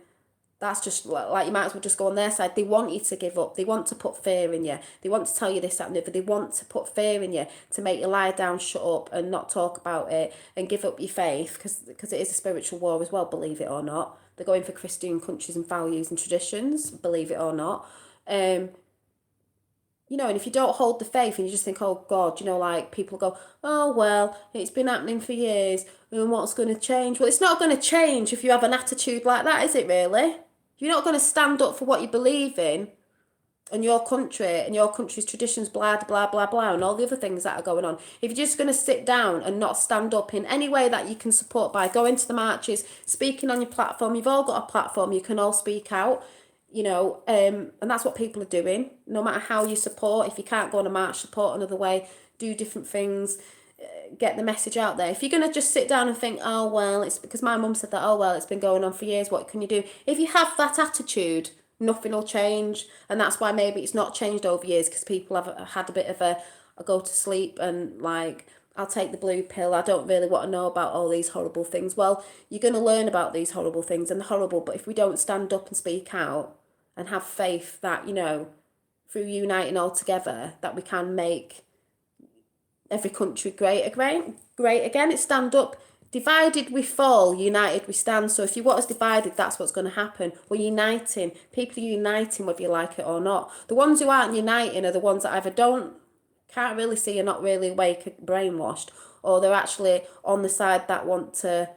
that's just like, you might as well just go on their side. They want you to give up. They want to put fear in you. They want to tell you this, that, and the other. They want to put fear in you to make you lie down, shut up, and not talk about it, and give up your faith, because it is a spiritual war as well, believe it or not. They're going for Christian countries and values and traditions, believe it or not. And if you don't hold the faith and you just think, oh God, like people go, oh, well, it's been happening for years, and what's going to change? Well, it's not going to change if you have an attitude like that, is it really? You're not going to stand up for what you believe in, and your country and your country's traditions, blah, blah, blah, blah, and all the other things that are going on. If you're just going to sit down and not stand up in any way that you can support by going to the marches, speaking on your platform, you've all got a platform, you can all speak out. And that's what people are doing. No matter how you support, if you can't go on a march, support another way, do different things, get the message out there. If you're going to just sit down and think, oh, well, it's because my mum said that, oh, well, it's been going on for years, what can you do? If you have that attitude, nothing will change. And that's why maybe it's not changed over years, because people have had a bit of a go to sleep and like, I'll take the blue pill. I don't really want to know about all these horrible things. Well, you're going to learn about these horrible things and horrible, but if we don't stand up and speak out and have faith that, through uniting all together, that we can make every country great again. It's stand up, Divided we fall, united we stand. So if you want us divided, that's what's going to happen. We're uniting. People are uniting whether you like it or not. The ones who aren't uniting are the ones that either can't really see, are not really awake, brainwashed, or they're actually on the side that want to,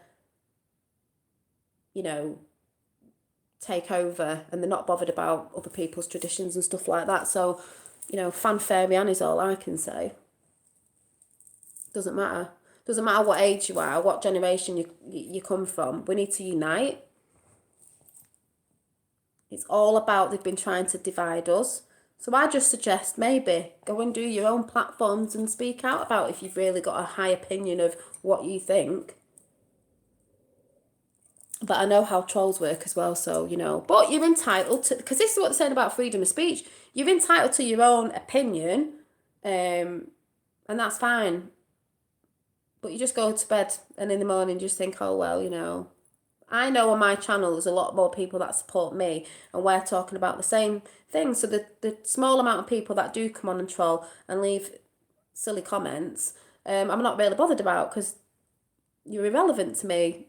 you know, take over, and they're not bothered about other people's traditions and stuff like that. So, fanfare on is all I can say. Doesn't matter. Doesn't matter what age you are, what generation you come from. We need to unite. It's all about they've been trying to divide us. So I just suggest maybe go and do your own platforms and speak out about it if you've really got a high opinion of what you think. But I know how trolls work as well, so, But you're entitled to, because this is what they're saying about freedom of speech. You're entitled to your own opinion, and that's fine. But you just go to bed and in the morning just think, oh, well, I know on my channel there's a lot more people that support me and we're talking about the same thing. So the small amount of people that do come on and troll and leave silly comments, I'm not really bothered about because you're irrelevant to me.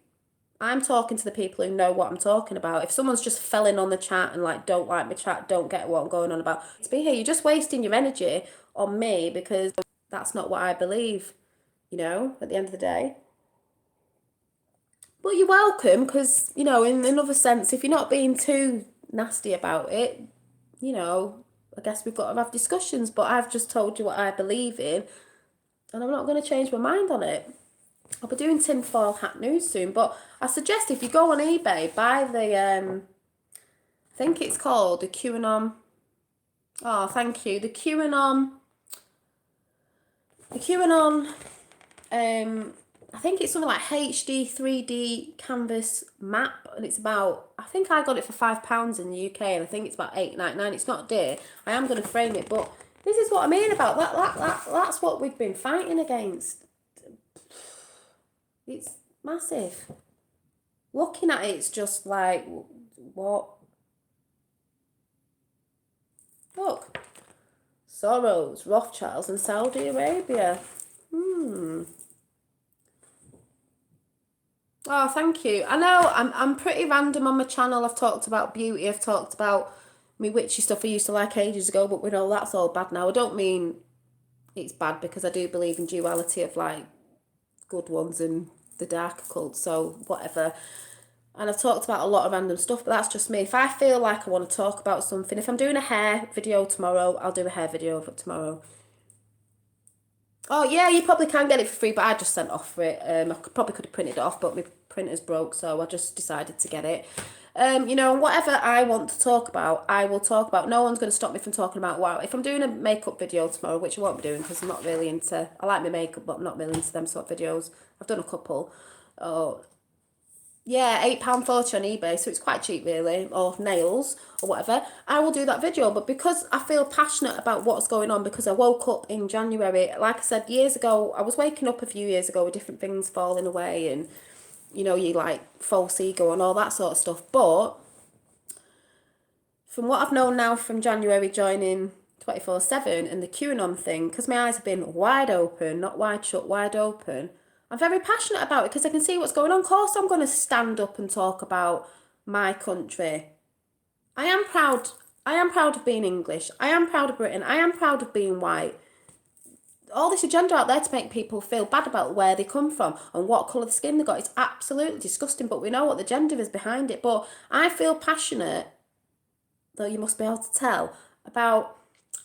I'm talking to the people who know what I'm talking about. If someone's just fell in on the chat and don't like my chat, don't get what I'm going on about, to be here, you're just wasting your energy on me because that's not what I believe, at the end of the day. But you're welcome because, in another sense, if you're not being too nasty about it, I guess we've got to have discussions. But I've just told you what I believe in and I'm not going to change my mind on it. I'll be doing tinfoil hat news soon, but I suggest if you go on eBay, buy the, I think it's called the QAnon. Oh, thank you. The QAnon, I think it's something like HD 3D canvas map, and it's about, I think I got it for £5 in the UK, and I think it's about £8.99. It's not dear. I am going to frame it, but this is what I mean about that's what we've been fighting against. It's massive. Looking at it, it's just like, what? Look. Soros, Rothschilds and Saudi Arabia. Oh, thank you. I know I'm pretty random on my channel. I've talked about beauty. I've talked about me witchy stuff I used to like ages ago, but we know that's all bad now. I don't mean it's bad because I do believe in duality of good ones and the dark occult, so whatever. And I've talked about a lot of random stuff, but that's just me. If I feel like I want to talk about something, if I'm doing a hair video tomorrow, I'll do a hair video for tomorrow. Oh, yeah, you probably can get it for free, but I just sent off for it. I probably could have printed it off, but my printer's broke, so I just decided to get it. Whatever I want to talk about, I will talk about. No one's going to stop me from talking about wow. If I'm doing a makeup video tomorrow, which I won't be doing because I'm not really into, I like my makeup, but I'm not really into them sort of videos. I've done a couple. Oh, yeah, £8.40 on eBay, so it's quite cheap really, or nails, or whatever. I will do that video, but because I feel passionate about what's going on, because I woke up in January, like I said, years ago, I was waking up a few years ago with different things falling away, and, you false ego and all that sort of stuff, but from what I've known now from January joining 24/7 and the QAnon thing, because my eyes have been wide open, not wide shut, wide open, I'm very passionate about it because I can see what's going on. Of course, I'm going to stand up and talk about my country. I am proud. I am proud of being English. I am proud of Britain. I am proud of being white. All this agenda out there to make people feel bad about where they come from and what colour of skin they got, it's absolutely disgusting, but we know what the gender is behind it. But I feel passionate, though you must be able to tell, about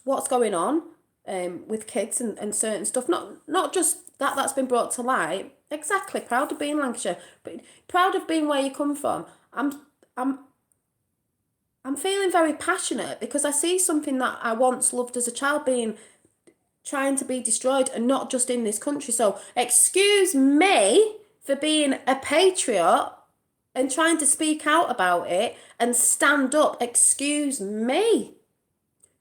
what's going on with kids and certain stuff. Not just that's been brought to light. Exactly, proud of being Lancashire, but proud of being where you come from. I'm feeling very passionate because I see something that I once loved as a child being trying to be destroyed, and not just in this country. So excuse me for being a patriot and trying to speak out about it and stand up. Excuse me.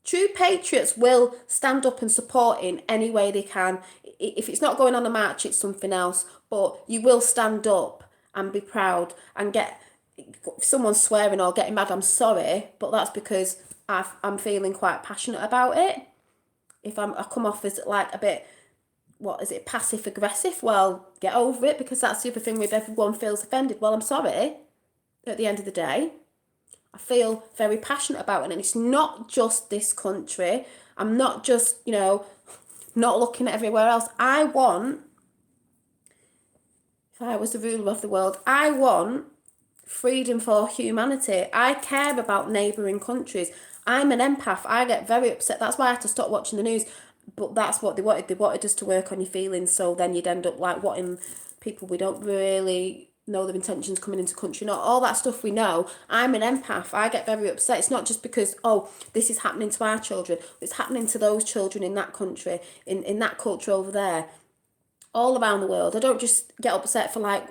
True patriots will stand up and support in any way they can. If it's not going on a march, it's something else. But you will stand up and be proud and get, if someone's swearing or getting mad, I'm sorry, but that's because I'm feeling quite passionate about it. If I come off as a bit what is it, passive aggressive? Well, get over it, because that's the other thing with everyone feels offended. Well, I'm sorry, at the end of the day. I feel very passionate about it, and it's not just this country. I'm not just, not looking at everywhere else. If I was the ruler of the world, I want freedom for humanity. I care about neighbouring countries. I'm an empath. I get very upset. That's why I had to stop watching the news. But that's what they wanted. They wanted us to work on your feelings, so then you'd end up like wanting people we don't really know their intentions coming into country. Not all that stuff we know. I'm an empath. I get very upset. It's not just because, oh, this is happening to our children. It's happening to those children in that country, in that culture over there, all around the world. I don't just get upset for like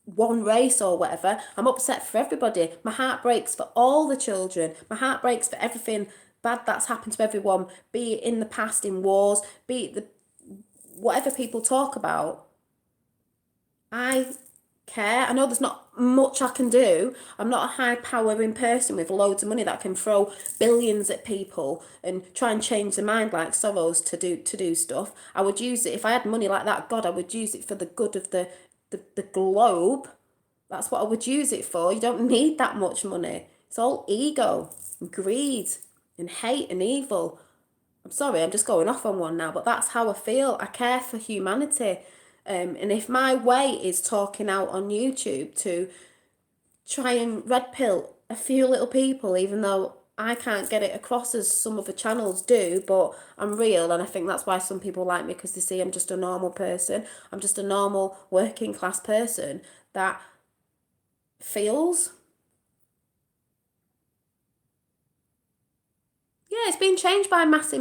one race or whatever. I'm upset for everybody. My heart breaks for all the children. My heart breaks for everything bad that's happened to everyone, be it in the past, in wars, be it the whatever people talk about. I care. I know there's not much I can do. I'm not a high powering person with loads of money that can throw billions at people and try and change their mind like Soros to do stuff. I would use it if I had money like that. God, I would use it for the good of the globe. That's what I would use it for. You don't need that much money. It's all ego and greed and hate and evil. I'm sorry, I'm just going off on one now, but that's how I feel. I care for humanity. And if my way is talking out on YouTube to try and red pill a few little people, even though I can't get it across as some other channels do, but I'm real, and I think that's why some people like me, because they see I'm just a normal person. I'm just a normal working class person that feels. Yeah, it's been changed by mass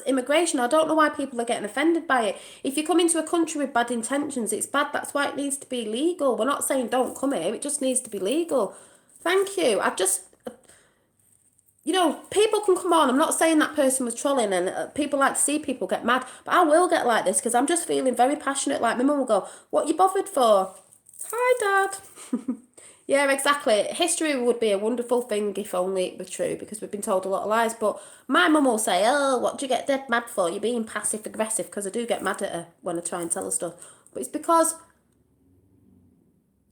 immigration. I don't know why people are getting offended by it. If you come into a country with bad intentions, it's bad. That's why it needs to be legal. We're not saying don't come here. It just needs to be legal. Thank you. People can come on. I'm not saying that person was trolling, and people like to see people get mad, but I will get like this because I'm just feeling very passionate. Like my mum will go, "What you bothered for?" Hi, Dad. Yeah, exactly. History would be a wonderful thing if only it were true, because we've been told a lot of lies. But my mum will say, "Oh, what do you get dead mad for? You're being passive aggressive," because I do get mad at her when I try and tell her stuff. But it's because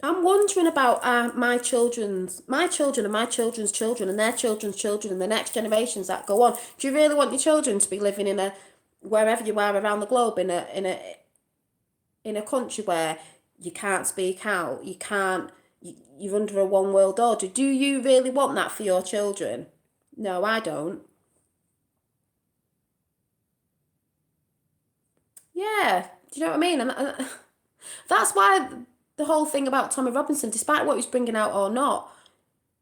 I'm wondering about my children and my children's children and their children's children and the next generations that go on. Do you really want your children to be living in wherever you are around the globe, in a country where you can't speak out, you're under a one world order? Do you really want that for your children? No, I don't. Yeah, do you know what I mean? And that's why the whole thing about Tommy Robinson, despite what he was bringing out or not,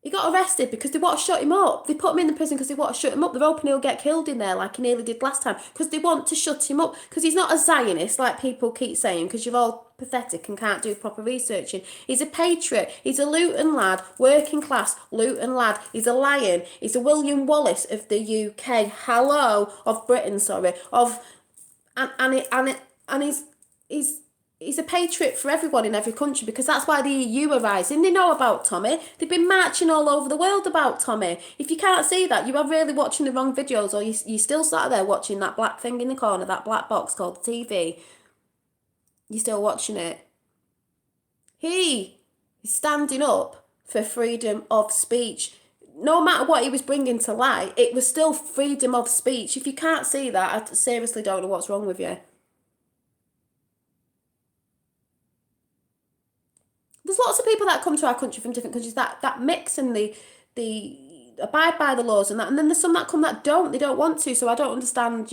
he got arrested because they want to shut him up. They put him in the prison because they want to shut him up. They're hoping he'll get killed in there like he nearly did last time, because they want to shut him up. Because he's not a Zionist like people keep saying, because you're all pathetic and can't do proper researching. He's a patriot. He's a Luton lad, working class Luton lad. He's a lion. He's a William Wallace of the UK. Hello, of Britain, sorry. And he's a patriot for everyone in every country, because that's why the EU are rising. They know about Tommy. They've been marching all over the world about Tommy. If you can't see that, you are really watching the wrong videos, or you still sat there watching that black thing in the corner, that black box called the TV. You're still watching it. He is standing up for freedom of speech. No matter what he was bringing to light, it was still freedom of speech. If you can't see that, I seriously don't know what's wrong with you. There's lots of people that come to our country from different countries that mix, and the abide by the laws and that, and then there's some that come that don't. They don't want to. So I don't understand.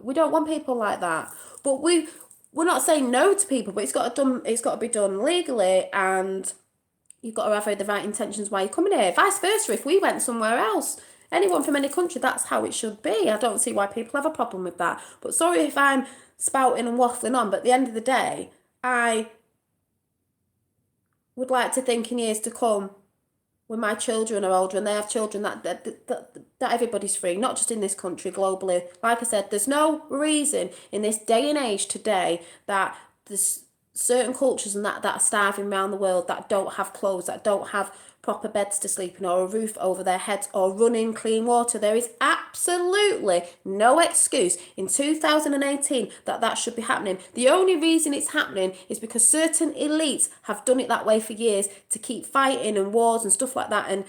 We don't want people like that. But we're not saying no to people, but it's got to be done legally, and you've got to have the right intentions while you're coming here. Vice versa, if we went somewhere else, anyone from any country, that's how it should be. I don't see why people have a problem with that. But sorry if I'm spouting and waffling on, but at the end of the day, I would like to think in years to come, when my children are older and they have children, that everybody's free, not just in this country, globally. Like I said, there's no reason in this day and age today that there's certain cultures and that are starving around the world, that don't have clothes, that don't have proper beds to sleep in or a roof over their heads or running clean water. There is absolutely no excuse in 2018 that that should be happening. The only reason it's happening is because certain elites have done it that way for years to keep fighting and wars and stuff like that and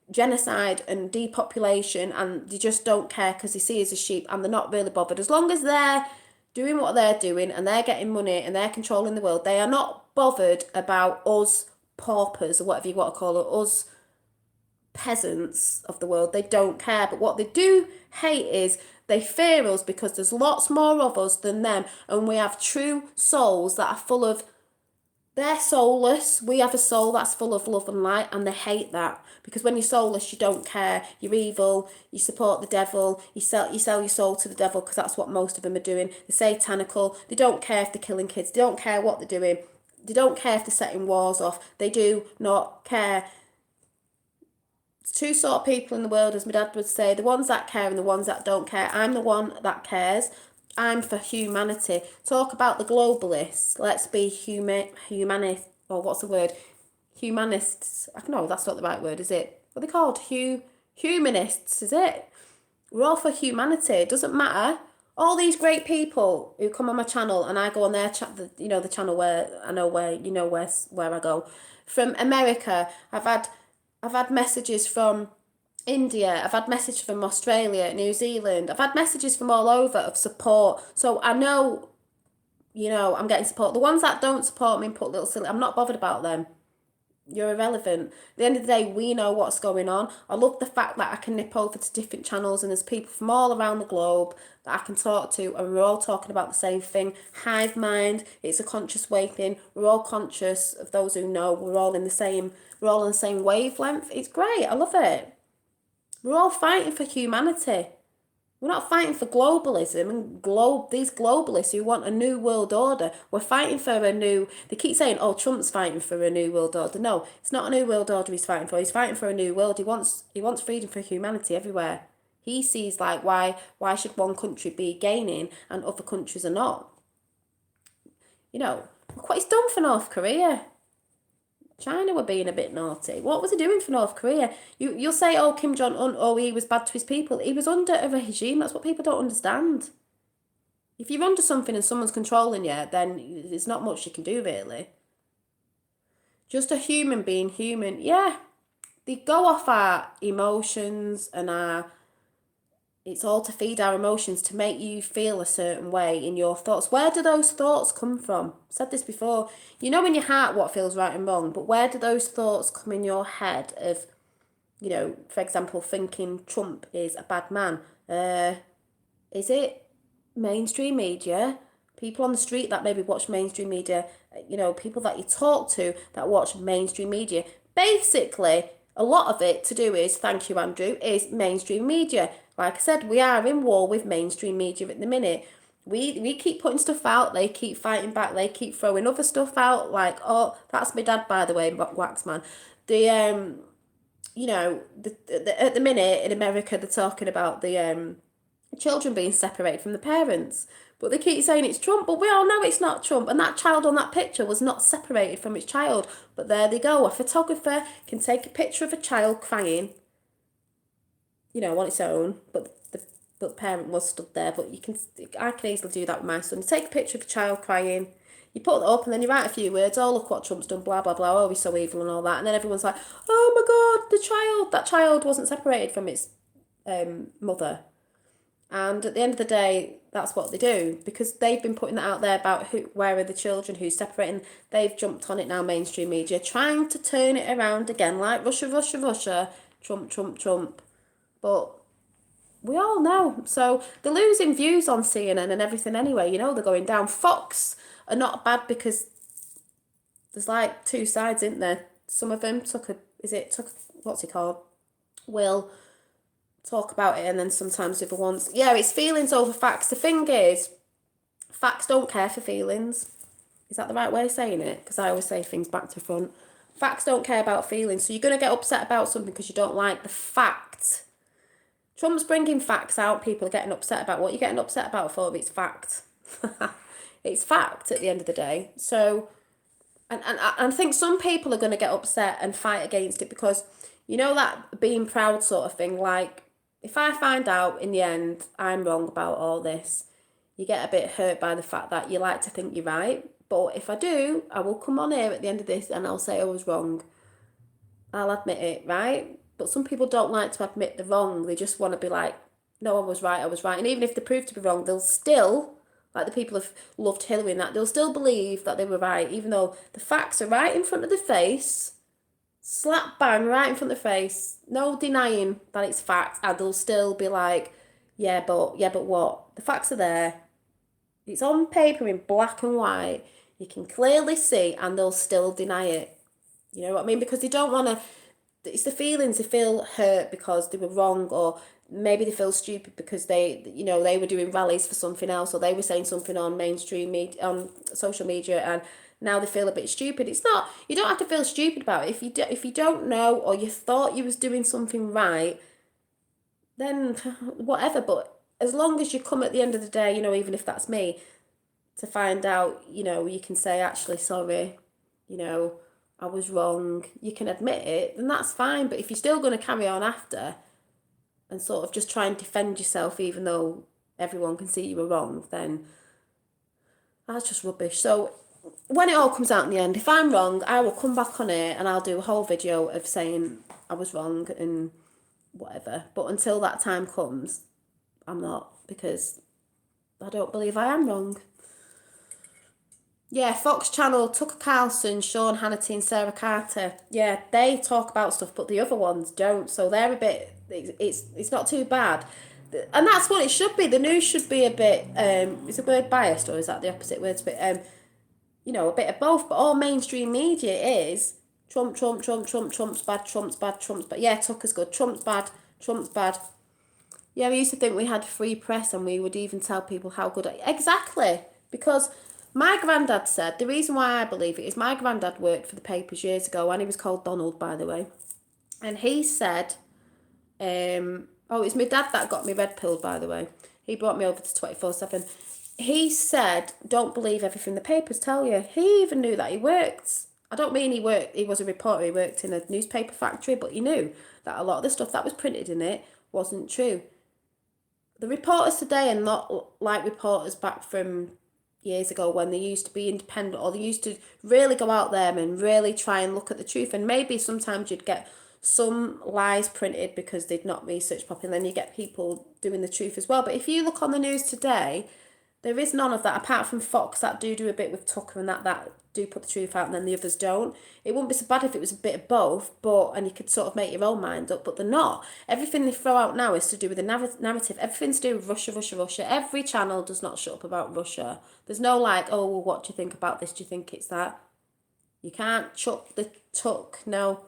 genocide and depopulation, and they just don't care because they see us as sheep and they're not really bothered. As long as they're doing what they're doing and they're getting money and they're controlling the world, they are not bothered about us paupers or whatever you want to call it, us peasants of the world. They don't care. But what they do hate is they fear us because there's lots more of us than them, and we have true souls that are full of, they're soulless. We have a soul that's full of love and light, and they hate that because when you're soulless, you don't care. You're evil. You support the devil. You sell your soul to the devil because that's what most of them are doing. They're satanical. They don't care if they're killing kids. They don't care what they're doing. They don't care if they're setting wars off. They do not care. There's two sort of people in the world, as my dad would say, the ones that care and the ones that don't care. I'm the one that cares. I'm for humanity. Talk about the globalists. Let's be humanist, or what's the word? Humanists. No, that's not the right word, is it? What are they called? Humanists, is it? We're all for humanity. It doesn't matter. All these great people who come on my channel and I go on their chat, the channel where I know where I go. From America, I've had messages from India, I've had messages from Australia, New Zealand, I've had messages from all over of support. So I know, I'm getting support. The ones that don't support me and put little silly, I'm not bothered about them. You're irrelevant. At the end of the day, we know what's going on. I love the fact that I can nip over to different channels and there's people from all around the globe that I can talk to, and we're all talking about the same thing. Hive mind, it's a conscious waking. We're all conscious of those who know. We're all in the same wavelength. It's great. I love it. We're all fighting for humanity. We're not fighting for globalism and these globalists who want a new world order. We're fighting for a new... They keep saying, oh, Trump's fighting for a new world order. No, it's not a new world order he's fighting for. He's fighting for a new world. He wants freedom for humanity everywhere. He sees, why should one country be gaining and other countries are not? Look what he's done for North Korea. China were being a bit naughty. What was he doing for North Korea? You'll say, oh, Kim Jong-un, oh, he was bad to his people. He was under a regime. That's what people don't understand. If you're under something and someone's controlling you, then there's not much you can do, really. Just a human being human. Yeah, they go off our emotions and it's all to feed our emotions, to make you feel a certain way in your thoughts. Where do those thoughts come from? I've said this before. You know in your heart what feels right and wrong, but where do those thoughts come in your head of, for example, thinking Trump is a bad man? Is it mainstream media? People on the street that maybe watch mainstream media, people that you talk to that watch mainstream media. Basically, a lot of it to do is, thank you, Andrew, is mainstream media. Like I said, we are in war with mainstream media at the minute. We keep putting stuff out, they keep fighting back, they keep throwing other stuff out, like, oh, that's my dad, by the way, Waxman. At the minute in America, they're talking about the children being separated from the parents. But they keep saying it's Trump, but we all know it's not Trump. And that child on that picture was not separated from its child. But there they go. A photographer can take a picture of a child crying, on its own. But the parent was stood there. But I can easily do that with my son. You take a picture of a child crying, you put it up and then you write a few words. Oh, look what Trump's done, blah, blah, blah. Oh, he's so evil and all that. And then everyone's like, oh my God, that child wasn't separated from its mother. And at the end of the day, that's what they do, because they've been putting that out there about where are the children, who's separating. They've jumped on it now, mainstream media, trying to turn it around again, like Russia, Trump. But we all know. So they're losing views on CNN and everything anyway. They're going down. Fox are not bad because there's two sides, isn't there? Some of them what's it called? Will talk about it, and then sometimes the other ones, it's feelings over facts. The thing is, facts don't care for feelings. Is that the right way of saying it? Because I always say things back to front. Facts don't care about feelings. So you're going to get upset about something because you don't like the fact. Trump's bringing facts out. People are getting upset about what you're getting upset about for. It's fact. It's fact at the end of the day. So And I think some people are going to get upset and fight against it because, you know, that being proud sort of thing. Like, if I find out in the end I'm wrong about all this, you get a bit hurt by the fact that you like to think you're right. But if I do, I will come on here at the end of this and I'll say I was wrong. I'll admit it, right? But some people don't like to admit they're wrong. They just want to be like, no, I was right, I was right. And even if they prove to be wrong, they'll still, like the people have loved Hillary and that, they'll still believe that they were right, even though the facts are right in front of the face, slap bang right in front of the face, no denying that it's fact, and they'll still be like, yeah, but what? The facts are there. It's on paper in black and white. You can clearly see, and they'll still deny it. You know what I mean? Because they don't want to. It's the feelings. They feel hurt because they were wrong, or maybe they feel stupid because they were doing rallies for something else, or they were saying something on mainstream media, on social media, and now they feel a bit stupid. It's not. You don't have to feel stupid about it. If you don't know, or you thought you was doing something right, then whatever. But as long as you come at the end of the day, even if that's me, to find out, you can say, actually, sorry, you know, I was wrong. You can admit it, then that's fine. But if you're still going to carry on after and sort of just try and defend yourself, even though everyone can see you were wrong, then that's just rubbish. So when it all comes out in the end, if I'm wrong, I will come back on it and I'll do a whole video of saying I was wrong and whatever. But until that time comes, I'm not, because I don't believe I am wrong. Yeah, Fox Channel, Tucker Carlson, Sean Hannity and Sarah Carter. Yeah, they talk about stuff, but the other ones don't. So they're a bit, it's not too bad. And that's what it should be. The news should be a bit, is the word biased or is that the opposite word? But, a bit of both. But all mainstream media is Trump, Trump, Trump, Trump, Trump's bad, Trump's bad, Trump's bad. Yeah, Tucker's good. Trump's bad, Trump's bad. Yeah, we used to think we had free press and we would even tell people how good. Exactly. Because my granddad said, the reason why I believe it is my granddad worked for the papers years ago, and he was called Donald, by the way. And he said, it's my dad that got me red pilled, by the way. He brought me over to 24/7. He said, don't believe everything the papers tell you. He even knew that he worked. I don't mean he was a reporter, he worked in a newspaper factory, but he knew that a lot of the stuff that was printed in it wasn't true. The reporters today are not like reporters back from years ago when they used to be independent, or they used to really go out there and really try and look at the truth. And maybe sometimes you'd get some lies printed because they'd not researched properly, and then you get people doing the truth as well. But if you look on the news today, there is none of that, apart from Fox that do a bit with Tucker and that do put the truth out, and then the others don't. It wouldn't be so bad if it was a bit of both, and you could sort of make your own mind up, but they're not. Everything they throw out now is to do with the narrative. Everything's to do with Russia, Russia, Russia. Every channel does not shut up about Russia. There's no like, oh, well, what do you think about this? Do you think it's that? You can't chuck the tuck, no.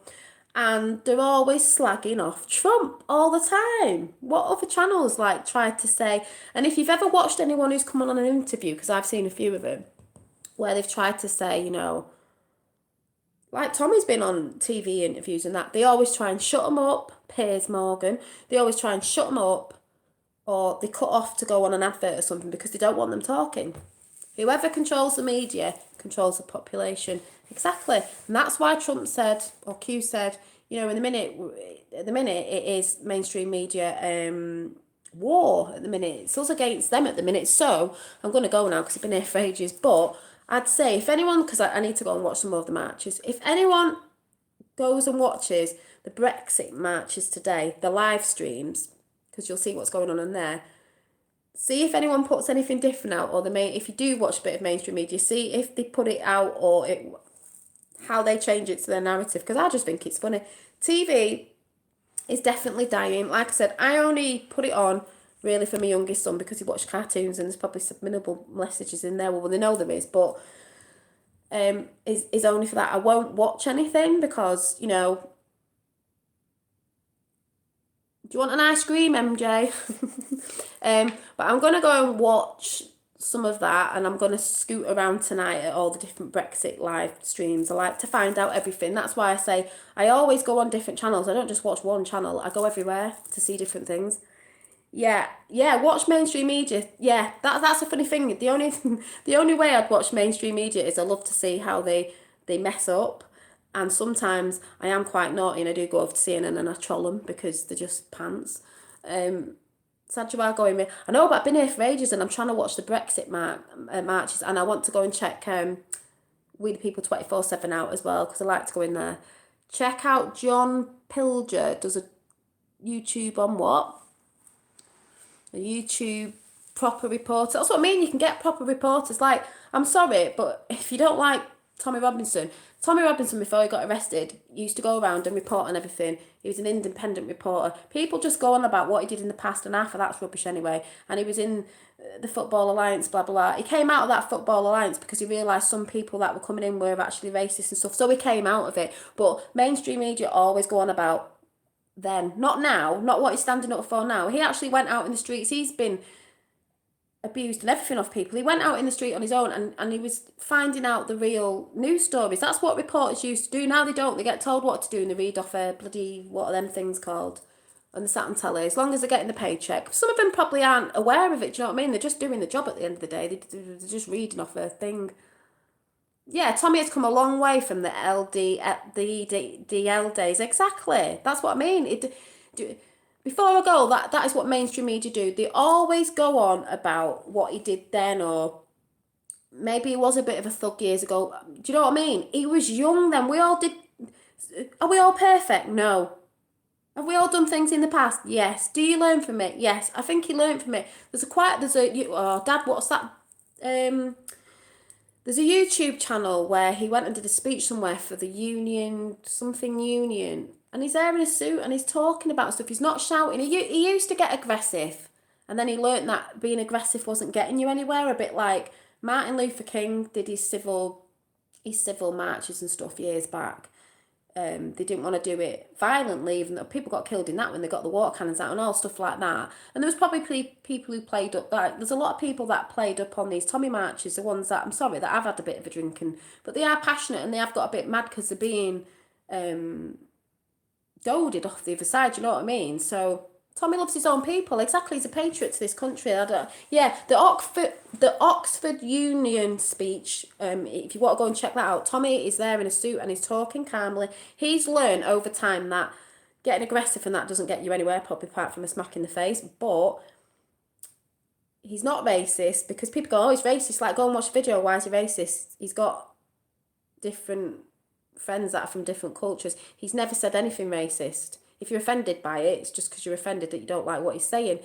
And they're always slagging off Trump all the time. What other channels tried to say? And if you've ever watched anyone who's come on an interview, because I've seen a few of them, where they've tried to say, like Tommy's been on TV interviews and that, they always try and shut them up, Piers Morgan, they always try and shut them up, or they cut off to go on an advert or something because they don't want them talking. Whoever controls the media controls the population. Exactly. And that's why Trump said, or Q said, at the minute it is mainstream media war at the minute. It's us against them at the minute. So I'm going to go now because I've been here for ages. But I'd say if anyone, because I need to go and watch some more of the marches, if anyone goes and watches the Brexit marches today, the live streams, because you'll see what's going on in there, see if anyone puts anything different out, or if you do watch a bit of mainstream media, see if they put it out or how they change it to their narrative, because I just think it's funny. TV is definitely dying. Like I said, I only put it on really for my youngest son because he watched cartoons and there's probably subliminal messages in there. Well, they know there is, but is only for that. I won't watch anything because, do you want an ice cream, MJ? But I'm going to go and watch some of that, and I'm going to scoot around tonight at all the different Brexit live streams. I like to find out everything. That's why I say I always go on different channels. I don't just watch one channel. I go everywhere to see different things. Yeah, watch mainstream media. Yeah, that's a funny thing. The only way I'd watch mainstream media is I love to see how they they mess up. And sometimes I am quite naughty and I do go over to CNN and I troll them because they're just pants. Sad you are going with. I know, but I've been here for ages and I'm trying to watch the Brexit marches and I want to go and check We the People 24/7 out as well because I like to go in there. Check out John Pilger, does a YouTube on what? A YouTube proper reporter. That's what I mean. You can get proper reporters. Like, I'm sorry, but if you don't like Tommy Robinson, before he got arrested, used to go around and report on everything. He was an independent reporter. People just go on about what he did in the past, and half of that's rubbish anyway. And he was in the Football Alliance, blah, blah, blah. He came out of that Football Alliance because he realised some people that were coming in were actually racist and stuff. So he came out of it. But mainstream media always go on about then. Not now. Not what he's standing up for now. He actually went out in the streets. He's been abused and everything off people. He went out in the street on his own and he was finding out the real news stories. That's what reporters used to do. Now they don't. They get told what to do and they read off a bloody, what are them things called? And they sat and telly. As long as they're getting the paycheck. Some of them probably aren't aware of it, do you know what I mean? They're just doing the job at the end of the day. They're just reading off a thing. Yeah, Tommy has come a long way from the DL days. Exactly. That's what I mean. Before I go, that is what mainstream media do. They always go on about what he did then, or maybe he was a bit of a thug years ago. Do you know what I mean? He was young then. We all did. Are we all perfect? No. Have we all done things in the past? Yes. Do you learn from it? Yes. I think he learned from it. Dad, what's that? There's a YouTube channel where he went and did a speech somewhere for the union, something union, and he's there in a suit and he's talking about stuff. He's not shouting. He used to get aggressive, and then he learnt that being aggressive wasn't getting you anywhere. A bit like Martin Luther King did his civil marches and stuff years back. They didn't want to do it violently, even though people got killed in that when they got the water cannons out and all stuff like that. And there was probably people who played up that. There's a lot of people that played up on these Tommy marches, the ones that, I'm sorry, that have had a bit of a drink, but they are passionate and they have got a bit mad because they're being goaded off the other side, you know what I mean? So Tommy loves his own people. Exactly, he's a patriot to this country. The Oxford Union speech. If you want to go and check that out, Tommy is there in a suit and he's talking calmly. He's learned over time that getting aggressive and that doesn't get you anywhere, probably apart from a smack in the face. But he's not racist because people go, "Oh, he's racist." Like, go and watch the video. Why is he racist? He's got different friends that are from different cultures. He's never said anything racist. If you're offended by it, it's just because you're offended that you don't like what he's saying.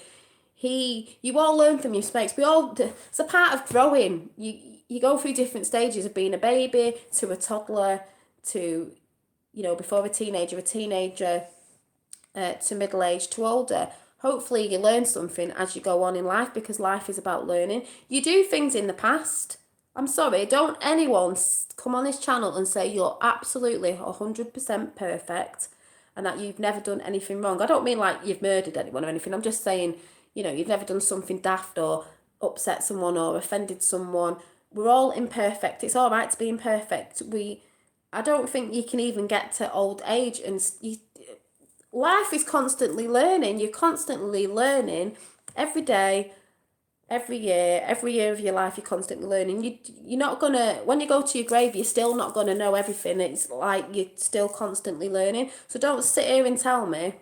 You all learn from your mistakes. It's a part of growing. You go through different stages of being a baby to a toddler to, before a teenager, to middle age to older. Hopefully you learn something as you go on in life because life is about learning. You do things in the past. I'm sorry, don't anyone come on this channel and say you're absolutely 100% perfect and that you've never done anything wrong. I don't mean like you've murdered anyone or anything. I'm just saying, you've never done something daft or upset someone or offended someone. We're all imperfect. It's all right to be imperfect. I don't think you can even get to old age and life is constantly learning. You're constantly learning every day, every year of your life. You're constantly learning. You're not gonna, when you go to your grave, you're still not gonna know everything. It's like you're still constantly learning. So don't sit here and tell me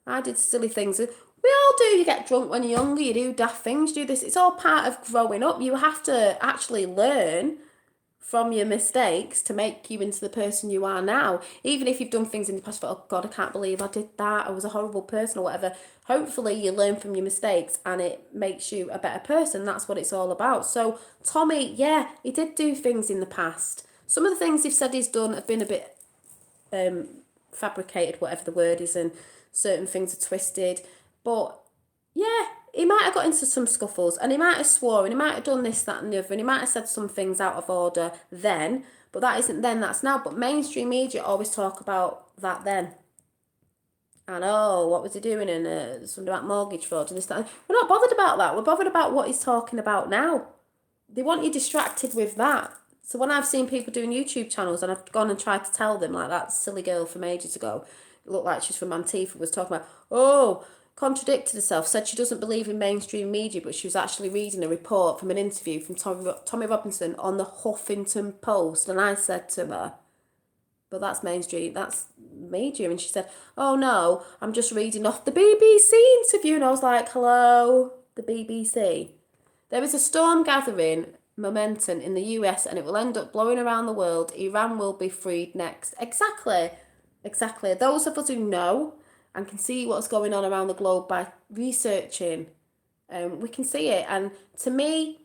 I did silly things. We all do. You get drunk when you're younger. You do daft things. You do this. It's all part of growing up. You have to actually learn from your mistakes to make you into the person you are now. Even if you've done things in the past, oh God, I can't believe I did that. I was a horrible person or whatever. Hopefully you learn from your mistakes and it makes you a better person. That's what it's all about. So Tommy, yeah, he did do things in the past. Some of the things he's said he's done have been a bit fabricated, whatever the word is, and certain things are twisted. But yeah, he might have got into some scuffles and he might have swore and he might have done this, that and the other, and he might have said some things out of order then, but that isn't then, that's now. But mainstream media always talk about that then. And what was he doing? And something about mortgage fraud and this, that. We're not bothered about that. We're bothered about what he's talking about now. They want you distracted with that. So when I've seen people doing YouTube channels and I've gone and tried to tell them, like that silly girl from ages ago, it looked like she's from Antifa, was talking about, contradicted herself, said she doesn't believe in mainstream media, but she was actually reading a report from an interview from Tommy Robinson on the Huffington Post. And I said to her, but that's mainstream, that's media. And she said, oh no, I'm just reading off the BBC interview. And I was like, hello, the BBC. There is a storm gathering momentum in the US and it will end up blowing around the world. Iran will be freed next. Exactly. Exactly. Those of us who know and can see what's going on around the globe by researching, we can see it. And to me,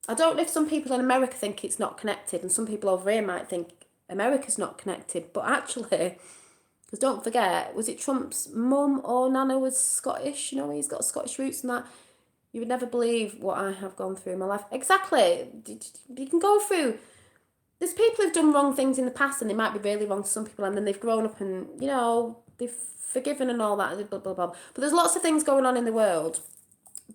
I don't know if some people in America think it's not connected and some people over here might think America's not connected. But actually, because don't forget, was it Trump's mum or nana was Scottish? You know, he's got Scottish roots and that. You would never believe what I have gone through in my life. Exactly. You can go through. There's people who've done wrong things in the past and they might be really wrong to some people and then they've grown up and, you know, they've forgiven and all that, blah, blah, blah. But there's lots of things going on in the world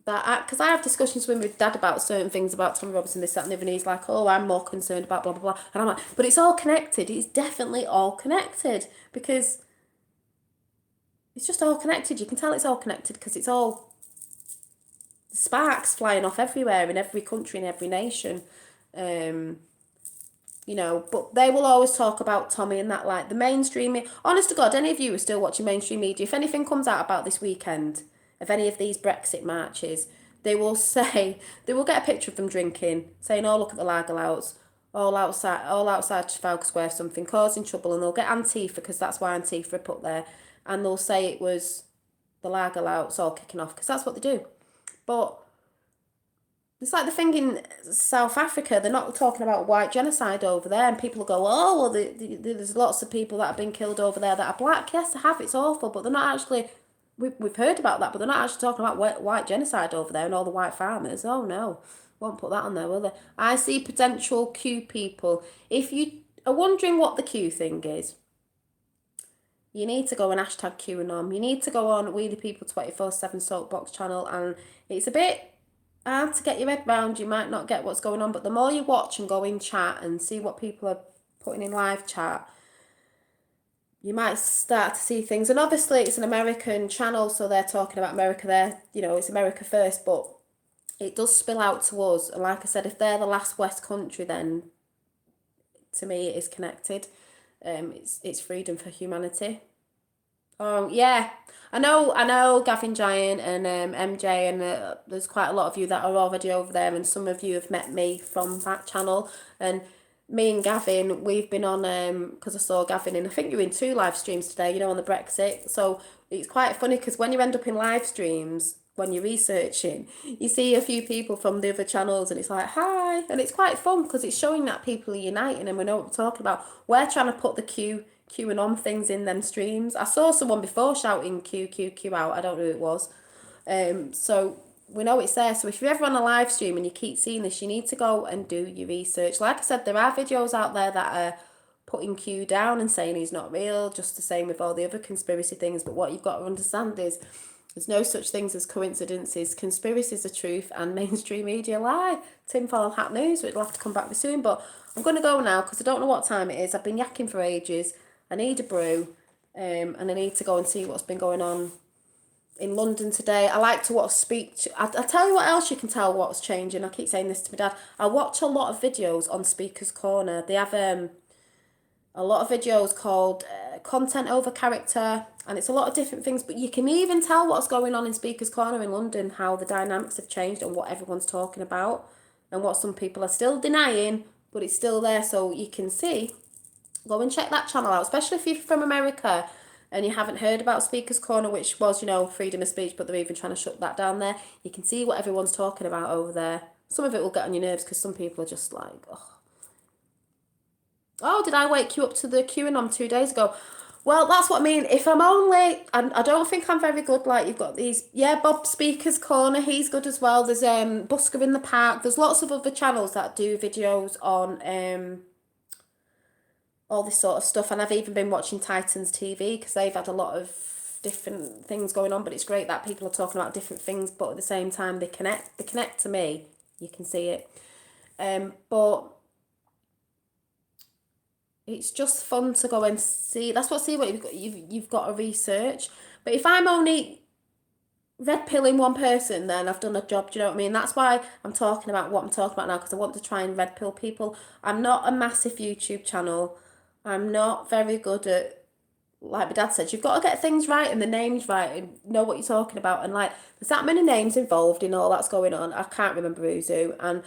that, because I have discussions with my dad about certain things about Tommy Robinson, this, that and the other, and he's like, oh, I'm more concerned about blah, blah, blah. And I'm like, but it's all connected. It's definitely all connected because it's just all connected. You can tell it's all connected because it's all sparks flying off everywhere in every country, in every nation. You know, but they will always talk about Tommy and that, like the mainstream. Honest to God, any of you are still watching mainstream media, if anything comes out about this weekend, of any of these Brexit marches, they will say, they will get a picture of them drinking, saying, oh, look at the lager louts, all outside Trafalgar Square, something, causing trouble, and they'll get Antifa, because that's why Antifa are put there, and they'll say it was the lager louts all kicking off, because that's what they do. But it's like the thing in South Africa, they're not talking about white genocide over there, and people go, oh, well, there's lots of people that have been killed over there that are black. Yes, they have, it's awful, but they're not actually, we've heard about that, but they're not actually talking about white genocide over there and all the white farmers. Oh, no, won't put that on there, will they? I see potential Q people. If you are wondering what the Q thing is, you need to go and hashtag QAnon. You need to go on We the People 24/7 Soapbox channel, and it's a bit hard to get your head round. You might not get what's going on, but the more you watch and go in chat and see what people are putting in live chat, you might start to see things. And obviously it's an American channel, so they're talking about America there, you know, it's America first, but it does spill out to us. And like I said, if they're the last West country, then to me it is connected. It's freedom for humanity. Oh yeah, I know, Gavin Giant and MJ, and there's quite a lot of you that are already over there, and some of you have met me from that channel. And me and Gavin, we've been on because I saw Gavin, and I think you're in 2 live streams today. You know, on the Brexit. So it's quite funny because when you end up in live streams, when you're researching, you see a few people from the other channels, and it's like hi, and it's quite fun because it's showing that people are uniting, and we know what we're talking about. We're trying to put the Q and on things in them streams. I saw someone before shouting Q out. I don't know who it was. So we know it's there. So if you're ever on a live stream and you keep seeing this, you need to go and do your research. Like I said, there are videos out there that are putting Q down and saying he's not real, just the same with all the other conspiracy things. But what you've got to understand is there's no such things as coincidences. Conspiracies are truth and mainstream media lie. Tinfoil hat news. We'll have to come back with soon. But I'm going to go now because I don't know what time it is. I've been yakking for ages. I need a brew, and I need to go and see what's been going on in London today. I like to watch speech. I tell you what else you can tell what's changing. I keep saying this to my dad. I watch a lot of videos on Speaker's Corner. They have a lot of videos called Content Over Character, and it's a lot of different things, but you can even tell what's going on in Speaker's Corner in London, how the dynamics have changed and what everyone's talking about and what some people are still denying, but it's still there, so you can see. Go and check that channel out, especially if you're from America and you haven't heard about Speaker's Corner, which was, you know, freedom of speech, but they're even trying to shut that down there. You can see what everyone's talking about over there. Some of it will get on your nerves because some people are just like, oh, did I wake you up to the QAnon 2 days ago? Well, that's what I mean. If I'm only, I don't think I'm very good. Like you've got these, yeah, Bob Speaker's Corner, he's good as well. There's Busker in the Park. There's lots of other channels that do videos on all this sort of stuff, and I've even been watching Titans TV because they've had a lot of different things going on, but it's great that people are talking about different things, but at the same time they connect to me. You can see it. But it's just fun to go and see. That's what you've got to research. But if I'm only red pilling one person, then I've done a job. Do you know what I mean? That's why I'm talking about what I'm talking about now, because I want to try and red pill people. I'm not a massive YouTube channel. I'm not very good at, like my dad said, you've got to get things right and the names right and know what you're talking about. And like, there's that many names involved in all that's going on. I can't remember who's who. And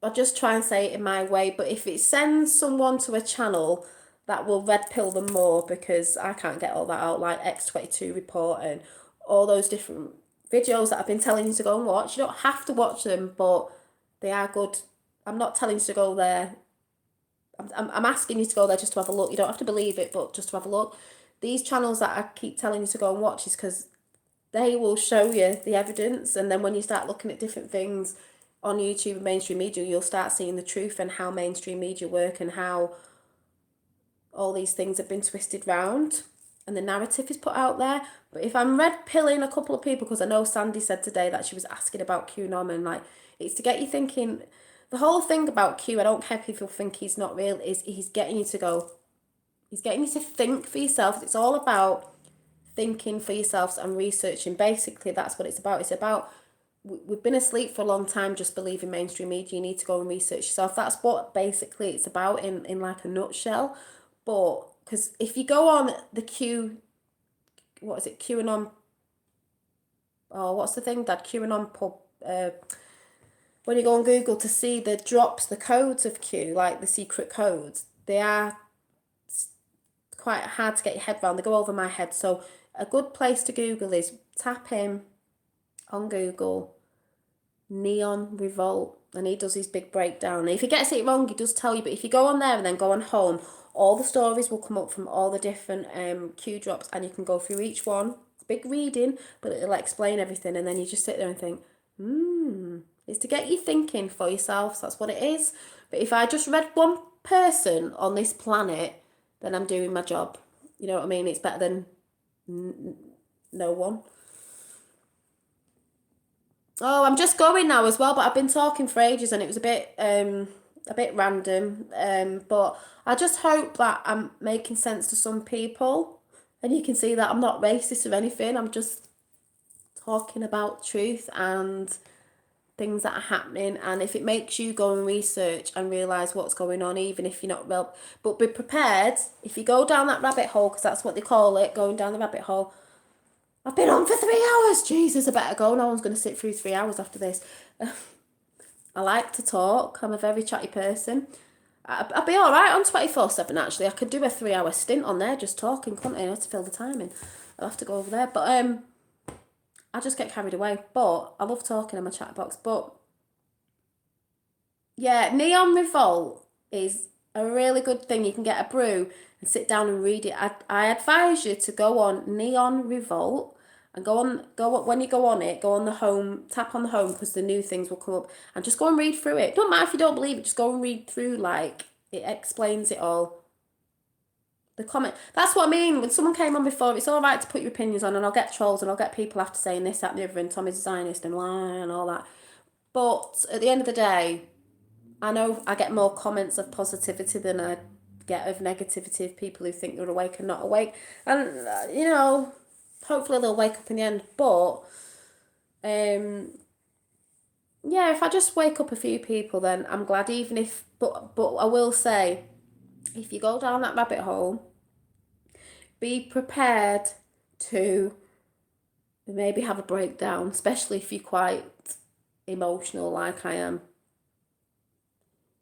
I just try and say it in my way. But if it sends someone to a channel, that will red pill them more, because I can't get all that out, like X22 report and all those different videos that I've been telling you to go and watch. You don't have to watch them, but they are good. I'm not telling you to go there. I'm asking you to go there just to have a look. You don't have to believe it, but just to have a look. These channels that I keep telling you to go and watch is because they will show you the evidence, and then when you start looking at different things on YouTube and mainstream media, you'll start seeing the truth and how mainstream media work and how all these things have been twisted round and the narrative is put out there. But if I'm red pilling a couple of people, because I know Sandy said today that she was asking about QAnon, and like, it's to get you thinking. The whole thing about Q, I don't care if people think he's not real, is he's getting you to go, he's getting you to think for yourself. It's all about thinking for yourselves and researching. Basically, that's what it's about. It's about, we've been asleep for a long time just believing mainstream media. You need to go and research yourself. That's what basically it's about in like a nutshell. But because if you go on the Q, what is it, QAnon, oh, what's the thing, that QAnon pub, when you go on Google to see the drops, the codes of Q, like the secret codes, they are quite hard to get your head around. They go over my head. So a good place to Google is tap in on Google Neon Revolt, and he does his big breakdown. And if he gets it wrong, he does tell you. But if you go on there and then go on home, all the stories will come up from all the different Q drops, and you can go through each one. It's big reading, but it'll explain everything, and then you just sit there and think, it's to get you thinking for yourself. So that's what it is. But if I just read one person on this planet, then I'm doing my job. You know what I mean? It's better than no one. Oh, I'm just going now as well, but I've been talking for ages and it was a bit random. But I just hope that I'm making sense to some people, and you can see that I'm not racist or anything. I'm just talking about truth and things that are happening, and if it makes you go and research and realize what's going on, even if you're not real, but be prepared if you go down that rabbit hole, because that's what they call it, going down the rabbit hole. I've been on for 3 hours. Jesus, I better go. No one's going to sit through 3 hours after this. I like to talk. I'm a very chatty person. I'd be all right on 24/7, actually. I could do a 3 hour stint on there just talking, couldn't I? I have to fill the time in. I'll have to go over there. But I just get carried away. But I love talking in my chat box. But yeah, Neon Revolt is a really good thing. You can get a brew and sit down and read it. I advise you to go on Neon Revolt and when you go on it, go on the home, tap on the home, because the new things will come up, and just go and read through it. Don't matter if you don't believe it, just go and read through, like, it explains it all. The comment, that's what I mean. When someone came on before, it's all right to put your opinions on, and I'll get trolls and I'll get people after saying this, that, and the other, and Tommy's a Zionist and blah, and all that. But at the end of the day, I know I get more comments of positivity than I get of negativity of people who think they're awake and not awake. And, hopefully they'll wake up in the end. But, yeah, if I just wake up a few people, then I'm glad. Even if, but I will say, if you go down that rabbit hole, be prepared to maybe have a breakdown, especially if you're quite emotional like I am.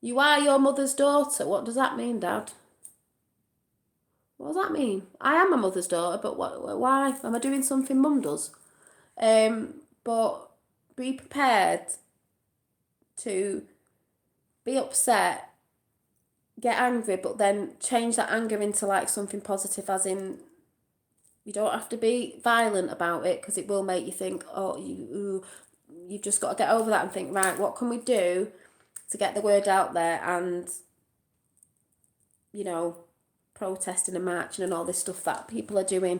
You are your mother's daughter. What does that mean, Dad? What does that mean? I am a mother's daughter, but why? Am I doing something Mum does? But be prepared to be upset, get angry, but then change that anger into like something positive, as in, you don't have to be violent about it, because it will make you think, oh, you've just got to get over that and think, right, what can we do to get the word out there, and, protesting and marching and all this stuff that people are doing,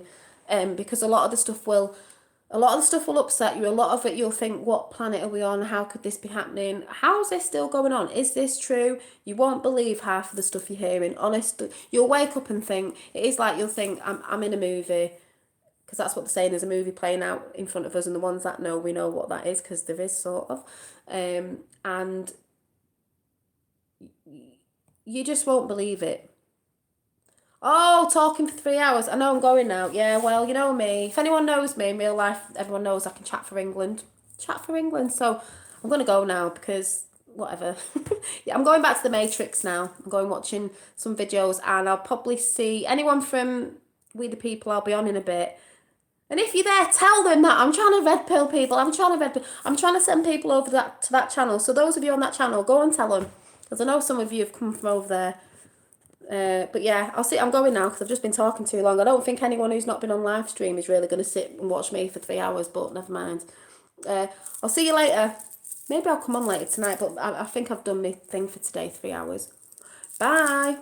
because a lot of the stuff will upset you. A lot of it, you'll think, what planet are we on? How could this be happening? How's this still going on? Is this true? You won't believe half of the stuff you're hearing. Honestly, you'll wake up and think, it is like, you'll think, I'm in a movie. because that's what they're saying. There's a movie playing out in front of us, and the ones that know, we know what that is because there is sort of. And you just won't believe it. Oh, talking for 3 hours. I know I'm going now. Yeah, well, you know me. If anyone knows me in real life, everyone knows I can chat for England. Chat for England. So I'm going to go now because whatever. Yeah, I'm going back to the Matrix now. I'm going watching some videos, and I'll probably see anyone from We the People. I'll be on in a bit. And if you're there, tell them that I'm trying to red pill people. I'm trying to send people over to that channel. So those of you on that channel, go and tell them, because I know some of you have come from over there. But yeah, I'll see. I'm going now because I've just been talking too long. I don't think anyone who's not been on live stream is really going to sit and watch me for 3 hours. But never mind. I'll see you later. Maybe I'll come on later tonight. But I think I've done my thing for today. 3 hours. Bye.